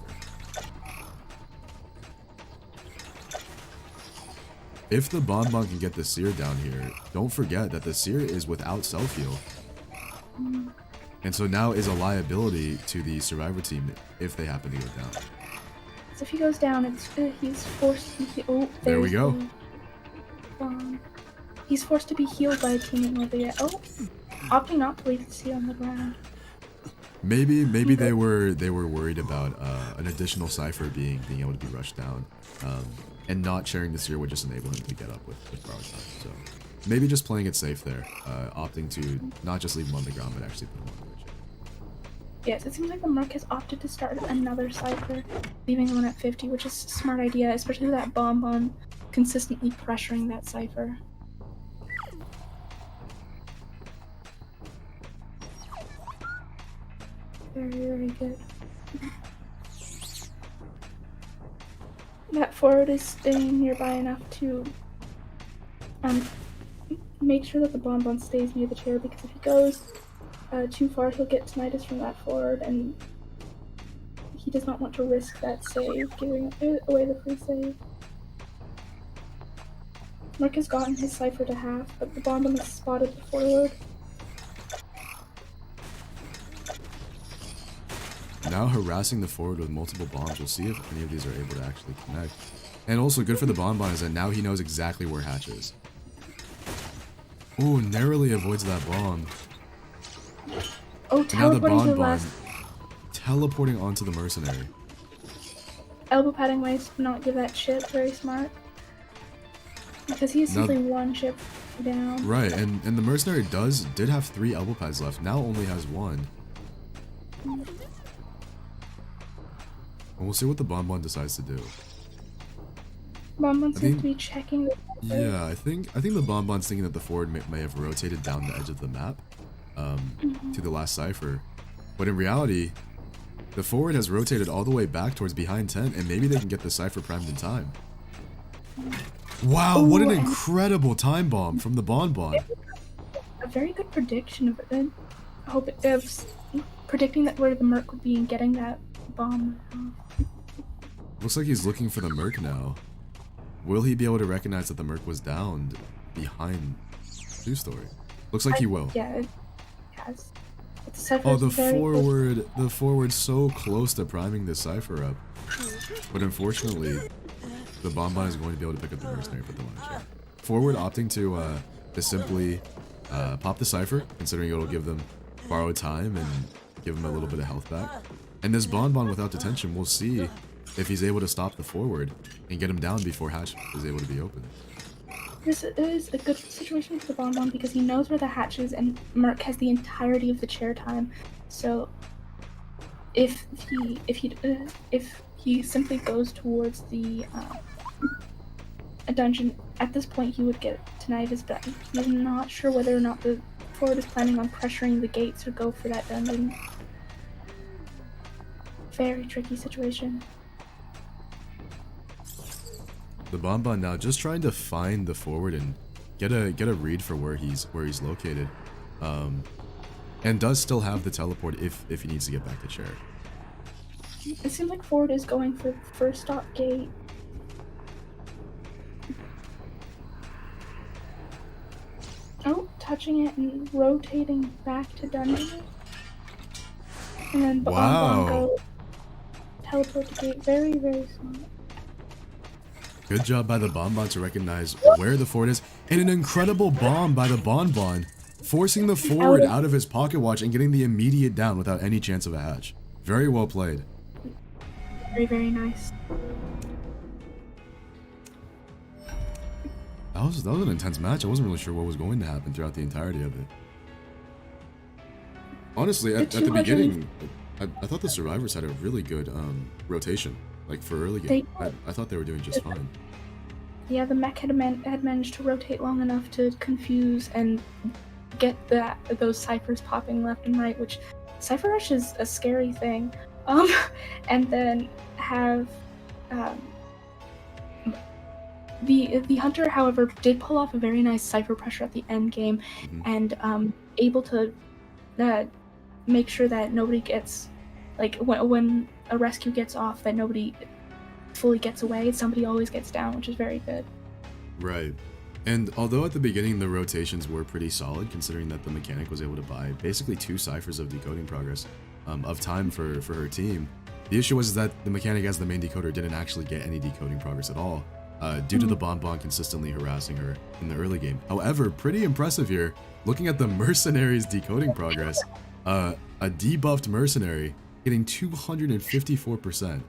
If the bonbon can get the seer down here, don't forget that the seer is without self-heal. And so now is a liability to the survivor team if they happen to go down. So if he goes down, he's forced to heal. Oh, there we go. He's forced to be healed by a teammate while they opting not to leave the seer on the ground. Maybe they were worried about an additional cipher being able to be rushed down, and not sharing the seer would just enable him to get up with borrowed time. So maybe just playing it safe there, opting to not just leave him on the ground but actually put him on the ridge. Yes, it seems like the merc has opted to start another cipher, leaving him at 50, which is a smart idea, especially with that bonbon consistently pressuring that cipher. Very, very good. That forward is staying nearby enough to make sure that the bonbon stays near the chair, because if he goes too far, he'll get tinnitus from that forward, and he does not want to risk that save, giving away the free save. Merc has gotten his cipher to half, but the bonbon has spotted the forward. Now harassing the forward with multiple bombs. We'll see if any of these are able to actually connect. And also good for the bonbon is that now he knows exactly where Hatch is. Ooh, narrowly avoids that bomb. Oh, teleporting to the last. Teleporting onto the mercenary. Elbow padding ways to not give that chip. Very smart. Because he is simply one chip down. Right, and the mercenary did have 3 elbow pads left. Now only has 1. And we'll see what the bonbon decides to do. Bonbon seems to be checking the Yeah, I think the bonbon's thinking that the forward may have rotated down the edge of the map to the last cipher. But in reality, the forward has rotated all the way back towards behind tent, and maybe they can get the cipher primed in time. Wow, what an incredible time bomb from the bonbon. A very good prediction of it. I hope it gives predicting that where the merc would be and getting that bomb. Looks like he's looking for the merc now. Will he be able to recognize that the merc was downed behind 2-story? Looks like he will. Yeah, it has. Oh, the forward so close to priming the cipher up. But unfortunately, the bonbon is going to be able to pick up the mercenary for the launcher. Forward opting to simply pop the cipher, considering it'll give them borrowed time and give him a little bit of health back. And this bonbon without detention, we'll see if he's able to stop the forward and get him down before hatch is able to be opened. This is a good situation for the bonbon because he knows where the hatch is, and Merc has the entirety of the chair time. So if he simply goes towards the a dungeon, at this point he would get tinnitus, but he's not sure whether or not the forward is planning on pressuring the gates or go for that dungeon. Very tricky situation. The bonbon now just trying to find the forward and get a read for where he's located, and does still have the teleport if he needs to get back to chair. It seems like forward is going for the first stop gate. Oh, touching it and rotating back to dungeon. And then bonbon goes teleport to gate. Very, very smart. Good job by the bonbon to recognize where the forward is, and an incredible bomb by the bonbon, forcing the forward out of his pocket watch and getting the immediate down without any chance of a hatch. Very well played. Very, very nice. That was an intense match. I wasn't really sure what was going to happen throughout the entirety of it. Honestly, at the beginning, I thought the survivors had a really good rotation, like for early game. I thought they were doing just fine. Yeah, the mech had managed to rotate long enough to confuse and get those ciphers popping left and right, which Cypher Rush is a scary thing. And then have the Hunter, however, did pull off a very nice cipher pressure at the end game, and able to make sure that nobody gets, like, when a rescue gets off, that nobody fully gets away. Somebody always gets down, which is very good. Right. And although at the beginning the rotations were pretty solid, considering that the mechanic was able to buy basically 2 ciphers of decoding progress of time for her team, the issue was that the mechanic as the main decoder didn't actually get any decoding progress at all, due to the Bonbon consistently harassing her in the early game. However, pretty impressive here, looking at the Mercenary's decoding progress, a debuffed Mercenary getting 254%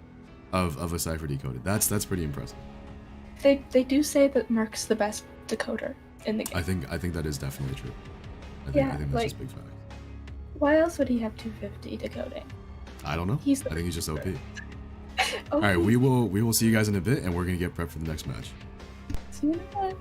of a cipher decoded. That's pretty impressive. They do say that Merc's the best decoder in the game. I think that is definitely true. I think that's just big fact. Why else would he have 250 decoding? I don't know. I think he's just OP. OP. Alright, we will see you guys in a bit, and we're gonna get prepped for the next match. See you in a bit.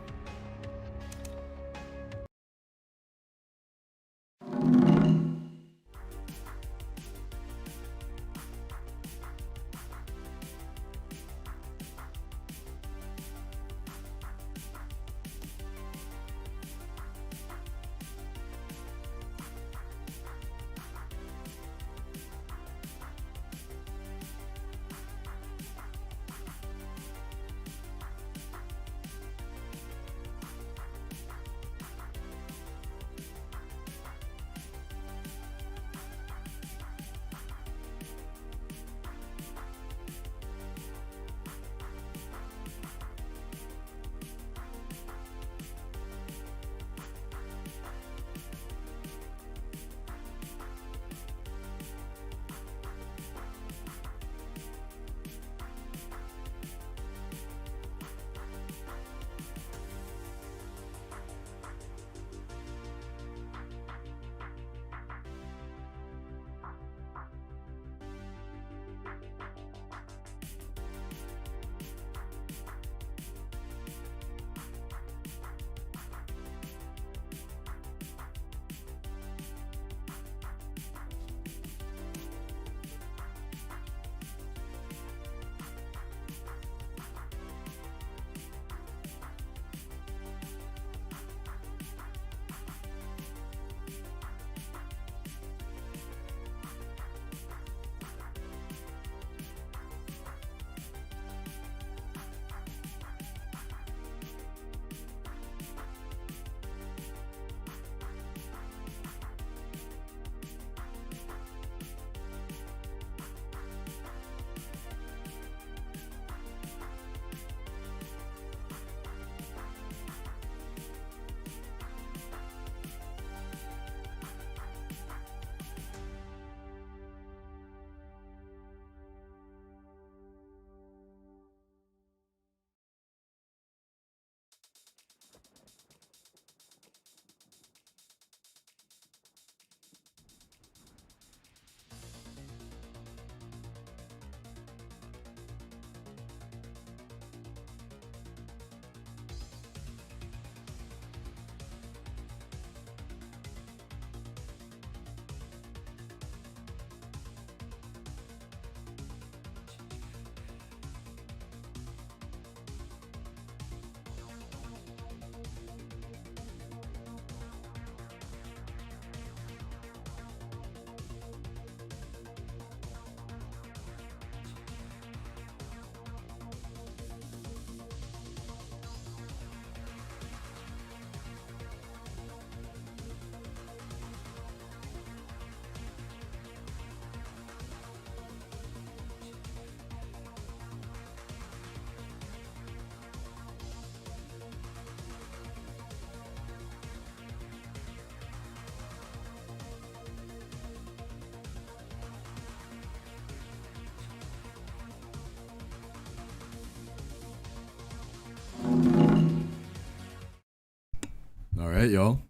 Alright, y'all.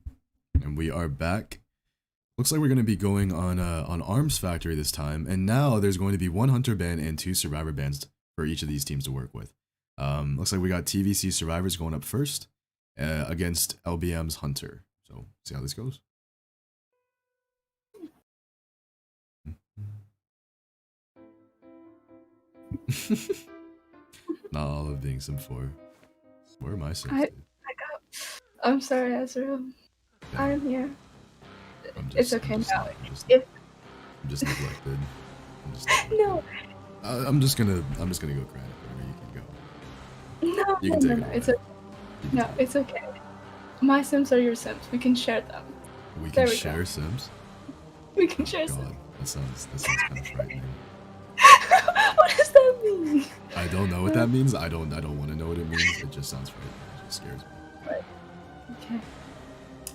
And we are back. Looks like we're going to be going on Arms Factory this time. And now there's going to be 1 Hunter band and 2 Survivor bands for each of these teams to work with. Looks like we got TVC Survivors going up first against LBM's Hunter. So, see how this goes. Not all of being Sim 4. Where am I Sim? I'm sorry, Azrael. Yeah. I'm here. It's okay now. I'm just neglected. No. I'm just gonna go credit wherever you can go. No, You can take it. It's okay. No, it's okay. My Sims are your Sims. We can share them. We can share Sims? We can share Sims. God, that sounds kind of frightening. What does that mean? I don't know what that means. I don't want to know what it means. It just sounds frightening. It just scares me. Right. Okay.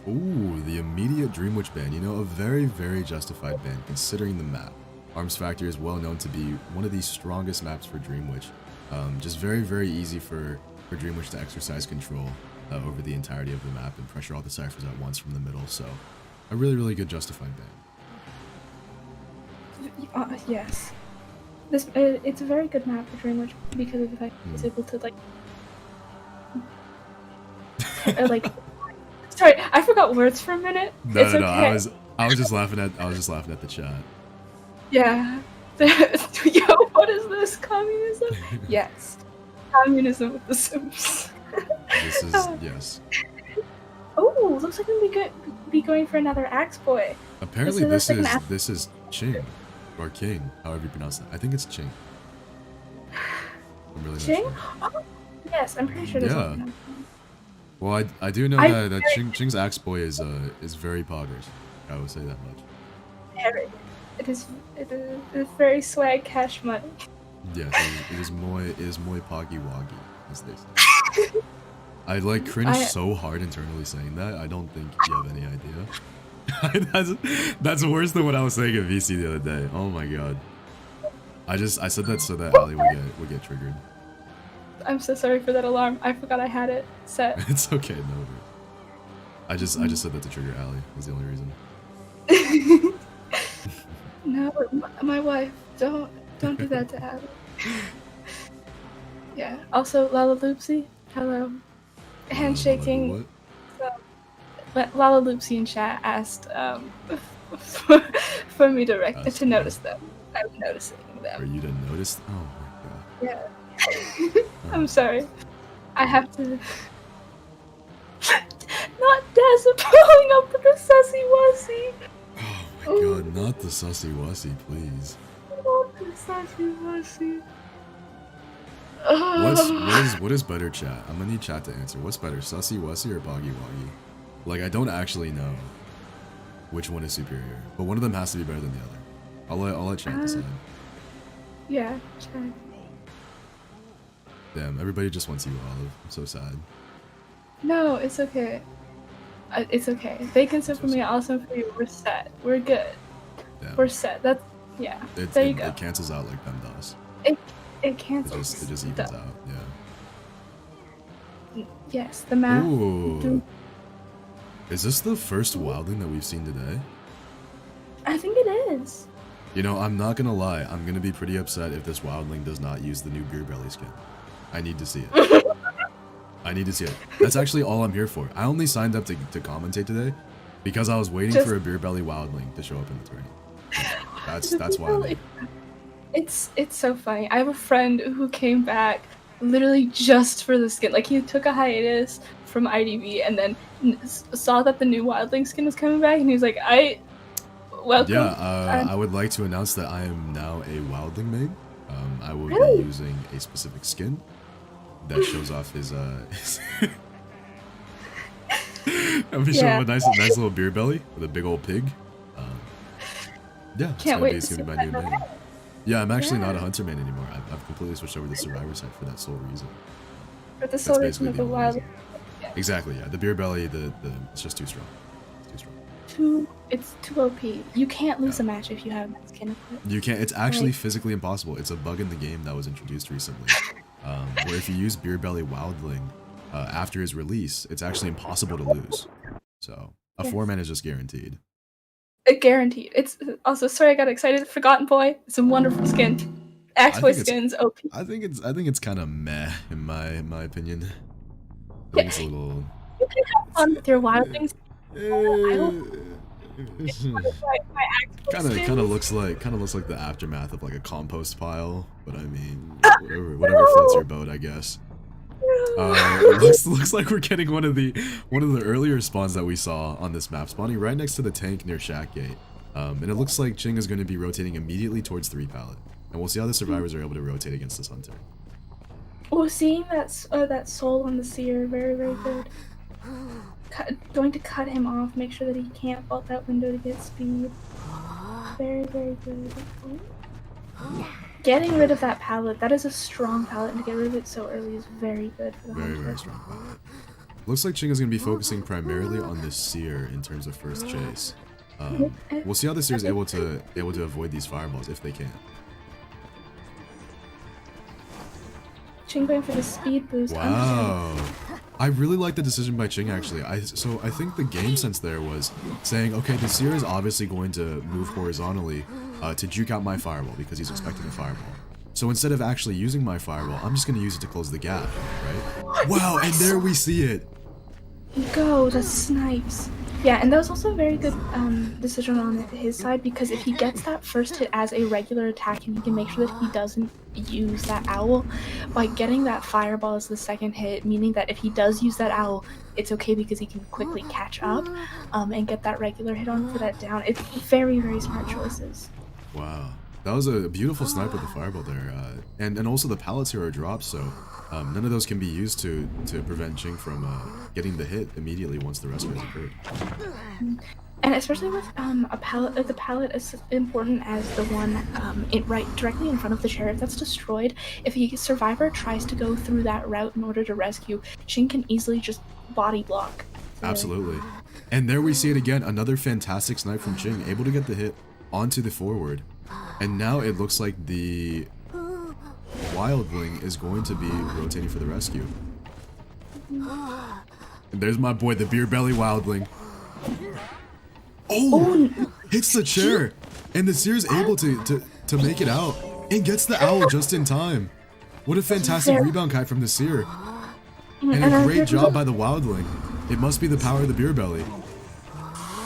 Ooh, the immediate Dream Witch band. You know, a very, very justified band considering the map. Arms Factory is well known to be one of the strongest maps for Dream Witch. Just very, very easy for Dream Witch to exercise control over the entirety of the map and pressure all the ciphers at once from the middle. So, a really, really good justified band. Yes. It's a very good map for Dream Witch because of the fact that it's able to like sorry, I forgot words for a minute. No, it's no, okay. I was just laughing at the chat. Yeah. Yo, what is this? Communism? Yes. Communism with the Sims. This is yes. Oh, looks like we could be going for another Axe Boy. Apparently this is Ching. Or King, however you pronounce that. I think it's Ching. I'm really Ching? not sure. Oh, yes, I'm pretty sure it is. Yeah. Well, I do know that Ching's Axe Boy is very poggers. I would say that much. It is very swag cash money. Yes, it is muy poggy woggy, as they say. I cringe so hard internally saying that. I don't think you have any idea. that's worse than what I was saying at VC the other day. Oh my god. I said that so that Ali would get triggered. I'm so sorry for that alarm. I forgot I had it set. It's okay, no worries. I just said that to trigger Ali. Was the only reason. No, my wife. Don't do that to Ali. Yeah. Also, Lala Loopsy. Hello. Handshaking. What? Lala Loopsy in chat asked for me to notice them. I'm noticing them. For you to notice? Oh my god. Yeah. I'm sorry. I have to. Not Dazza pulling up with the sussy wussy. Oh my god, not the sussy wussy, please. Not the sussy wussy. What is better, chat? I'm gonna need chat to answer. What's better, sussy wussy or boggy woggy? Like, I don't actually know which one is superior, but one of them has to be better than the other. I'll let chat decide. Yeah, chat. Damn, everybody just wants you, Olive. I'm so sad. No, it's okay. It's okay. They can send for me, I'll send for you. We're set. We're good. Damn. We're set. That's, yeah. There you go. It cancels out like PEMDOS. It cancels. It just evens out, yeah. Yes, the map. Ooh. Is this the first wildling that we've seen today? I think it is. You know, I'm not gonna lie. I'm gonna be pretty upset if this wildling does not use the new beer belly skin. I need to see it. I need to see it. That's actually all I'm here for. I only signed up to commentate today because I was waiting for a beer belly wildling to show up in the tournament. That's why I'm here. It's so funny. I have a friend who came back literally just for the skin. Like, he took a hiatus from IDV and then saw that the new wildling skin was coming back, and he was like, welcome. Yeah, I would like to announce that I am now a wildling maid. I will be using a specific skin that shows off his I'll be showing a nice little beer belly with a big old pig. Yeah, Can't wait it's gonna be my new main. Yeah, I'm actually not a hunter main anymore. I've completely switched over to the survivor side for that sole reason. For the sole reason of the wild. Exactly, yeah. The beer belly, it's just too strong. It's too strong. It's too OP. You can't lose a match if you have that skin equipped. You can't. It's actually physically impossible. It's a bug in the game that was introduced recently, where if you use beer belly wildling after his release, it's actually impossible to lose. So a Yes. 4-man is just guaranteed. Guaranteed. It's also, sorry I got excited. Forgotten Boy. It's a wonderful skin. Axe Boy skins. OP. I think it's kind of meh in my opinion. I Yeah. think it's a little. You can have fun with your wildlings. I don't. Kind of looks like the aftermath of like a compost pile, but I mean, whatever floats your boat, I guess. Looks like we're getting one of the earlier spawns that we saw on this map, spawning right next to the tank near Shack Gate. And it looks like Ching is going to be rotating immediately towards 3 pallet, and we'll see how the survivors are able to rotate against this hunter. Oh, seeing that soul on the seer, very good. Going to cut him off, make sure that he can't vault that window to get speed. Very good. Getting rid of that pallet, that is a strong pallet, and to get rid of it so early is very good for the hunter. Very strong pallet. Looks like Ching is going to be focusing primarily on the seer in terms of first chase. We'll see how the seer is able to avoid these fireballs if they can. Ching going for the speed boost. Wow. I really like the decision by Ching, actually. I think the game sense there was saying, okay, the seer is obviously going to move horizontally to juke out my fireball because he's expecting a fireball. So instead of actually using my fireball, I'm just going to use it to close the gap, right? Wow, and there we see it. Go, the snipes. Yeah, and that was also a very good decision on his side, because if he gets that first hit as a regular attack, and he can make sure that he doesn't use that owl, by getting that fireball as the second hit, meaning that if he does use that owl, it's okay because he can quickly catch up and get that regular hit on for that down. It's very smart choices. Wow. That was a beautiful snipe with the fireball there. And also the pallets here are dropped, so none of those can be used to prevent Ching from getting the hit immediately once the rescue has occurred. And especially with a pallet, the pallet is important as the one right directly in front of the chair. If that's destroyed, if a survivor tries to go through that route in order to rescue, Ching can easily just body block. Absolutely. And there we see it again, another fantastic snipe from Ching, able to get the hit onto the forward. And now it looks like the wildling is going to be rotating for the rescue. And there's my boy, the beer belly wildling. Oh, hits the chair, and the seer's able to make it out and gets the owl just in time. What a fantastic rebound kite from the seer, and a great job by the wildling. It must be the power of the beer belly.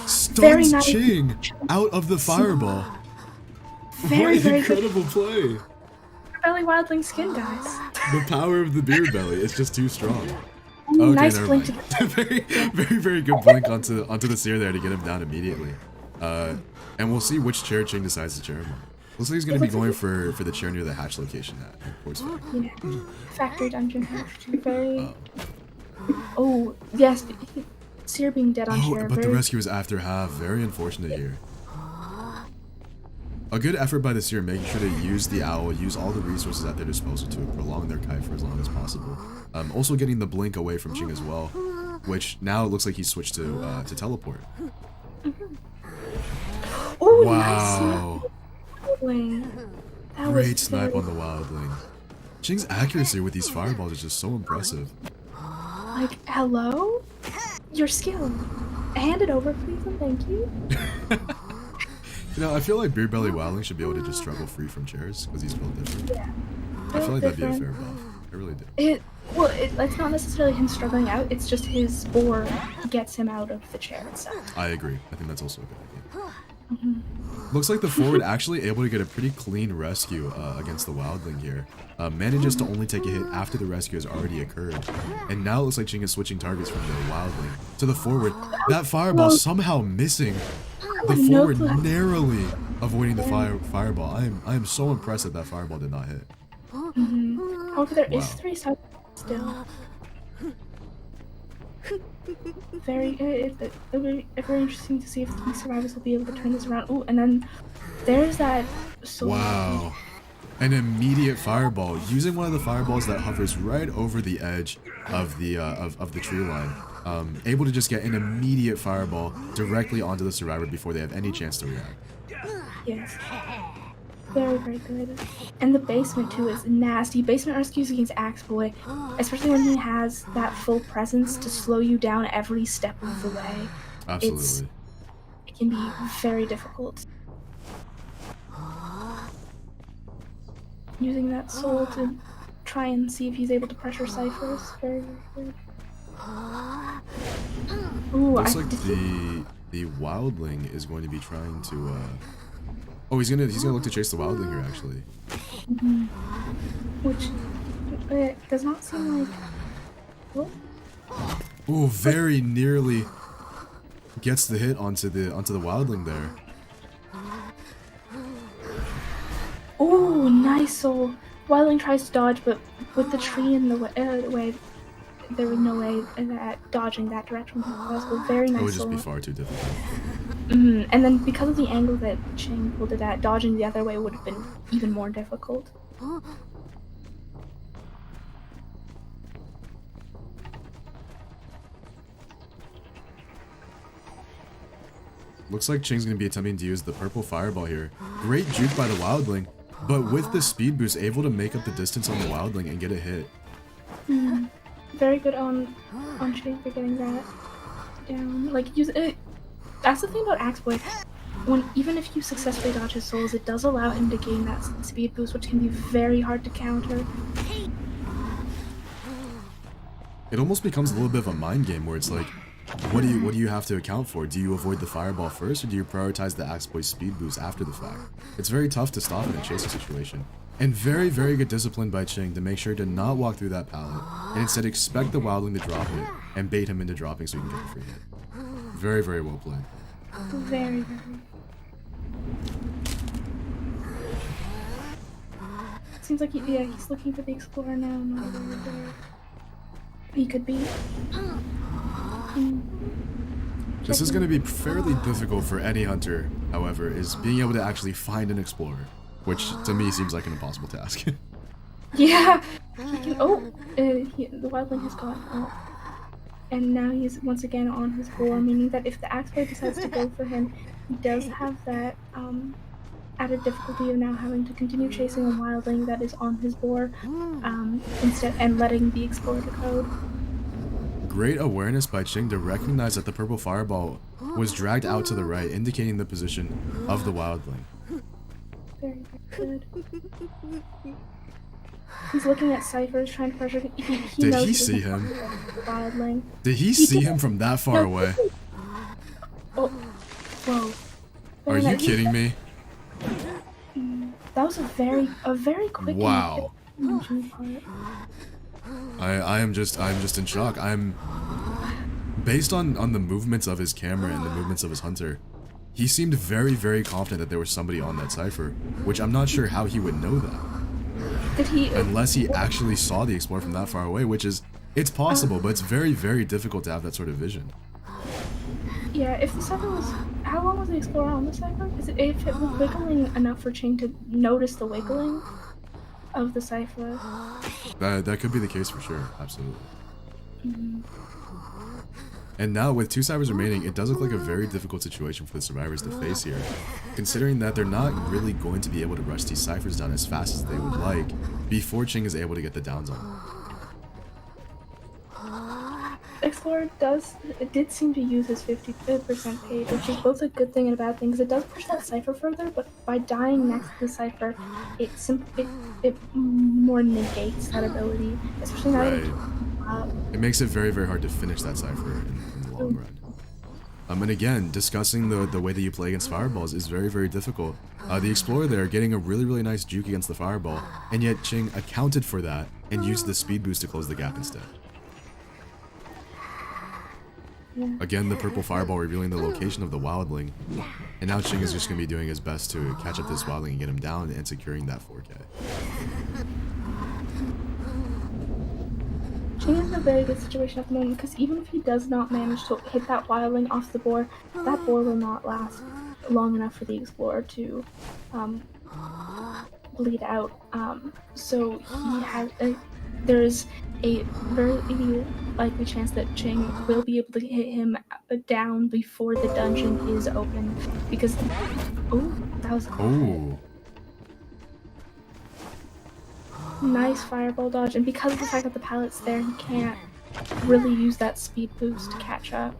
Stuns Ching out of the fireball. What an incredible play! Beer belly wildling skin, guys. The power of the beer belly is just too strong. Okay, nice never blink. mind. very good blink onto the seer there to get him down immediately. And we'll see which chair Ching decides to chair him on. Looks like he's going to be going for the chair near the hatch location at Ports Factory. Yeah. Factory dungeon hatch. Very. Oh yes, seer being dead on chair. But the rescue is after half. Very unfortunate here. A good effort by the seer, making sure to use the owl, use all the resources at their disposal to prolong their kite for as long as possible. Also getting the blink away from Ching as well, which now it looks like he's switched to teleport. Oh, wow! Nice. Great snipe on the wildling. Ching's accuracy with these fireballs is just so impressive. Like, hello? Your skill. Hand it over, please, and thank you. You know, I feel like Beer Belly Wildling should be able to just struggle free from chairs because he's built different. Yeah. I feel like that'd be a fair buff. I really do. It's not necessarily him struggling out, it's just his spore gets him out of the chair itself. I agree. I think that's also a good idea. Looks like the forward actually able to get a pretty clean rescue against the Wildling here. Manages to only take a hit after the rescue has already occurred. And now it looks like Ching is switching targets from the Wildling to the forward. That fireball somehow missing. The forward narrowly avoiding the fireball. I am so impressed that fireball did not hit. However, there is 3 sides still. Very good. It'll be very interesting to see if the survivors will be able to turn this around. Oh, and then there's that soul. Wow. An immediate fireball, using one of the fireballs that hovers right over the edge of the tree line. Able to just get an immediate fireball directly onto the survivor before they have any chance to react. Yes. Very good. And the basement too is nasty. Basement rescues against Axe Boy, especially when he has that full presence to slow you down every step of the way. Absolutely. It can be very difficult. Using that soul to try and see if he's able to pressure Cypher is very, very good. Ooh, Looks like the wildling is going to be trying to oh, he's gonna look to chase the wildling here actually. Which does not seem like. Oh. Ooh, very nearly gets the hit onto the wildling there. Oh, nice soul. Wildling tries to dodge, but with the tree in the way, there was no way that dodging that direction was possible. Very nice. It would just soul. be far too difficult. And then because of the angle that Ching pulled it at, dodging the other way would have been even more difficult. Looks like Ching's gonna be attempting to use the purple fireball here. Great juke by the wildling, but with the speed boost, able to make up the distance on the wildling and get a hit. Very good on Ching for getting that down. Like use it. That's the thing about Axe Boy. Even if you successfully dodge his souls, it does allow him to gain that speed boost, which can be very hard to counter. It almost becomes a little bit of a mind game where it's like, what do you have to account for? Do you avoid the fireball first, or do you prioritize the Axe Boy's speed boost after the fact? It's very tough to stop in a chasing situation. And very, very good discipline by Ching to make sure to not walk through that pallet, and instead expect the wildling to drop it, and bait him into dropping so he can get the free hit. Very, very well played. Very, very. Seems like he's looking for the explorer now. Not really there. He could be. This is going to be fairly difficult for any hunter, however, is being able to actually find an explorer, which to me seems like an impossible task. Yeah. The wildling has gone up. And now he's once again on his boar, meaning that if the Axe Boy decides to go for him, he does have that added difficulty of now having to continue chasing a wildling that is on his boar, instead and letting the explorer decode. Great awareness by Ching to recognize that the purple fireball was dragged out to the right, indicating the position of the wildling. Very, very good. He's looking at Cypher, trying to pressure him. Did he see him? Wildling. Did he see him from that far away? Oh, whoa. Are you kidding me? That was a very quick. Wow. I'm just in shock. Based on the movements of his camera and the movements of his hunter, he seemed very, very confident that there was somebody on that cipher, which I'm not sure how he would know that. Did he? Unless he actually saw the explorer from that far away, which is, it's possible, but it's very, very difficult to have that sort of vision. Yeah, if the cipher was... How long was the explorer on the cipher? Because if it was wiggling enough for Ching to notice the wiggling of the cipher... That could be the case for sure, absolutely. And now, with 2 ciphers remaining, it does look like a very difficult situation for the survivors to face here, considering that they're not really going to be able to rush these ciphers down as fast as they would like before Ching is able to get the downs on them. Explorer did seem to use his 50% page, which is both a good thing and a bad thing, because it does push that cipher further, but by dying next to the cipher, it more negates that ability, especially now that it makes it very, very hard to finish that cipher in the long run. And again, discussing the way that you play against fireballs is very, very difficult. The explorer there getting a really, really nice juke against the fireball, and yet Ching accounted for that and used the speed boost to close the gap instead. Again, the purple fireball revealing the location of the wildling, and now Ching is just going to be doing his best to catch up this wildling and get him down and securing that 4K. Ching is in a very good situation at the moment, because even if he does not manage to hit that wildling off the boar, that boar will not last long enough for the explorer to bleed out. So he has there is a very likely chance that Ching will be able to hit him down before the dungeon is open, because that was nice fireball dodge, and because of the fact that the pallet's there, he can't really use that speed boost to catch up.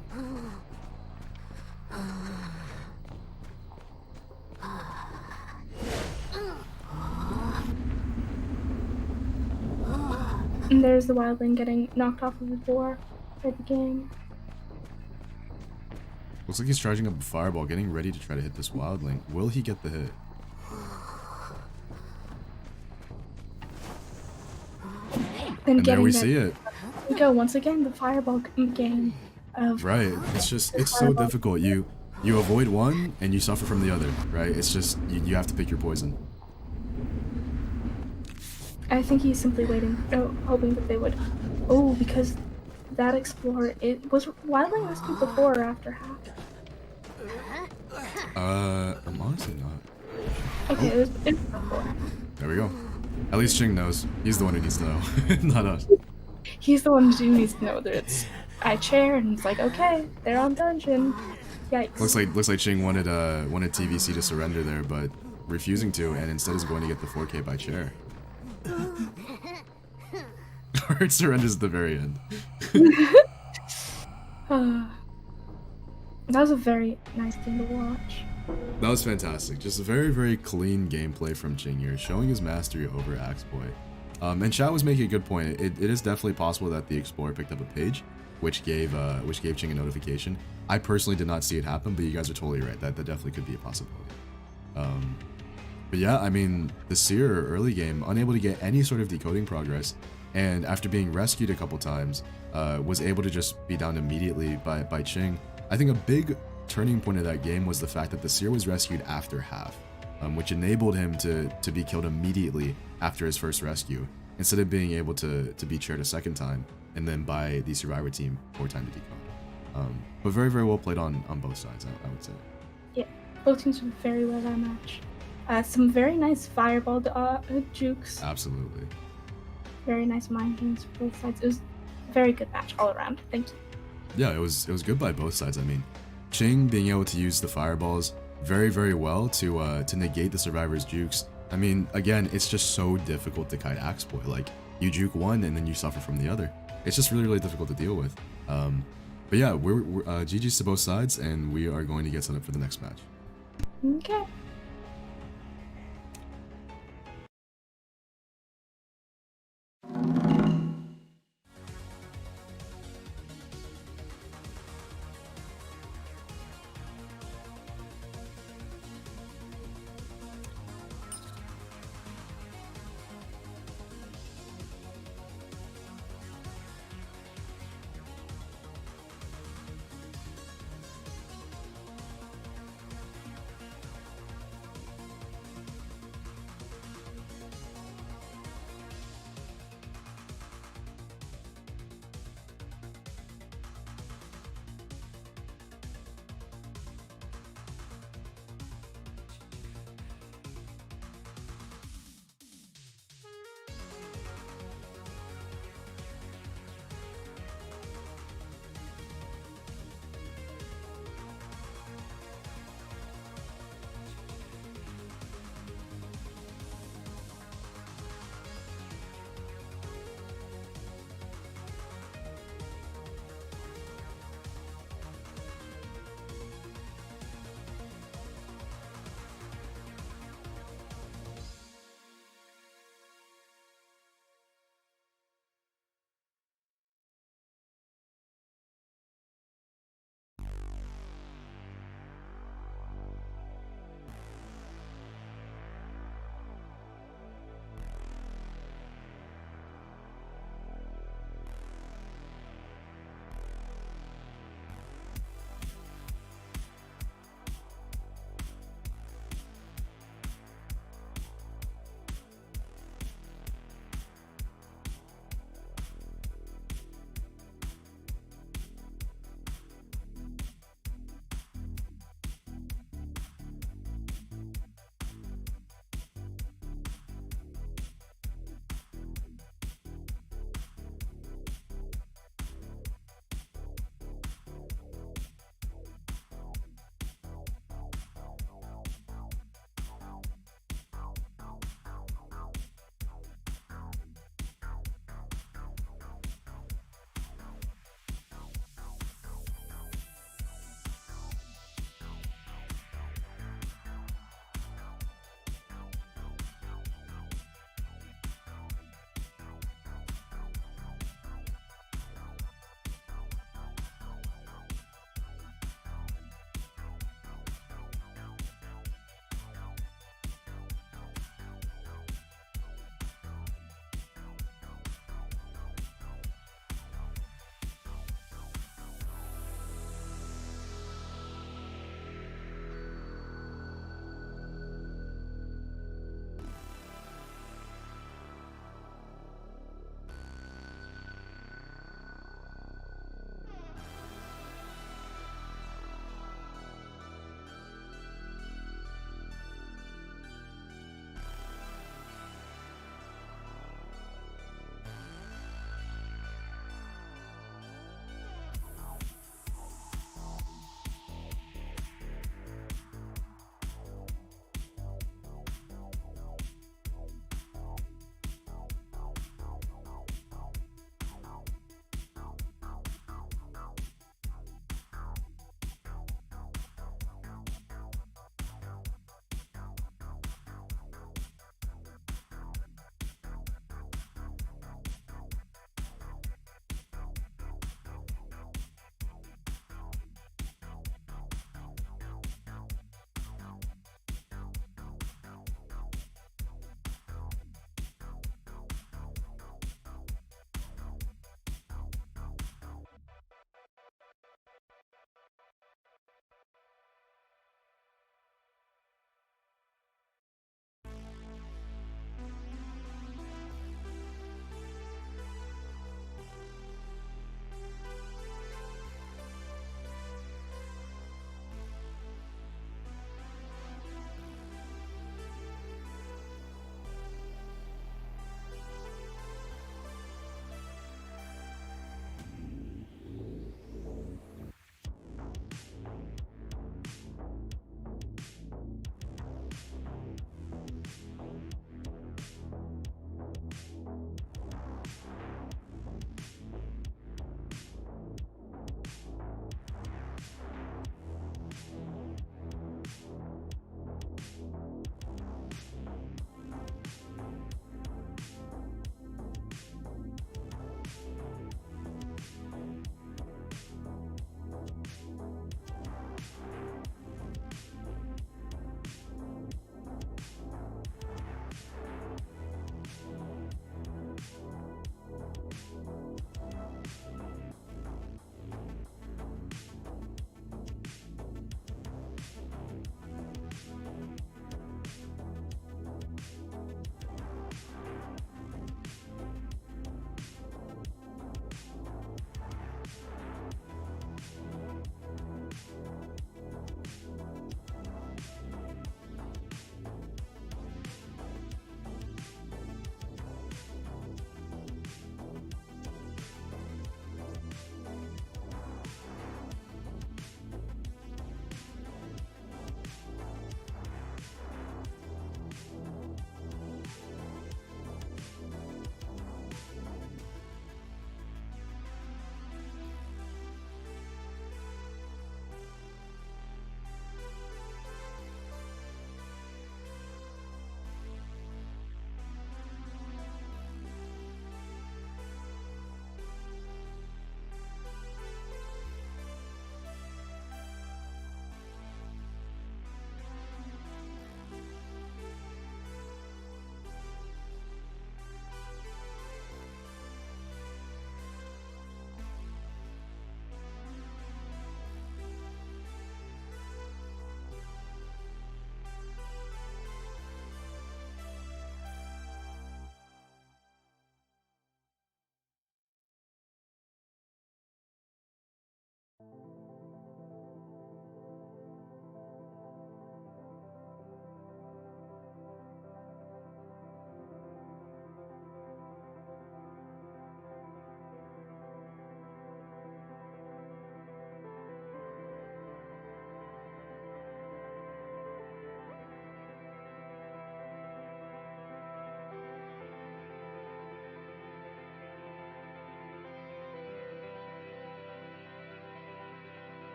And there's the wildling getting knocked off of the door for the game. Looks like he's charging up a fireball, getting ready to try to hit this wildling. Will he get the hit? And there we see it. We go once again, the fireball game. Right. It's so difficult. You avoid one and you suffer from the other, right? It's just you have to pick your poison. I think he's simply waiting, hoping that they would. Oh, because that explorer, it was wildling rescued before or after half. I'm honestly not. Okay, it was before. There we go. At least Ching knows. He's the one who needs to know, not us. He's the one who needs to know that it's I chair, and it's like, okay, they're on dungeon. Yikes. Looks like Ching wanted TVC to surrender there, but refusing to, and instead is going to get the 4K by chair. Or it surrenders at the very end. That was a very nice thing to watch. That was fantastic. Just a very, very clean gameplay from Ching here, showing his mastery over Axeboy. And Chat was making a good point. It is definitely possible that the Explorer picked up a page, which gave Ching a notification. I personally did not see it happen, but you guys are totally right. That definitely could be a possibility. But yeah, I mean, the Seer early game, unable to get any sort of decoding progress, and after being rescued a couple times, was able to just be downed immediately by Ching. I think a big turning point of that game was the fact that the Seer was rescued after half, which enabled him to be killed immediately after his first rescue, instead of being able to be chaired a second time, and then by the Survivor team for time to decode. But very, very well played on both sides, I would say. Yeah, both teams were very well that match. Some very nice fireball jukes. Absolutely. Very nice mind games for both sides. It was a very good match all around. Thank you. Yeah, it was good by both sides. I mean, Ching being able to use the fireballs very, very well to negate the Survivor's jukes. I mean, again, it's just so difficult to kite Axeboy. Like, you juke one and then you suffer from the other. It's just really, really difficult to deal with. But yeah, we're GG's to both sides, and we are going to get set up for the next match. Okay.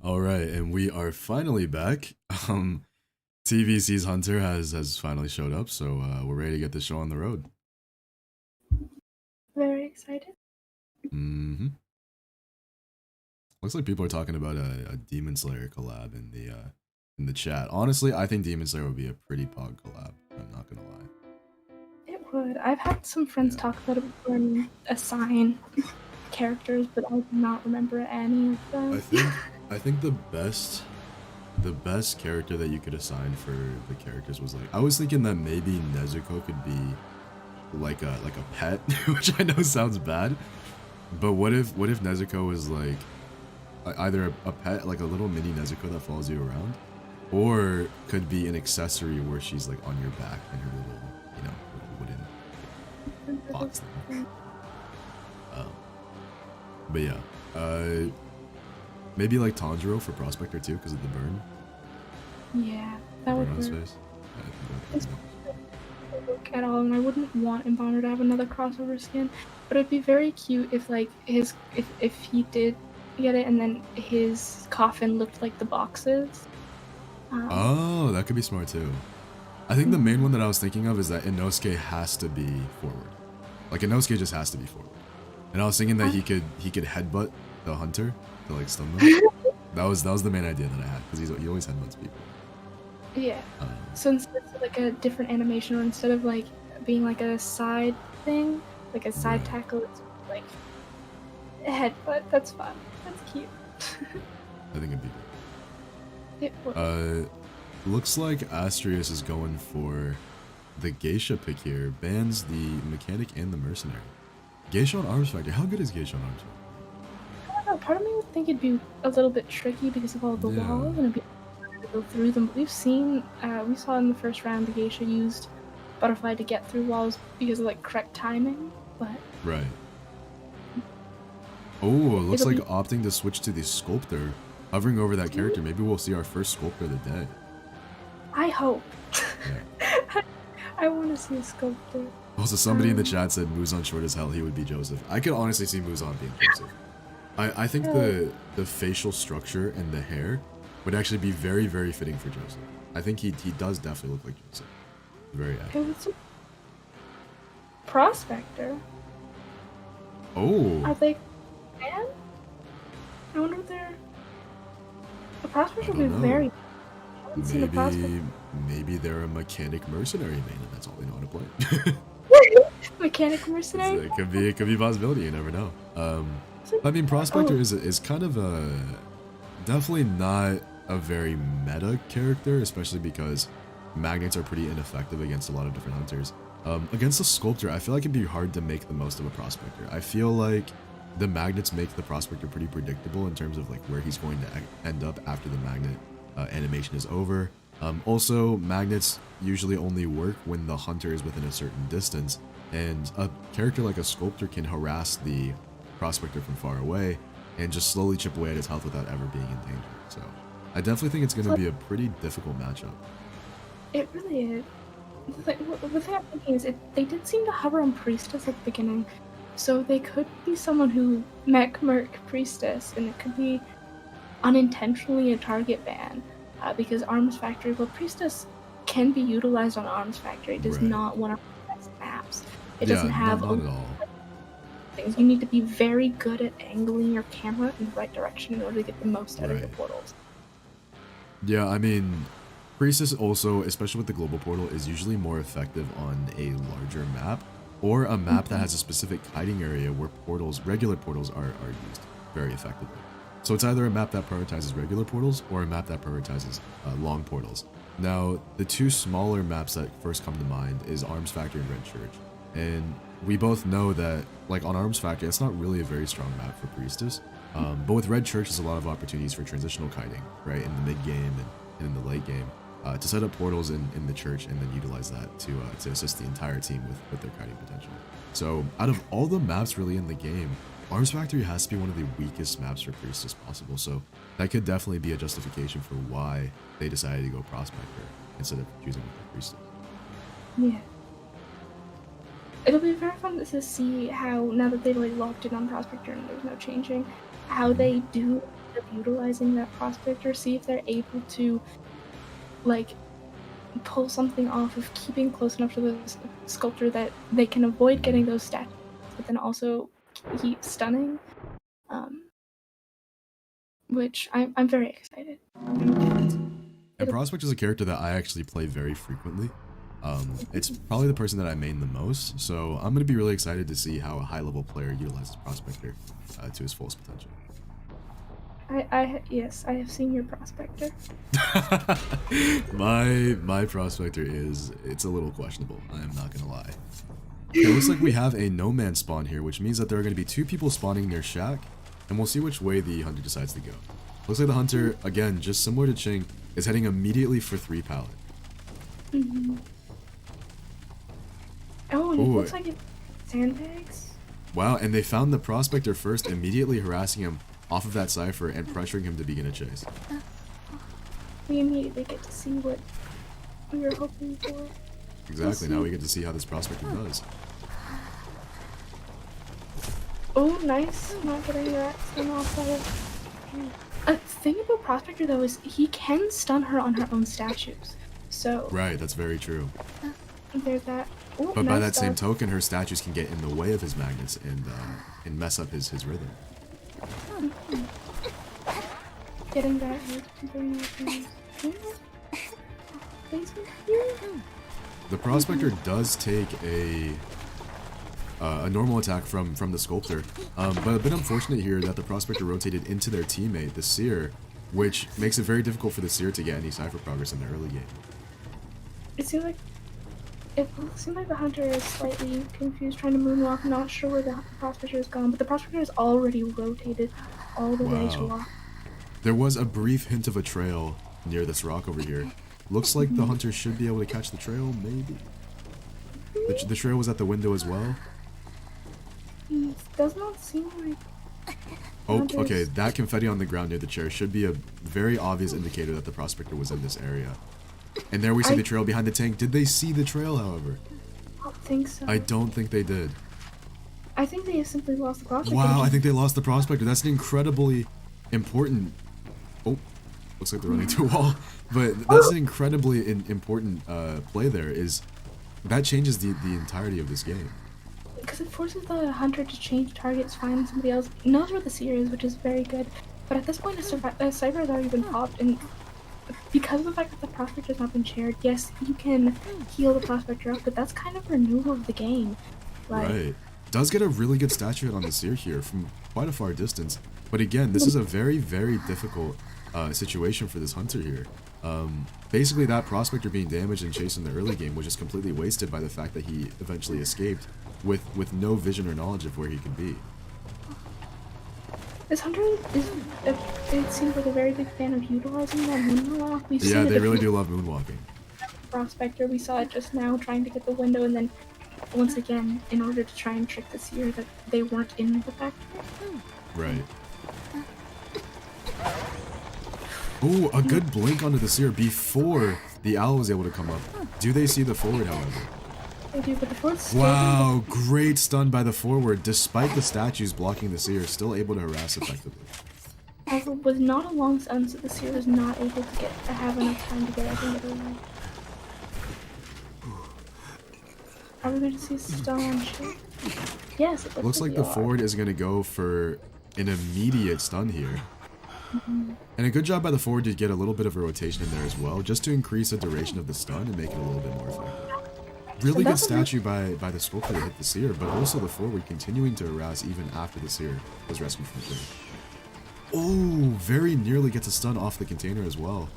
All right, and we are finally back. TVC's Hunter has finally showed up, so we're ready to get this show on the road. Very excited. Mm-hmm. Looks like people are talking about a Demon Slayer collab in the chat. Honestly, I think Demon Slayer would be a pretty pog collab. I'm not gonna lie. It would. I've had some friends talk about it before and assign characters, but I do not remember any of them. I think the best character that you could assign for the characters was like, I was thinking that maybe Nezuko could be like a pet, which I know sounds bad, but what if Nezuko is like either a pet, like a little mini Nezuko that follows you around, or could be an accessory where she's like on your back in her little, little wooden box thing. But yeah, maybe like Tanjiro for Prospector too, because of the burn. Yeah, that would work. Look at all, and I wouldn't want Embonner to have another crossover skin, but it'd be very cute if like if he did get it and then his coffin looked like the boxes. Oh, that could be smart too. I think the main one that I was thinking of is that Inosuke has to be forward. Like Inosuke just has to be forward. And I was thinking that he could headbutt the hunter to like stun them. that was the main idea that I had, because he always headbutts people. Yeah. So instead of like a different animation, or instead of like being like a side thing, like a side tackle, it's like a headbutt. That's fun. That's cute. I think it'd be good. It would. Looks like Astrius is going for the Geisha pick here. Bans the mechanic and the mercenary. Geisha on Arms Factor. How good is Geisha on Arms Factor? I don't know. Part of me would think it'd be a little bit tricky because of all the walls, and it'd be hard to go through them. But we saw in the first round the Geisha used Butterfly to get through walls because of like correct timing. But right. Oh, it looks like opting to switch to the Sculptor, hovering over that character. Maybe we'll see our first Sculptor of the day. I hope. Yeah. I want to see a Sculptor. Also, somebody in the chat said Muzan short as hell, he would be Joseph. I could honestly see Muzan being Joseph. I think the facial structure and the hair would actually be very, very fitting for Joseph. I think he does definitely look like Joseph. Very accurate. Prospector? Oh. Are they fan? I wonder if they're... The Prospector would be very... Maybe they're a mechanic mercenary main and that's all they know how to play. Mechanic mercenary? So it could be a possibility, you never know. I mean, Prospector is kind of definitely not a very meta character, especially because magnets are pretty ineffective against a lot of different hunters. Against the Sculptor, I feel like it'd be hard to make the most of a Prospector. I feel like the magnets make the Prospector pretty predictable in terms of like where he's going to end up after the magnet animation is over. Also, magnets usually only work when the hunter is within a certain distance, and a character like a Sculptor can harass the Prospector from far away and just slowly chip away at his health without ever being in danger. So I definitely think it's going to be a pretty difficult matchup. It really is. The thing I'm thinking is they did seem to hover on Priestess at the beginning, so they could be someone who mech merc Priestess, and it could be unintentionally a target ban, because Arms Factory, well, Priestess can be utilized on Arms Factory. It does not one of the best maps. It doesn't have not at all. Things. You need to be very good at angling your camera in the right direction in order to get the most out of your portals. Yeah, I mean, Priestess also, especially with the global portal, is usually more effective on a larger map, or a map that has a specific hiding area where regular portals are used very effectively. So it's either a map that prioritizes regular portals or a map that prioritizes long portals. Now, the two smaller maps that first come to mind is Arms Factory and Red Church. And we both know that, like on Arms Factory, it's not really a very strong map for Priestess. But with Red Church, there's a lot of opportunities for transitional kiting, right, in the mid game and in the late game, to set up portals in the church and then utilize that to assist the entire team with their kiting potential. So out of all the maps really in the game, Arms Factory has to be one of the weakest maps for Priestess possible. So that could definitely be a justification for why they decided to go Prospector instead of choosing Priestess. Yeah. It'll be very fun to see how, now that they've like locked in on Prospector and there's no changing, how they do end up utilizing that Prospector, see if they're able to like pull something off of keeping close enough to the sculptor that they can avoid getting those stats, but then also keep stunning. Which I'm very excited. And Prospect is a character that I actually play very frequently. It's probably the person that I main the most, so I'm going to be really excited to see how a high-level player utilizes Prospector to his fullest potential. Yes, I have seen your Prospector. my Prospector it's a little questionable, I am not going to lie. It looks like we have a no-man spawn here, which means that there are going to be 2 people spawning near Shack, and we'll see which way the hunter decides to go. Looks like the hunter, again, just similar to Ching, is heading immediately for 3 pallet. Oh, and it looks like it's sandbags. Wow, and they found the Prospector first, immediately harassing him off of that cipher and pressuring him to begin a chase. We immediately get to see what we were hoping for. Exactly, now we get to see how this Prospector does. Oh, nice. Not getting that stun off by it. A thing about Prospector, though, is he can stun her on her own statues. So... Right, that's very true. There's that. Ooh, but by nice that same stun. token, her statues can get in the way of his magnets and mess up his rhythm. Getting that hit. The Prospector does take a normal attack from the Sculptor, but a bit unfortunate here that the Prospector rotated into their teammate, the Seer, which makes it very difficult for the Seer to get any cipher progress in the early game. It seems like the hunter is slightly confused, trying to moonwalk, not sure where the Prospector is gone, but the Prospector is already rotated all the way to lock. There was a brief hint of a trail near this rock over here. Looks like the hunter should be able to catch the trail, maybe? The trail was at the window as well? It does not seem like... Oh, okay, that confetti on the ground near the chair should be a very obvious indicator that the Prospector was in this area. And there we see the trail behind the tank. Did they see the trail, however? I don't think so. I don't think they did. I think they simply lost the Prospector. Wow, I think they lost the Prospector. That's an incredibly important... Oh, looks like they're running to a wall. But that's an incredibly important play there, is that changes the entirety of this game. Because it forces the hunter to change targets, find somebody else, knows where the Seer is, which is very good. But at this point, a cipher has already been popped, and because of the fact that the Prospector has not been shared, yes, you can heal the Prospector up, but that's kind of renewal of the game. Like, right. Does get a really good statue hit on the Seer here from quite a far distance. But again, this is a very, very difficult situation for this hunter here. Basically, that Prospector being damaged and chased in the early game was just completely wasted by the fact that he eventually escaped with no vision or knowledge of where he could be. This hunter is, it seems like a very big fan of utilizing that moonwalk. Yeah, they really do love moonwalking. Prospector, we saw it just now trying to get the window, and then once again, in order to try and trick the Seer that they weren't in the factory. Right. Ooh, a good blink onto the Seer before the owl was able to come up. Do they see the forward, however? They do, but the forward's still... Wow, great stun by the forward, despite the statues blocking the Seer, still able to harass effectively. However, with not a long stun, so the Seer was not able to have enough time to get everything away. Are we going to see stun on shit? Yes, it looks like the forward is going to go for an immediate stun here. And a good job by the forward to get a little bit of a rotation in there as well, just to increase the duration of the stun and make it a little bit more effective. Really good statue by the Sculptor to hit the Seer, but also the forward continuing to harass even after the Seer was rescued from the clear. Oh, very nearly gets a stun off the container as well,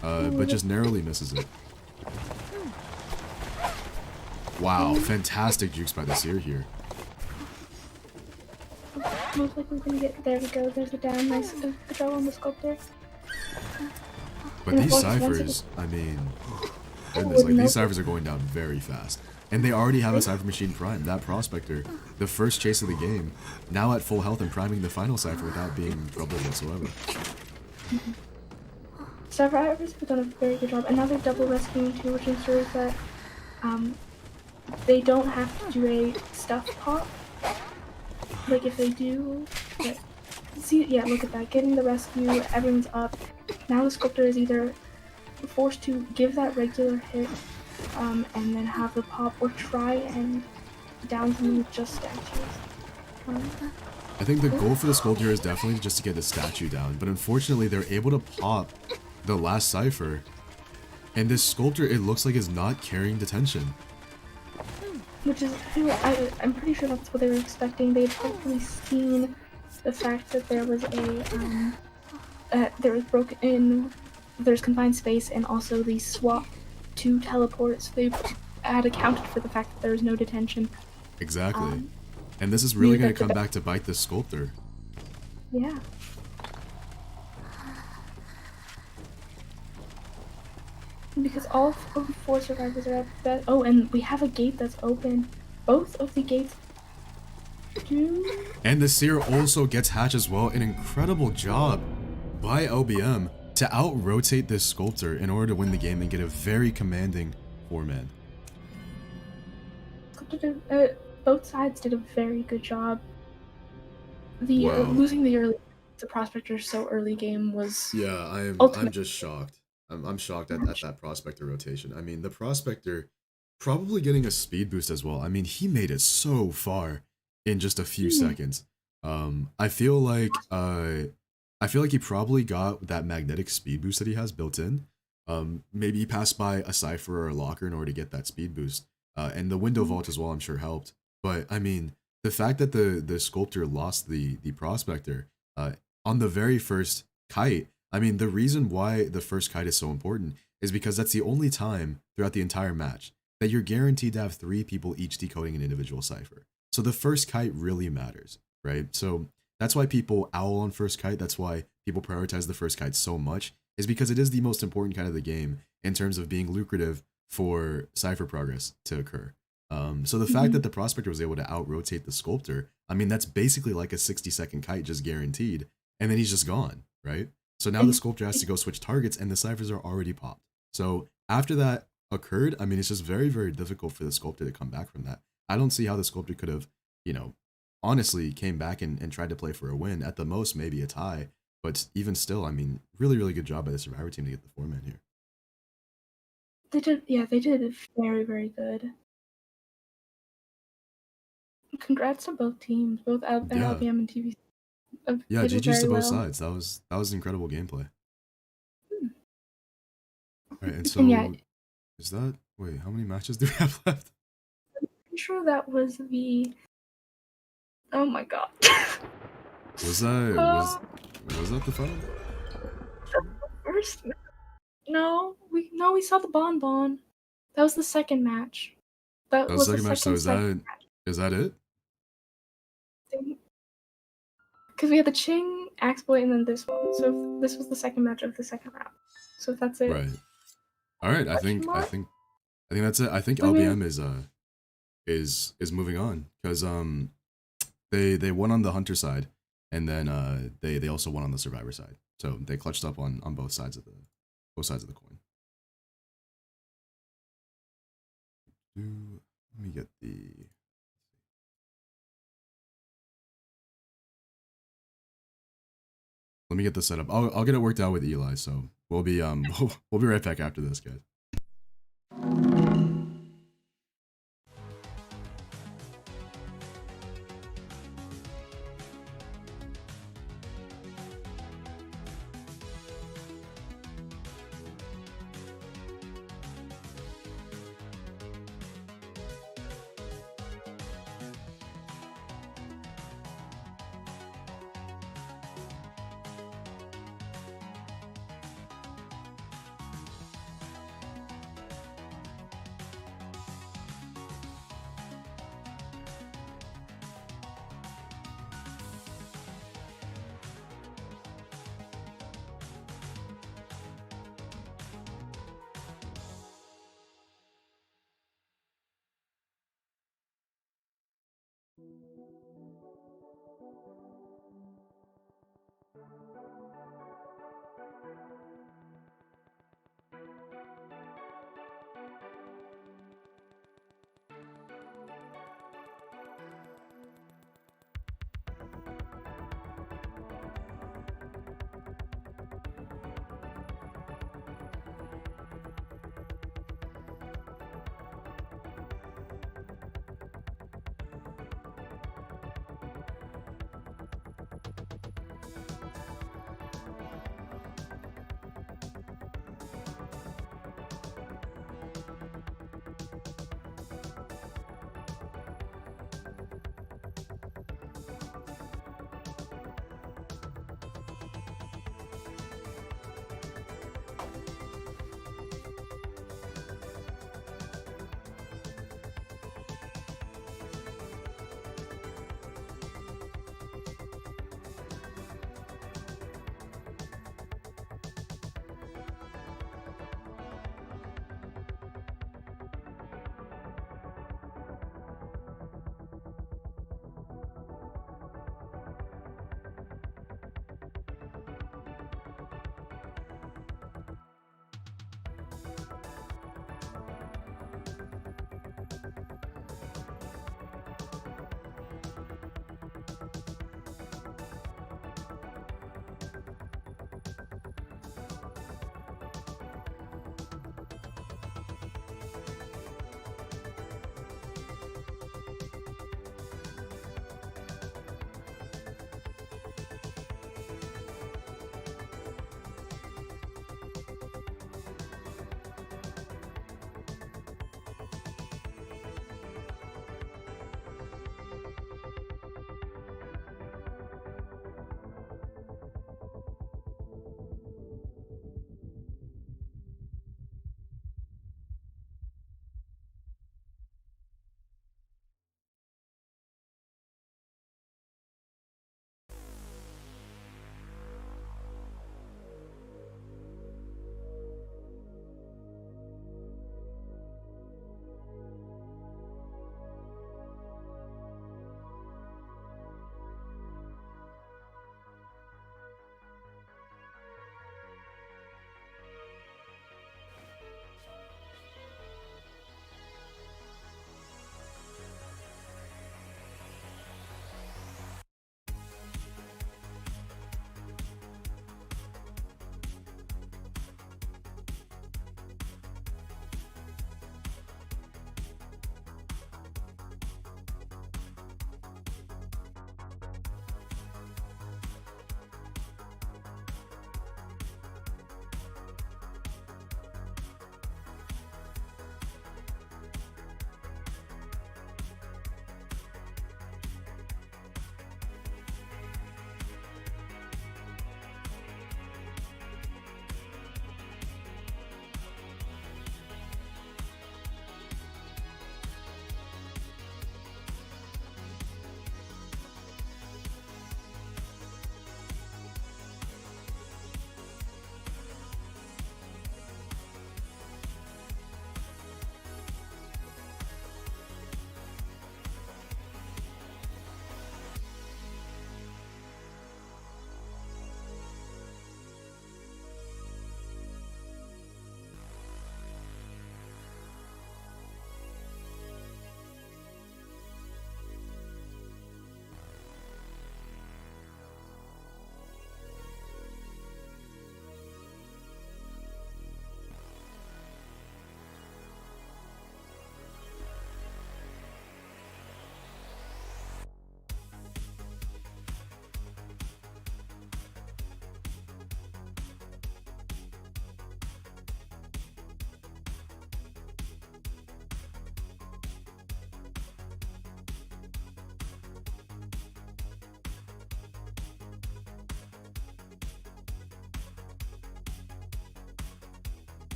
but just narrowly misses it. Wow, fantastic jukes by the Seer here. Most likely we're gonna get, there we go, there's a down, nice, good job on the Sculptor. But these ciphers, I mean, goodness, like these ciphers are going down very fast. And they already have a cipher machine primed. That Prospector, the first chase of the game, now at full health and priming the final cipher without being troubled whatsoever. Survivors have done a very good job. And now they're double rescuing too, which ensures that they don't have to do a stuff pop. Like if they do, but see, yeah, look at that, getting the rescue, everyone's up. Now the sculptor is either forced to give that regular hit, and then have the pop, or try and down something with just statues. I think the goal for the sculptor is definitely just to get the statue down, but unfortunately they're able to pop the last cipher, and this sculptor, it looks like, is not carrying detention. Which is, I'm pretty sure that's what they were expecting. They'd hopefully seen the fact that there was there's confined space, and also the swap to teleport, so they had accounted for the fact that there was no detention. Exactly. And this is really going to come back to bite this sculptor. Yeah. Because all of the 4 survivors are at that. Oh, and we have a gate that's open. Both of the gates do. And the seer also gets hatched as well. An incredible job by LBM to out-rotate this sculptor in order to win the game and get a very commanding 4-man. Both sides did a very good job. The losing the prospector so early game was. Yeah, I'm just shocked. I'm shocked at that prospector rotation. I mean, the prospector probably getting a speed boost as well. I mean, he made it so far in just a few seconds. I feel like he probably got that magnetic speed boost that he has built in. Maybe he passed by a cipher or a locker in order to get that speed boost. And the window vault as well, I'm sure, helped. But I mean, the fact that the sculptor lost the prospector on the very first kite. I mean, the reason why the first kite is so important is because that's the only time throughout the entire match that you're guaranteed to have 3 people each decoding an individual cipher. So the first kite really matters, right? So that's why people owl on first kite. That's why people prioritize the first kite so much, is because it is the most important kite of the game in terms of being lucrative for cipher progress to occur. So the fact that the prospector was able to out-rotate the sculptor, I mean, that's basically like a 60-second kite just guaranteed, and then he's just gone, right? So now the sculptor has to go switch targets, and the ciphers are already popped. So after that occurred, I mean, it's just very, very difficult for the sculptor to come back from that. I don't see how the sculptor could have, honestly came back and tried to play for a win. At the most, maybe a tie. But even still, I mean, really, really good job by the Survivor team to get the 4-man here. They did very, very good. Congrats to both teams, both LBM and TVC. Yeah, GG's to both sides. That was incredible gameplay. Right, and so is that, wait, how many matches do we have left? I'm pretty sure that was the, oh my god. was that the final? First, no, we saw the bonbon. That was the second match. That was the second match. So is that it? Because we had the Ching, Axploit, and then this one. So this was the second match of the second round. So if that's it. Right. All right. I think that's it. I think LBM is moving on because they won on the Hunter side, and then they also won on the Survivor side. So they clutched up on both sides of the coin. Let me get the. Let me get this set up. I'll get it worked out with Eli. So we'll be we'll be right back after this, guys.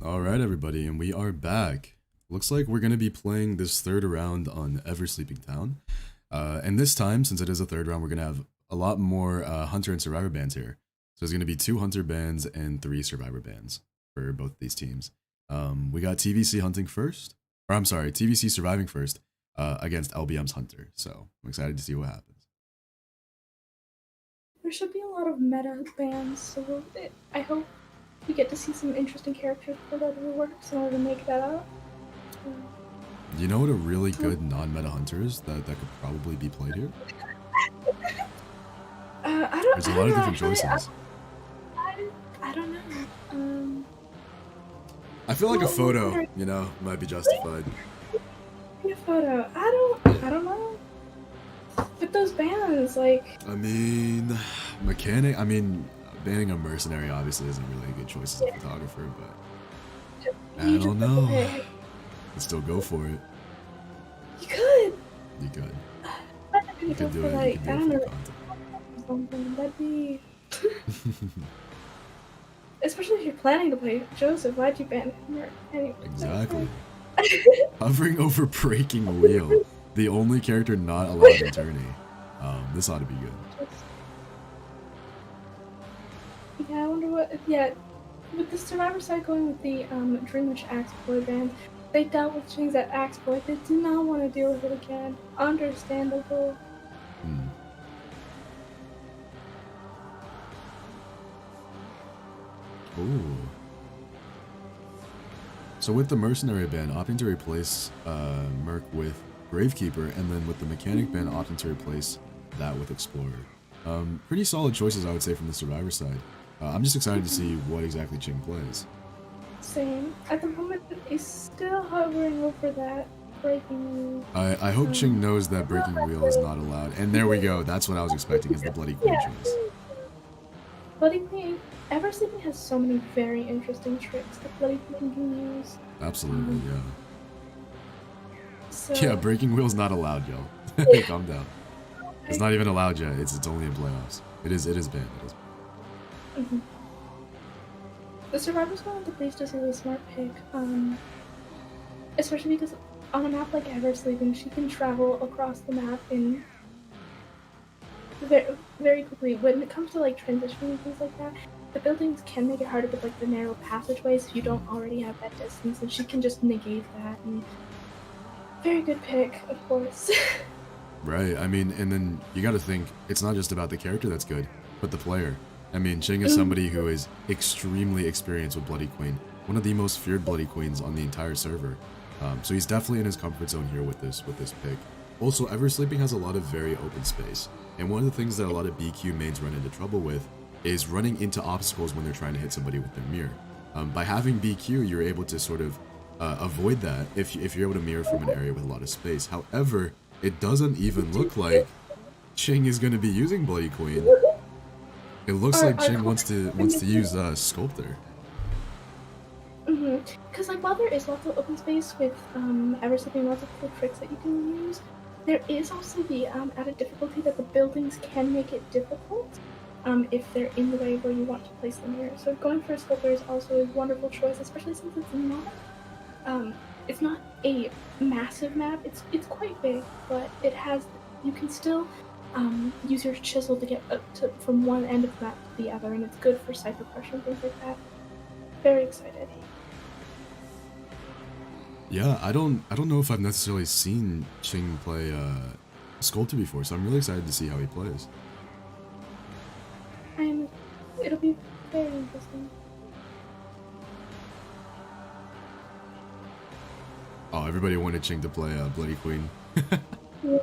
Alright everybody, and we are back. Looks like we're going to be playing this third round on Ever Sleeping Town. And this time, since it is a third round, we're going to have a lot more Hunter and Survivor bands here. So there's going to be 2 Hunter bands and 3 Survivor bands for both these teams. We got TVC hunting first, or I'm sorry, TVC surviving first against LBM's Hunter. So I'm excited to see what happens. There should be a lot of meta bands, so I hope we get to see some interesting characters for that works in order to make that up. You know what a really good non-meta hunter is that could probably be played here? There's a lot of different choices. I don't know. I feel like a photo, you know, might be justified. A photo. I don't know. With those bands, like. I mean, mechanic. I mean, banning a mercenary obviously isn't really a good choice as a photographer, but I don't know. I'd still go for it. You could. You could. You could do it. Like, I don't know. Something that'd be. Especially if you're planning to play Joseph, why'd you ban him? Anyway, exactly. Hovering over Breaking Wheel, the only character not allowed in tourney. This ought to be good. Yeah, I wonder what. Yeah, with the Survivor side going with the Dream Witch Axe Boy band, they dealt with things at Axe Boy. They do not want to deal with it again. Understandable. Ooh. So with the Mercenary ban, opting to replace Merc with Gravekeeper, and then with the Mechanic ban, opting to replace that with Explorer. Pretty solid choices, I would say, from the Survivor side. I'm just excited to see what exactly Ching plays. Same. At the moment, he's still hovering over that Breaking Wheel. I hope Ching knows that Breaking Wheel is not allowed. And there we go. That's what I was expecting, is the Bloody Queen choice. Bloody Queen. Ever Sleeping has so many very interesting tricks that Bloody Queen can use. Absolutely, yeah. So, yeah, Breaking Wheel's not allowed, yo. Calm down. It's not even allowed yet. It's only in playoffs. It is banned. It is banned. The Survivor's going with the Priest is a really smart pick. Especially because on a map like Ever Sleeping, she can travel across the map in very, very quickly. When it comes to like transitioning and things like that, the buildings can make it harder with like the narrow passageways if you don't already have that distance, and she can just negate that. And very good pick, of course. Right, I mean, and then you gotta think, it's not just about the character that's good, but the player. I mean, Ching is somebody who is extremely experienced with Bloody Queen, one of the most feared Bloody Queens on the entire server. So he's definitely in his comfort zone here with this pick. Also, Ever Sleeping has a lot of very open space, and one of the things that a lot of BQ mains run into trouble with is running into obstacles when they're trying to hit somebody with their mirror. By having BQ, you're able to sort of avoid that if you're able to mirror from an area with a lot of space. However, it doesn't even look like Ching is going to be using Bloody Queen. It looks like Ching wants to use Sculptor. Because like while there is lots of open space with Ever Sleeping, lots of cool tricks that you can use, there is also the added difficulty that the buildings can make it difficult if they're in the way where you want to place them here. So going for a Sculptor is also a wonderful choice, especially since it's not a massive map. It's quite big, but it has, you can still use your chisel to get from one end of the map to the other, and it's good for cypher pressure and things like that. Very excited. Yeah, I don't know if I've necessarily seen Ching play Sculptor before, so I'm really excited to see how he plays. It'll be very interesting. Oh, everybody wanted Ching to play Bloody Queen. Yeah.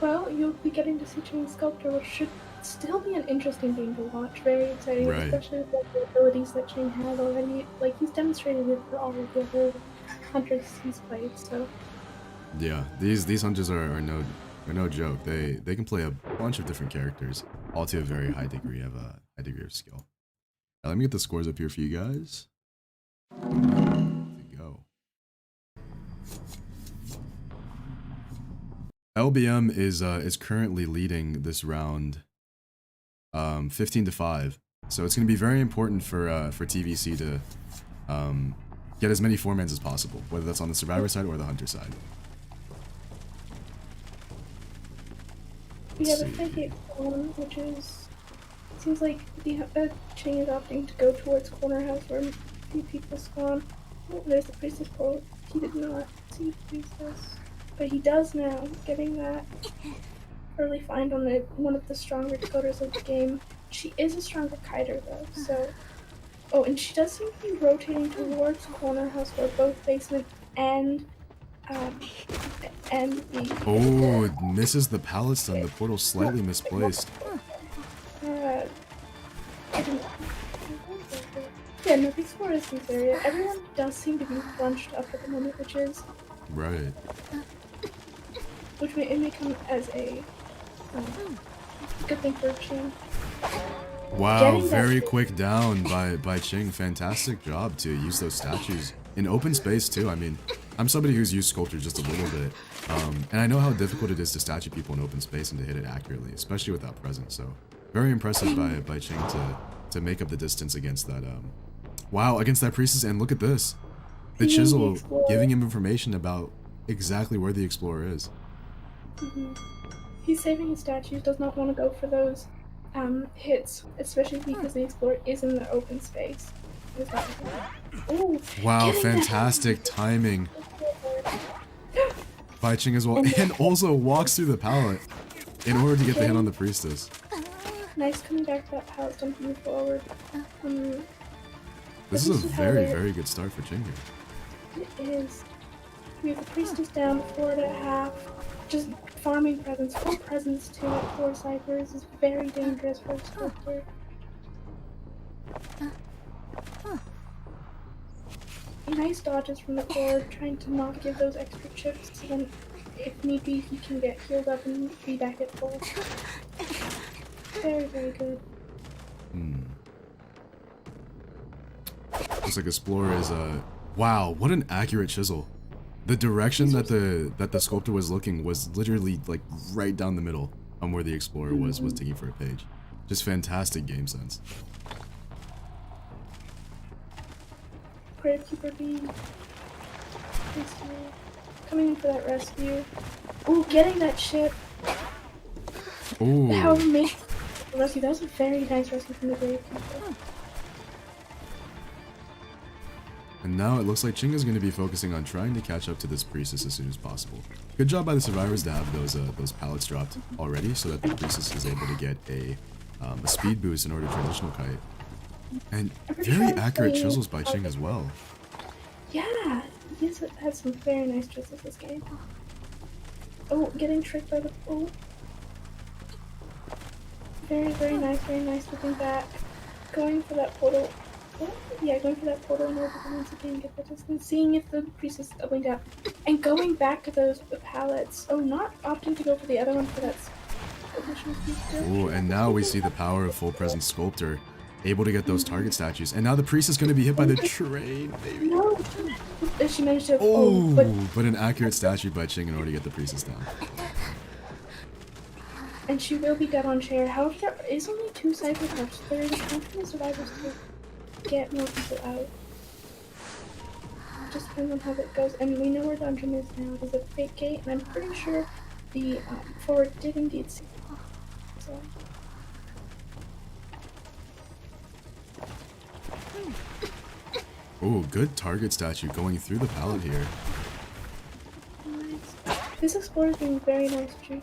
Well, you'll be getting to see Ching Sculptor, which should still be an interesting game to watch. Very exciting, right. Especially with like, the abilities that Ching has already. Like, he's demonstrated it for all of the other hunters he's played, so. Yeah, these hunters are no joke. They can play a bunch of different characters, all to a very high degree of skill. Now, let me get the scores up here for you guys. Go. LBM is currently leading this round 15-5. So it's going to be very important for TVC to get as many 4-mans as possible, whether that's on the survivor side or the hunter side. We have a fake one, which is seems like the Ching is opting to go towards corner house where a few people spawn. Oh, there's the priestess pole. He did not see the priestess, but he does now, getting that early find on one of the stronger decoders of the game. She is a stronger kiter though, so. Oh, and she does seem to be rotating towards corner house where both basement and the. Oh, it misses the palace stun. The portal slightly misplaced. Yeah, no, these four is this area. Everyone does seem to be bunched up at the moment, which is right. Which may come as a good thing for Ching. Wow, very quick down by Ching. Fantastic job to use those statues in open space too. I mean, I'm somebody who's used sculpture just a little bit, and I know how difficult it is to statue people in open space and to hit it accurately, especially without presence. So, very impressive by Ching to make up the distance against that. Wow, against that priestess, and look at this, the chisel giving him information about exactly where the explorer is. He's saving his statues. Does not want to go for those hits, especially because the explorer is in the open space. Ooh, wow, fantastic timing by Ching as well, and also walks through the pallet in order to get the hit on the priestess. Nice coming back to that pallet to move forward. This is a very good start for Ching here. It is. We have the priestess down 4.5. Just farming presence, full presence too at 4 ciphers is very dangerous for a sculptor. Nice dodges from the core, trying to not give those extra chips, so then if need be he can get healed up and be back at full. Very good. Looks like Explorer is wow, what an accurate chisel. The direction that the sculptor was looking was literally like right down the middle on where the Explorer was digging for a page. Just fantastic game sense. Gravekeeper B. Coming in for that rescue. Ooh, getting that ship. Ooh. How amazing the rescue. That was a very nice rescue from the Gravekeeper. And now it looks like Ching is going to be focusing on trying to catch up to this priestess as soon as possible. Good job by the survivors to have those pallets dropped already, so that the priestess is able to get a speed boost in order to transitional kite. And very accurate chisels by Ching as well. Yeah, he's had some very nice chisels this game. Oh, getting tricked by the very nice looking back. Going for that portal. Oh, yeah, going for that portal in order to once again get the distance. Seeing if the priestess is doubling down. And going back to those pallets. Oh, not opting to go for the other one for that. Oh, and now we see the power of full presence sculptor. Able to get those target statues. And now the priest is going to be hit by the train, baby. No! She managed to... but an accurate statue by Ching in order to get the priestess down. And she will be dead on chair. However, there is only 2 ciphers left. There is a chance for the survivors to get more people out. It just depends on how that goes. And we know where dungeon is now. It is a fake gate, and I'm pretty sure the forward did indeed see it. So... Oh, good target statue going through the pallet here. Nice. This explorer is being very nice too.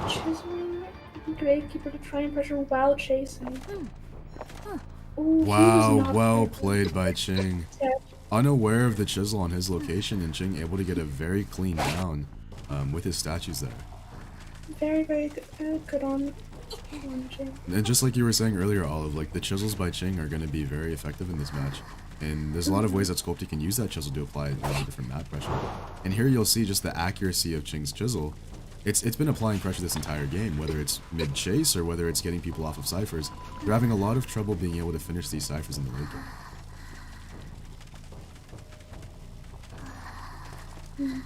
Chiseling Gravekeeper to try and pressure while chasing. Ooh, wow, well played by Ching. Unaware of the chisel on his location, and Ching able to get a very clean down with his statues there. Very good on Ching. And just like you were saying earlier, Olive, like the chisels by Ching are going to be very effective in this match. And there's a lot of ways that Sculpty can use that chisel to apply a lot of different map pressure. And here you'll see just the accuracy of Ching's chisel. It's been applying pressure this entire game, whether it's mid-chase or whether it's getting people off of ciphers. They're having a lot of trouble being able to finish these ciphers in the late game. Mm.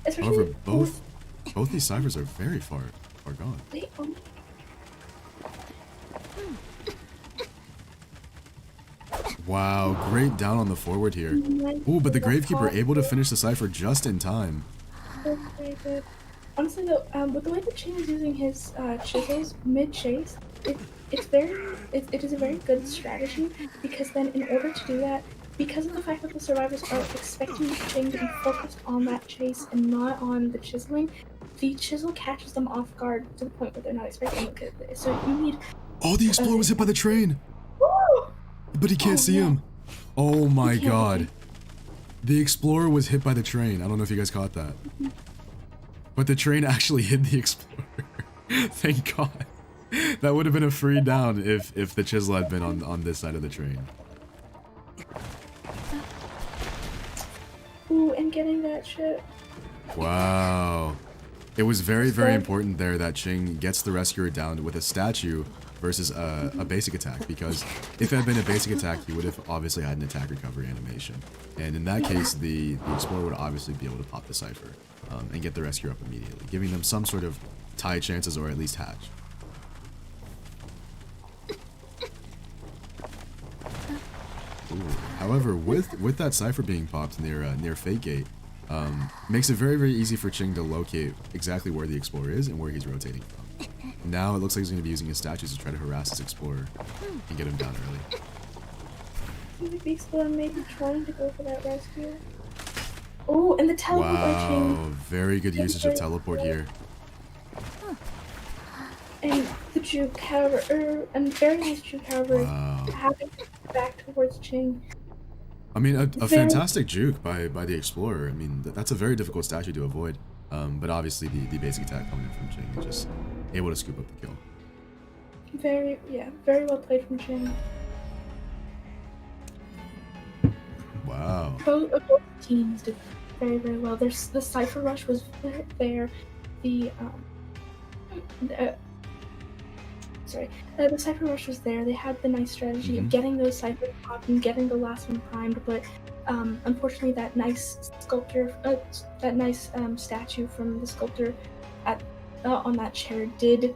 However, Especially both with these ciphers are very far gone. wait, Wow, great down on the forward here. Ooh, but the Gravekeeper able to finish the cipher just in time. very good. Honestly, though, with the way that Ching is using his chisels mid-chase, it is a very good strategy because then in order to do that, because of the fact that the survivors are expecting Ching to be focused on that chase and not on the chiseling, the chisel catches them off guard to the point where they're not expecting it. So you need. Oh, the Explorer was hit by the train! Woo! But he can't see him. Oh my god. The Explorer was hit by the train. I don't know if you guys caught that. But the train actually hit the Explorer. Thank god. That would have been a free down if the chisel had been on this side of the train. Ooh, and getting that shit. Wow. It was very important there that Ching gets the rescuer down with a statue versus a basic attack, because if it had been a basic attack, he would have obviously had an attack recovery animation. And in that case, the Explorer would obviously be able to pop the cipher and get the rescuer up immediately, giving them some sort of tie chances or at least hatch. Ooh. However, with that cipher being popped near Fate Gate, makes it very easy for Ching to locate exactly where the Explorer is and where he's rotating from. Now it looks like he's going to be using his statues to try to harass his Explorer and get him down early. I think the Explorer may be trying to go for that rescue. Oh, and the teleport by Ching. Wow, very good usage of teleport here. And the juke, however, and very nice juke, however, Wow. having back towards Ching. I mean, a fantastic juke by the Explorer. I mean, that's a very difficult statue to avoid. But obviously the basic attack coming in from Ching is just able to scoop up the kill. Very well played from Ching. Wow. Both teams did very well. The Cypher Rush was there. The Cypher Rush was there. They had the nice strategy of getting those ciphers popped and getting the last one primed, but unfortunately that nice sculptor, that nice statue from the sculptor on that chair did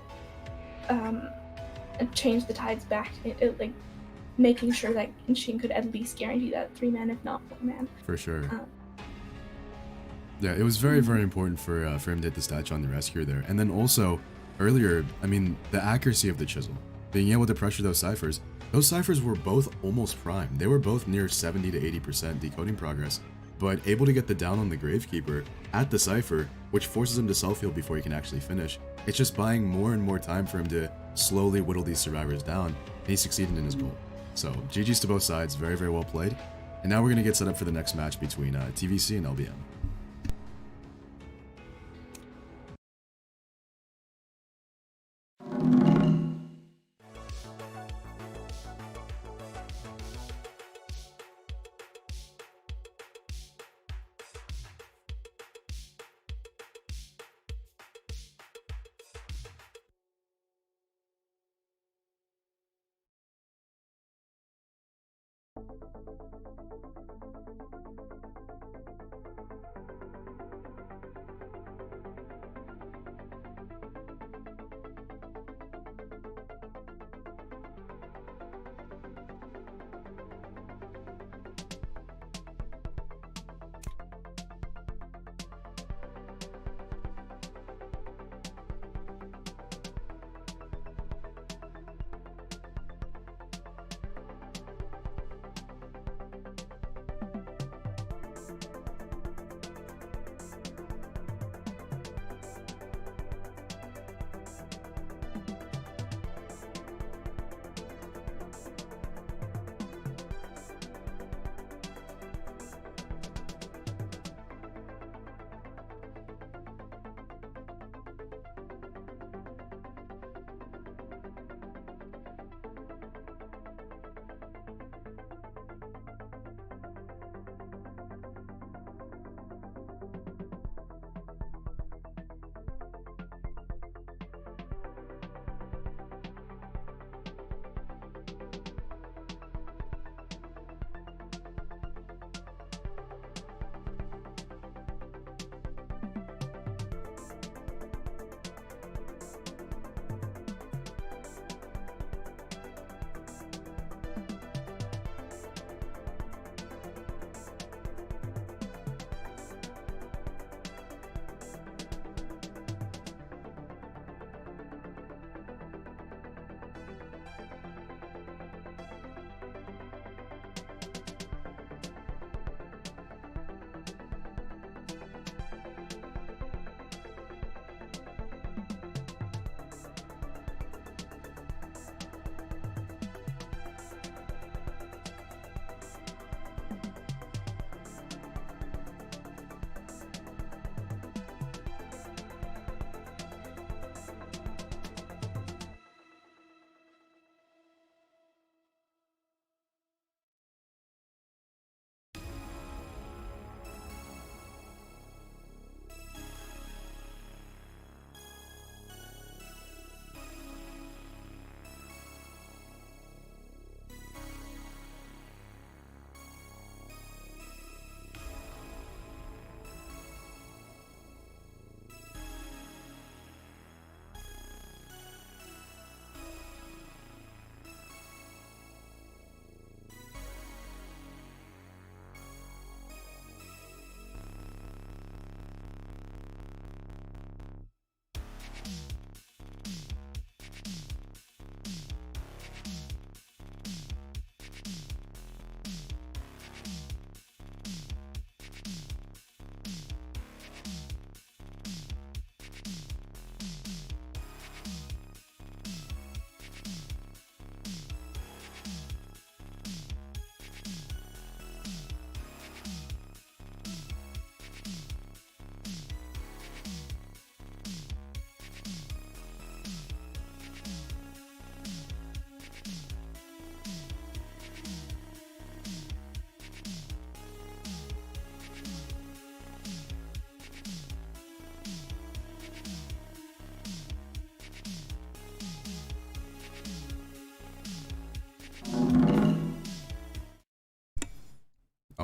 change the tides back, like making sure that Genshin could at least guarantee that 3-man, if not 4-man. For sure. Yeah, it was very important for him to hit the statue on the rescuer there. And then also, earlier, I mean, the accuracy of the chisel. Being able to pressure those ciphers were both almost prime. They were both near 70 to 80% decoding progress, but able to get the down on the Gravekeeper at the cipher, which forces him to self-heal before he can actually finish. It's just buying more and more time for him to slowly whittle these survivors down, and he succeeded in his goal. So, GG's to both sides, very well played. And now we're going to get set up for the next match between TVC and LBM.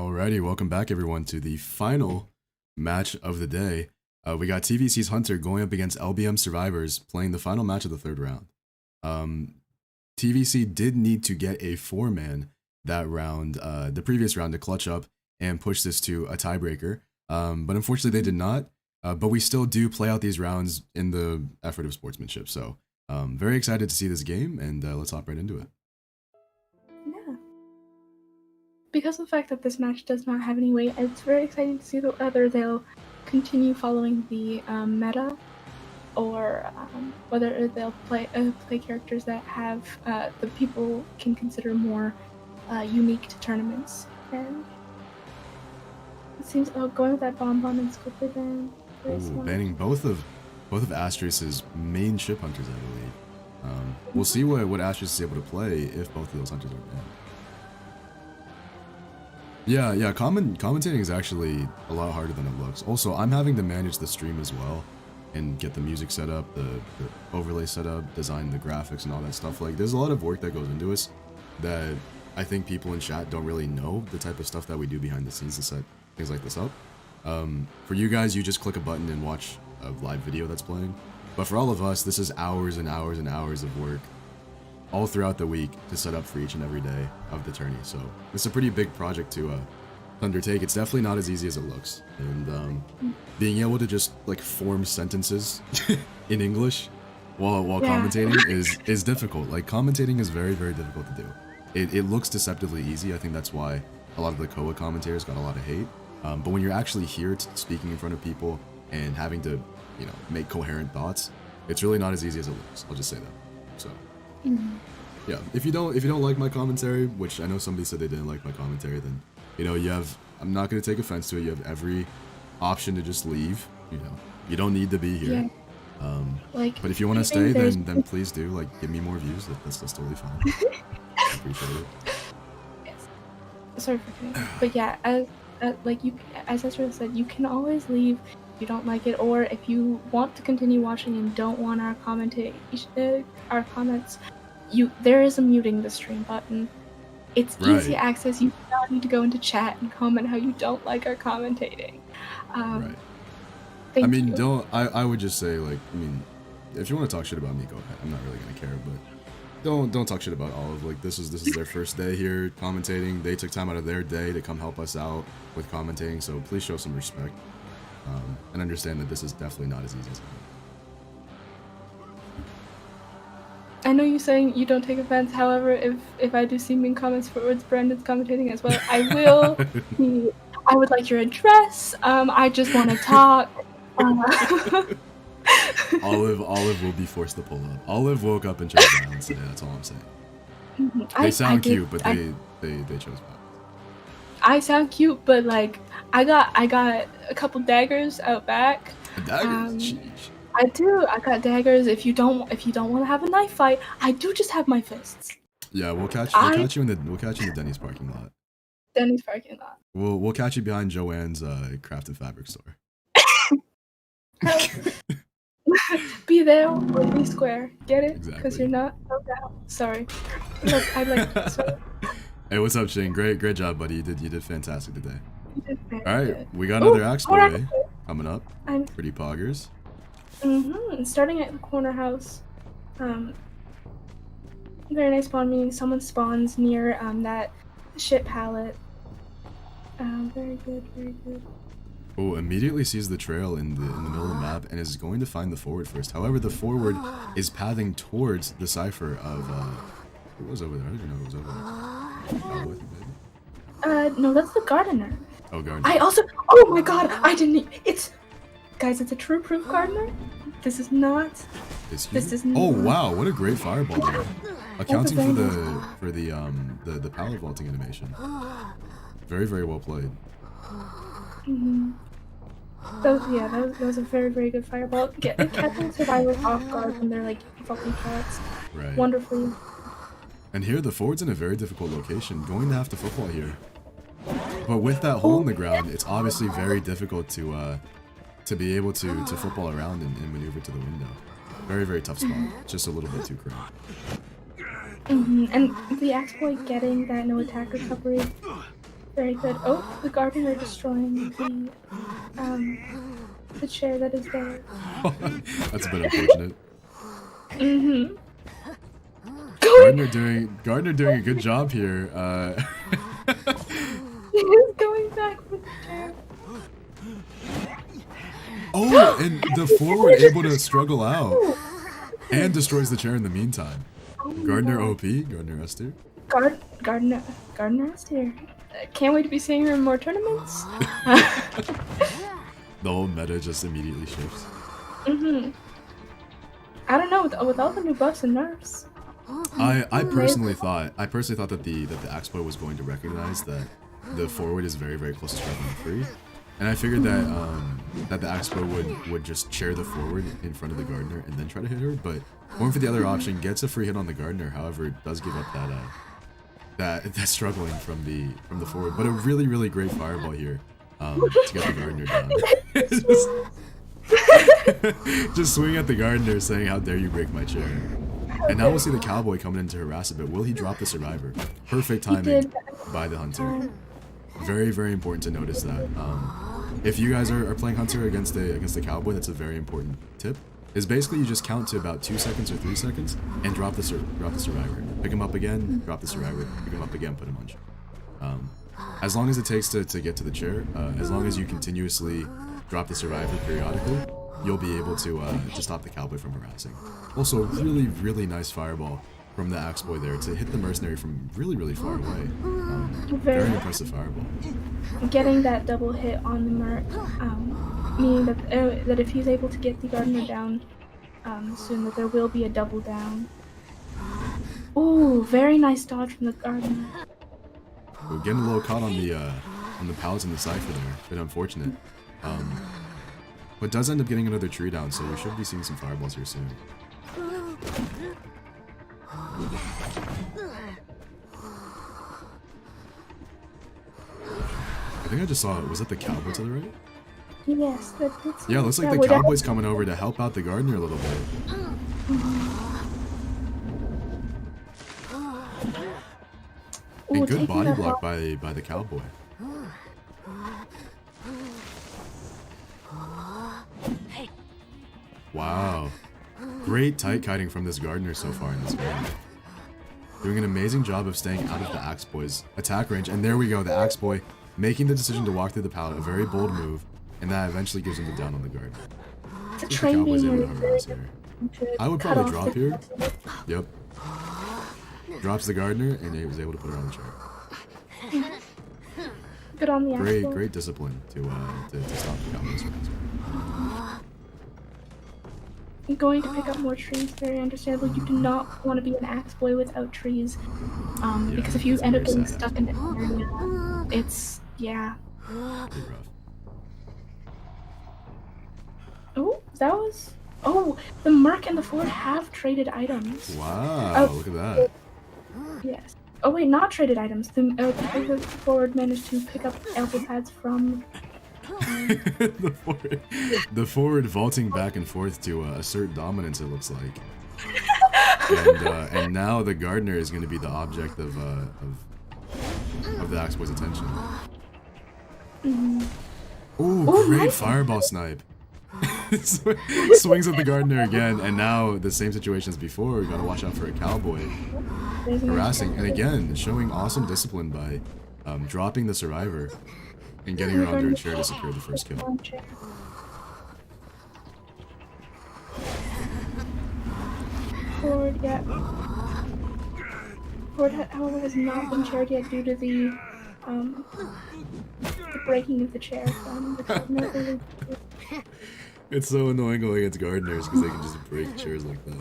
Alrighty, welcome back everyone to the final match of the day. We got TVC's Hunter going up against LBM Survivors playing the final match of the third round. TVC did need to get a 4-man that round, the previous round, to clutch up and push this to a tiebreaker. But unfortunately they did not. But we still do play out these rounds in the effort of sportsmanship. So very excited to see this game, and let's hop right into it. Yeah. Because of the fact that this match does not have any weight, it's very exciting to see whether they'll continue following the meta, or whether they'll play characters that have the people can consider more unique to tournaments. And it seems going with that bonbon and sculpted band. Ooh, banning both of Astraeus's main ship hunters, I believe. We'll see what Astraeus is able to play if both of those hunters are banned. Yeah, commentating is actually a lot harder than it looks. Also, I'm having to manage the stream as well and get the music set up, the overlay set up, design the graphics and all that stuff. Like, there's a lot of work that goes into us that I think people in chat don't really know the type of stuff that we do behind the scenes to set things like this up. For you guys, you just click a button and watch a live video that's playing. But for all of us, this is hours and hours and hours of work all throughout the week to set up for each and every day of the tourney. So it's a pretty big project to undertake. It's definitely not as easy as it looks. And being able to just like form sentences in English while commentating is difficult. Like, commentating is very, very difficult to do. It looks deceptively easy. I think that's why a lot of the Koa commentators got a lot of hate. But when you're actually here speaking in front of people and having to, you know, make coherent thoughts, it's really not as easy as it looks. I'll just say that. So, yeah, if you don't like my commentary, which I know somebody said they didn't like my commentary, then, you know, I'm not gonna take offense to it. You have every option to just leave. You know, you don't need to be here. Yeah. But if you want to stay, then please do. Like, give me more views. That's totally fine. I appreciate it. Yes. Sorry for cutting, but yeah, as Azrael said, you can always leave if you don't like it, or if you want to continue watching and don't want our comments, there is a muting the stream button. It's easy access. You do not need to go into chat and comment how you don't like our commentating. Right. I mean, I would just say, like, I mean, if you want to talk shit about me, go ahead. I'm not really gonna care, but don't talk shit about Olive. Like, this is their first day here commentating. They took time out of their day to come help us out with commentating, so please show some respect and understand that this is definitely not as easy as it is. I know you're saying you don't take offense. However, if I do see mean comments towards Brandon's commentating as well, I will. I would like your address. I just want to talk. Olive will be forced to pull up. Olive woke up and chose violence today. That's all I'm saying. They sound cute, but they chose violence. I sound cute, but like I got a couple daggers out back. Daggers? I do. I got daggers. If you don't want to have a knife fight, I do just have my fists. Yeah, we'll catch you in the Denny's parking lot. Denny's parking lot. We'll catch you behind Joanne's craft and fabric store. Be there or be square. Get it? Exactly. Because you're not. Okay. Sorry. Look, I like. Sorry. Hey, what's up, Shane? Great job, buddy. You did fantastic today. You did very All right, good. we got another axe boy coming up. Pretty poggers. Starting at the corner house. Very nice spawn, meaning someone spawns near that ship pallet. Very good, very good. Oh, immediately sees the trail in the middle of the map and is going to find the forward first. However, the forward is pathing towards the cipher of who was over there? I don't even know who was over there. No, that's the gardener. Oh, gardener. Oh my god, I didn't. Guys, it's a true proof gardener. This is not. This is not. Oh wow, what a great fireball there. Accounting for the pallet vaulting animation. Very, very well played. That was a very, very good fireball. Catching survivors off guard when they're like vaulting pallets. Right. Wonderfully. And here the forward's in a very difficult location, going to have to football here. But with that hole in the ground, it's obviously very difficult to be able to football around and maneuver to the window. Very, very tough spot. Just a little bit too cramped. And the axe boy getting that no attack recovery Very good. Oh, the gardener destroying the chair that is there. That's a bit unfortunate. Mm-hmm. Gardner doing a good job here. He's going back with the chair. Oh, and the forward able to struggle out and destroys the chair in the meantime. Gardner OP, Gardner Esther. Gardner Esther. Can't wait to be seeing her in more tournaments. The whole meta just immediately shifts. Mm-hmm. I don't know, with all the new buffs and nerfs. I personally thought that the Axe Boy was going to recognize that the forward is very, very close to striking free. And I figured that the Axe Boy would just chair the forward in front of the Gardener and then try to hit her, but going for the other option gets a free hit on the Gardener. However, it does give up that struggling from the forward. But a really, really great fireball here to get the Gardener down. Just swing at the Gardener saying, "How dare you break my chair?" And now we'll see the Cowboy coming in to harass a bit. Will he drop the Survivor? Perfect timing by the Hunter. Very, very important to notice that. If you guys are playing Hunter against the Cowboy, that's a very important tip. Is basically you just count to about 2 seconds or 3 seconds and drop the Survivor. Pick him up again, drop the Survivor. Pick him up again, put him on chair. As long as it takes to get to the chair, as long as you continuously drop the Survivor periodically, you'll be able to stop the Cowboy from harassing. Also, really, really nice fireball from the Axe Boy there to hit the Mercenary from really, really far away. Very impressive fireball. Getting that double hit on the Merc, meaning that if he's able to get the Gardener down soon, that there will be a double down. Ooh, very nice dodge from the Gardener. We're getting a little caught on the pallets in the Cypher there. Bit unfortunate. But does end up getting another tree down, so we should be seeing some fireballs here soon. I think I just saw it. Was it the Cowboy to the right? Yes, that's yeah, it looks like the Cowboy's coming over to help out the Gardener a little bit. And good body block by the Cowboy. Wow. Great tight kiting from this Gardener so far in this game. Doing an amazing job of staying out of the Axe Boy's attack range. And there we go, the Axe Boy making the decision to walk through the pallet. A very bold move. And that eventually gives him the down on the Gardener. The Cowboy's able to harass here. I would probably drop here. Yep. Drops the Gardener, and he was able to put her on the chair. Good on the Axe Boy. Great discipline to stop the Cowboys. Going to pick up more trees, very understandable. You do not want to be an Axe Boy without trees, because if you end up getting stuck in an area, it's, yeah. Pretty rough. Oh, that was, oh, the Merc and the Ford have traded items. Wow, look at that. Yes. Oh wait, not traded items. The Ford managed to pick up elbow pads from... the forward vaulting back and forth to assert dominance, it looks like. And now the Gardener is going to be the object of the Axe Boy's attention. Ooh, great nice. Fireball snipe. Swings at the Gardener again, and now the same situation as before. We gotta watch out for a Cowboy harassing, and again showing awesome discipline by dropping the Survivor and getting her under a chair to secure the first kill. Ford, yeah. Ford, however, has not been chaired yet due to the breaking of the chair from the Gardener. It's so annoying going against Gardeners because they can just break chairs like that.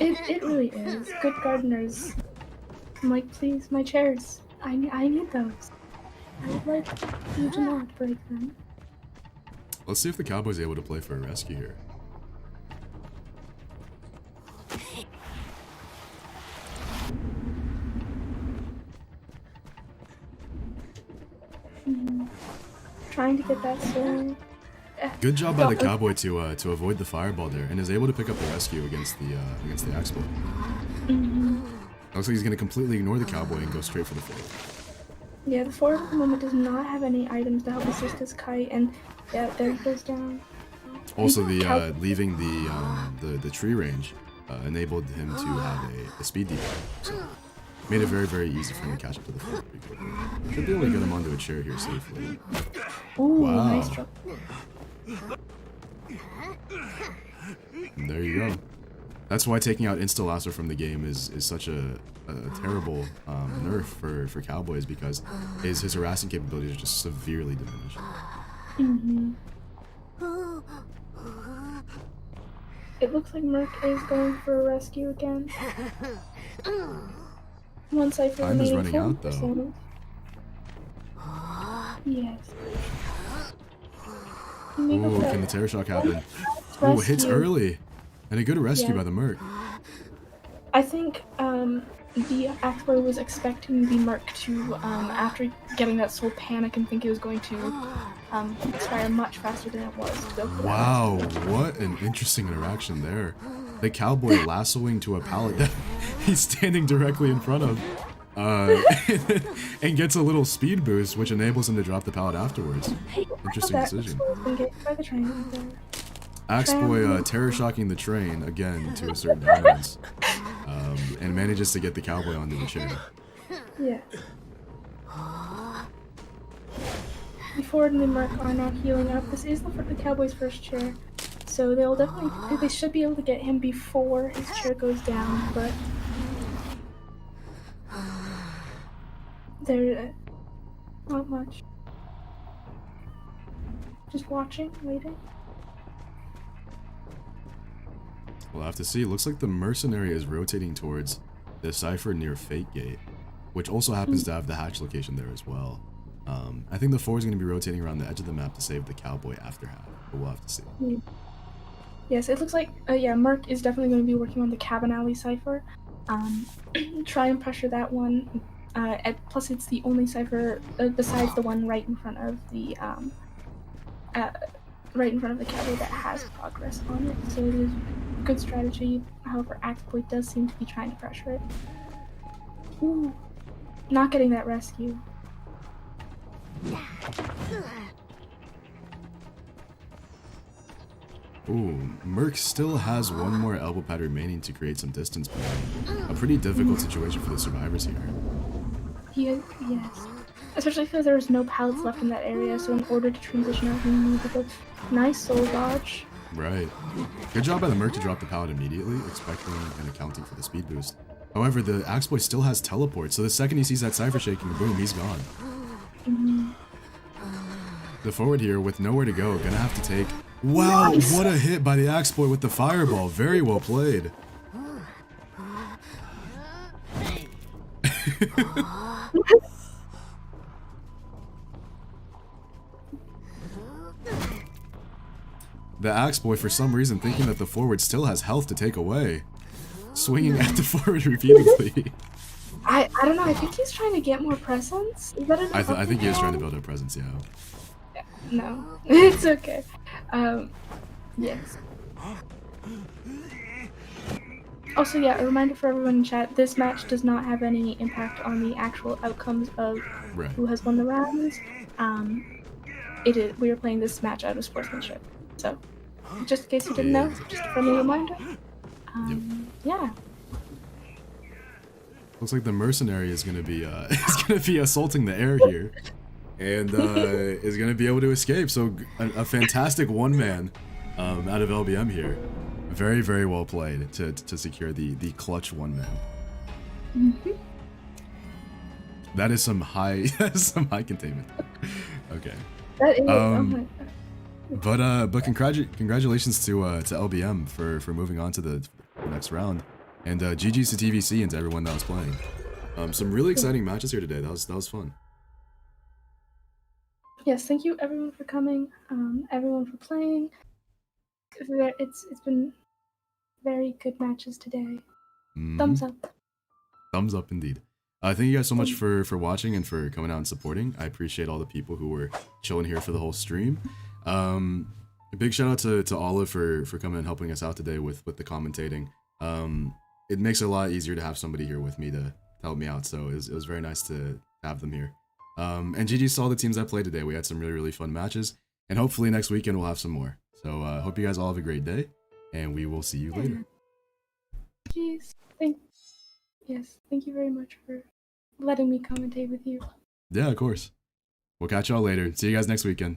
It really is. Good Gardeners. I'm like, please, my chairs. I need those. I would like you to not break them. Let's see if the Cowboy's able to play for a rescue here. Trying to get that sword. Good job by the Cowboy to avoid the fireball there, and is able to pick up the rescue against the Axe Boy. Looks like he's going to completely ignore the Cowboy and go straight for the fort. Yeah, the forward at the moment does not have any items to help assist his kite, and yeah, there it goes down. Also, the leaving the tree range enabled him to have a speed decoy, so made it very, very easy for him to catch up to the forward pretty quickly. Should be able to get him onto a chair here safely. Ooh, Wow. nice drop. And there you go. That's why taking out Insta-Lasso from the game is such a terrible nerf for Cowboys, because his harassing capabilities are just severely diminished. Mm-hmm. It looks like Merc is going for a rescue again. One cypher Time is remaining. running out, though. Yes. Ooh, can the terror shock happen? Ooh, hits early. And a good rescue by the Merc. I think the Axboy was expecting the Merc to, after getting that soul panic and think it was going to expire much faster than it was. Wow, what an interesting interaction there. The Cowboy lassoing to a pallet that he's standing directly in front of. And gets a little speed boost, which enables him to drop the pallet afterwards. Interesting decision. Axboy terror shocking the train again to a certain distance, and manages to get the Cowboy onto the chair. Yeah. The Ford and the Merc are now healing up. This is the Cowboy's first chair, so they should be able to get him before his chair goes down, but they're not much. Just watching, waiting. We'll have to see. Looks like the mercenary is rotating towards the cipher near Fate Gate, which also happens to have the hatch location there as well. I think the 4 is going to be rotating around the edge of the map to save the Cowboy after half, but we'll have to see. Yes, it looks like, yeah, Merc is definitely going to be working on the Cabin Alley cipher. Try and pressure that one. Plus, it's the only cipher besides the one right in front of the Cowboy that has progress on it. So it is a good strategy. However, Axboy does seem to be trying to pressure it. Ooh, not getting that rescue. Ooh, Merc still has one more elbow pad remaining to create some distance, but a pretty difficult situation for the survivors here. Yes. Especially because there's no pallets left in that area, so in order to transition out, he needed a nice soul dodge. Right. Good job by the Merc to drop the pallet immediately, expecting and accounting for the speed boost. However, the Axboy still has teleport, so the second he sees that cipher shaking, boom, he's gone. The forward here, with nowhere to go, gonna have to take... Wow, nice. What a hit by the Axboy with the fireball. Very well played. The Axboy, for some reason, thinking that the forward still has health to take away, swinging at the forward repeatedly. I don't know. I think he's trying to get more presence. Is that I think he is trying to build a presence. Yeah. No, it's okay. Yes. Also, yeah, a reminder for everyone in chat: this match does not have any impact on the actual outcomes of who has won the rounds. We are playing this match out of sportsmanship. So, just in case you didn't know, just a friendly reminder. Yeah. Looks like the mercenary is gonna be assaulting the air here, and is gonna be able to escape. So a fantastic one man out of LBM here. Very, very well played to secure the clutch one man. That is some high containment. Okay. That is. But congratulations to LBM for moving on to the next round, and GG's to TVC and to everyone that was playing. Some really exciting matches here today. That was fun. Yes, thank you everyone for coming. Everyone for playing. It's been very good matches today. Thumbs up. Thumbs up indeed. Thank you guys so much for watching and for coming out and supporting. I appreciate all the people who were chilling here for the whole stream. A big shout out to Olive for coming and helping us out today with the commentating. It makes it a lot easier to have somebody here with me to help me out, so it was very nice to have them here. And GG saw the teams that played today. We had some really, really fun matches. And hopefully next weekend we'll have some more. So hope you guys all have a great day. And we will see you later. Jeez. Thank you very much for letting me commentate with you. Yeah, of course. We'll catch y'all later. See you guys next weekend.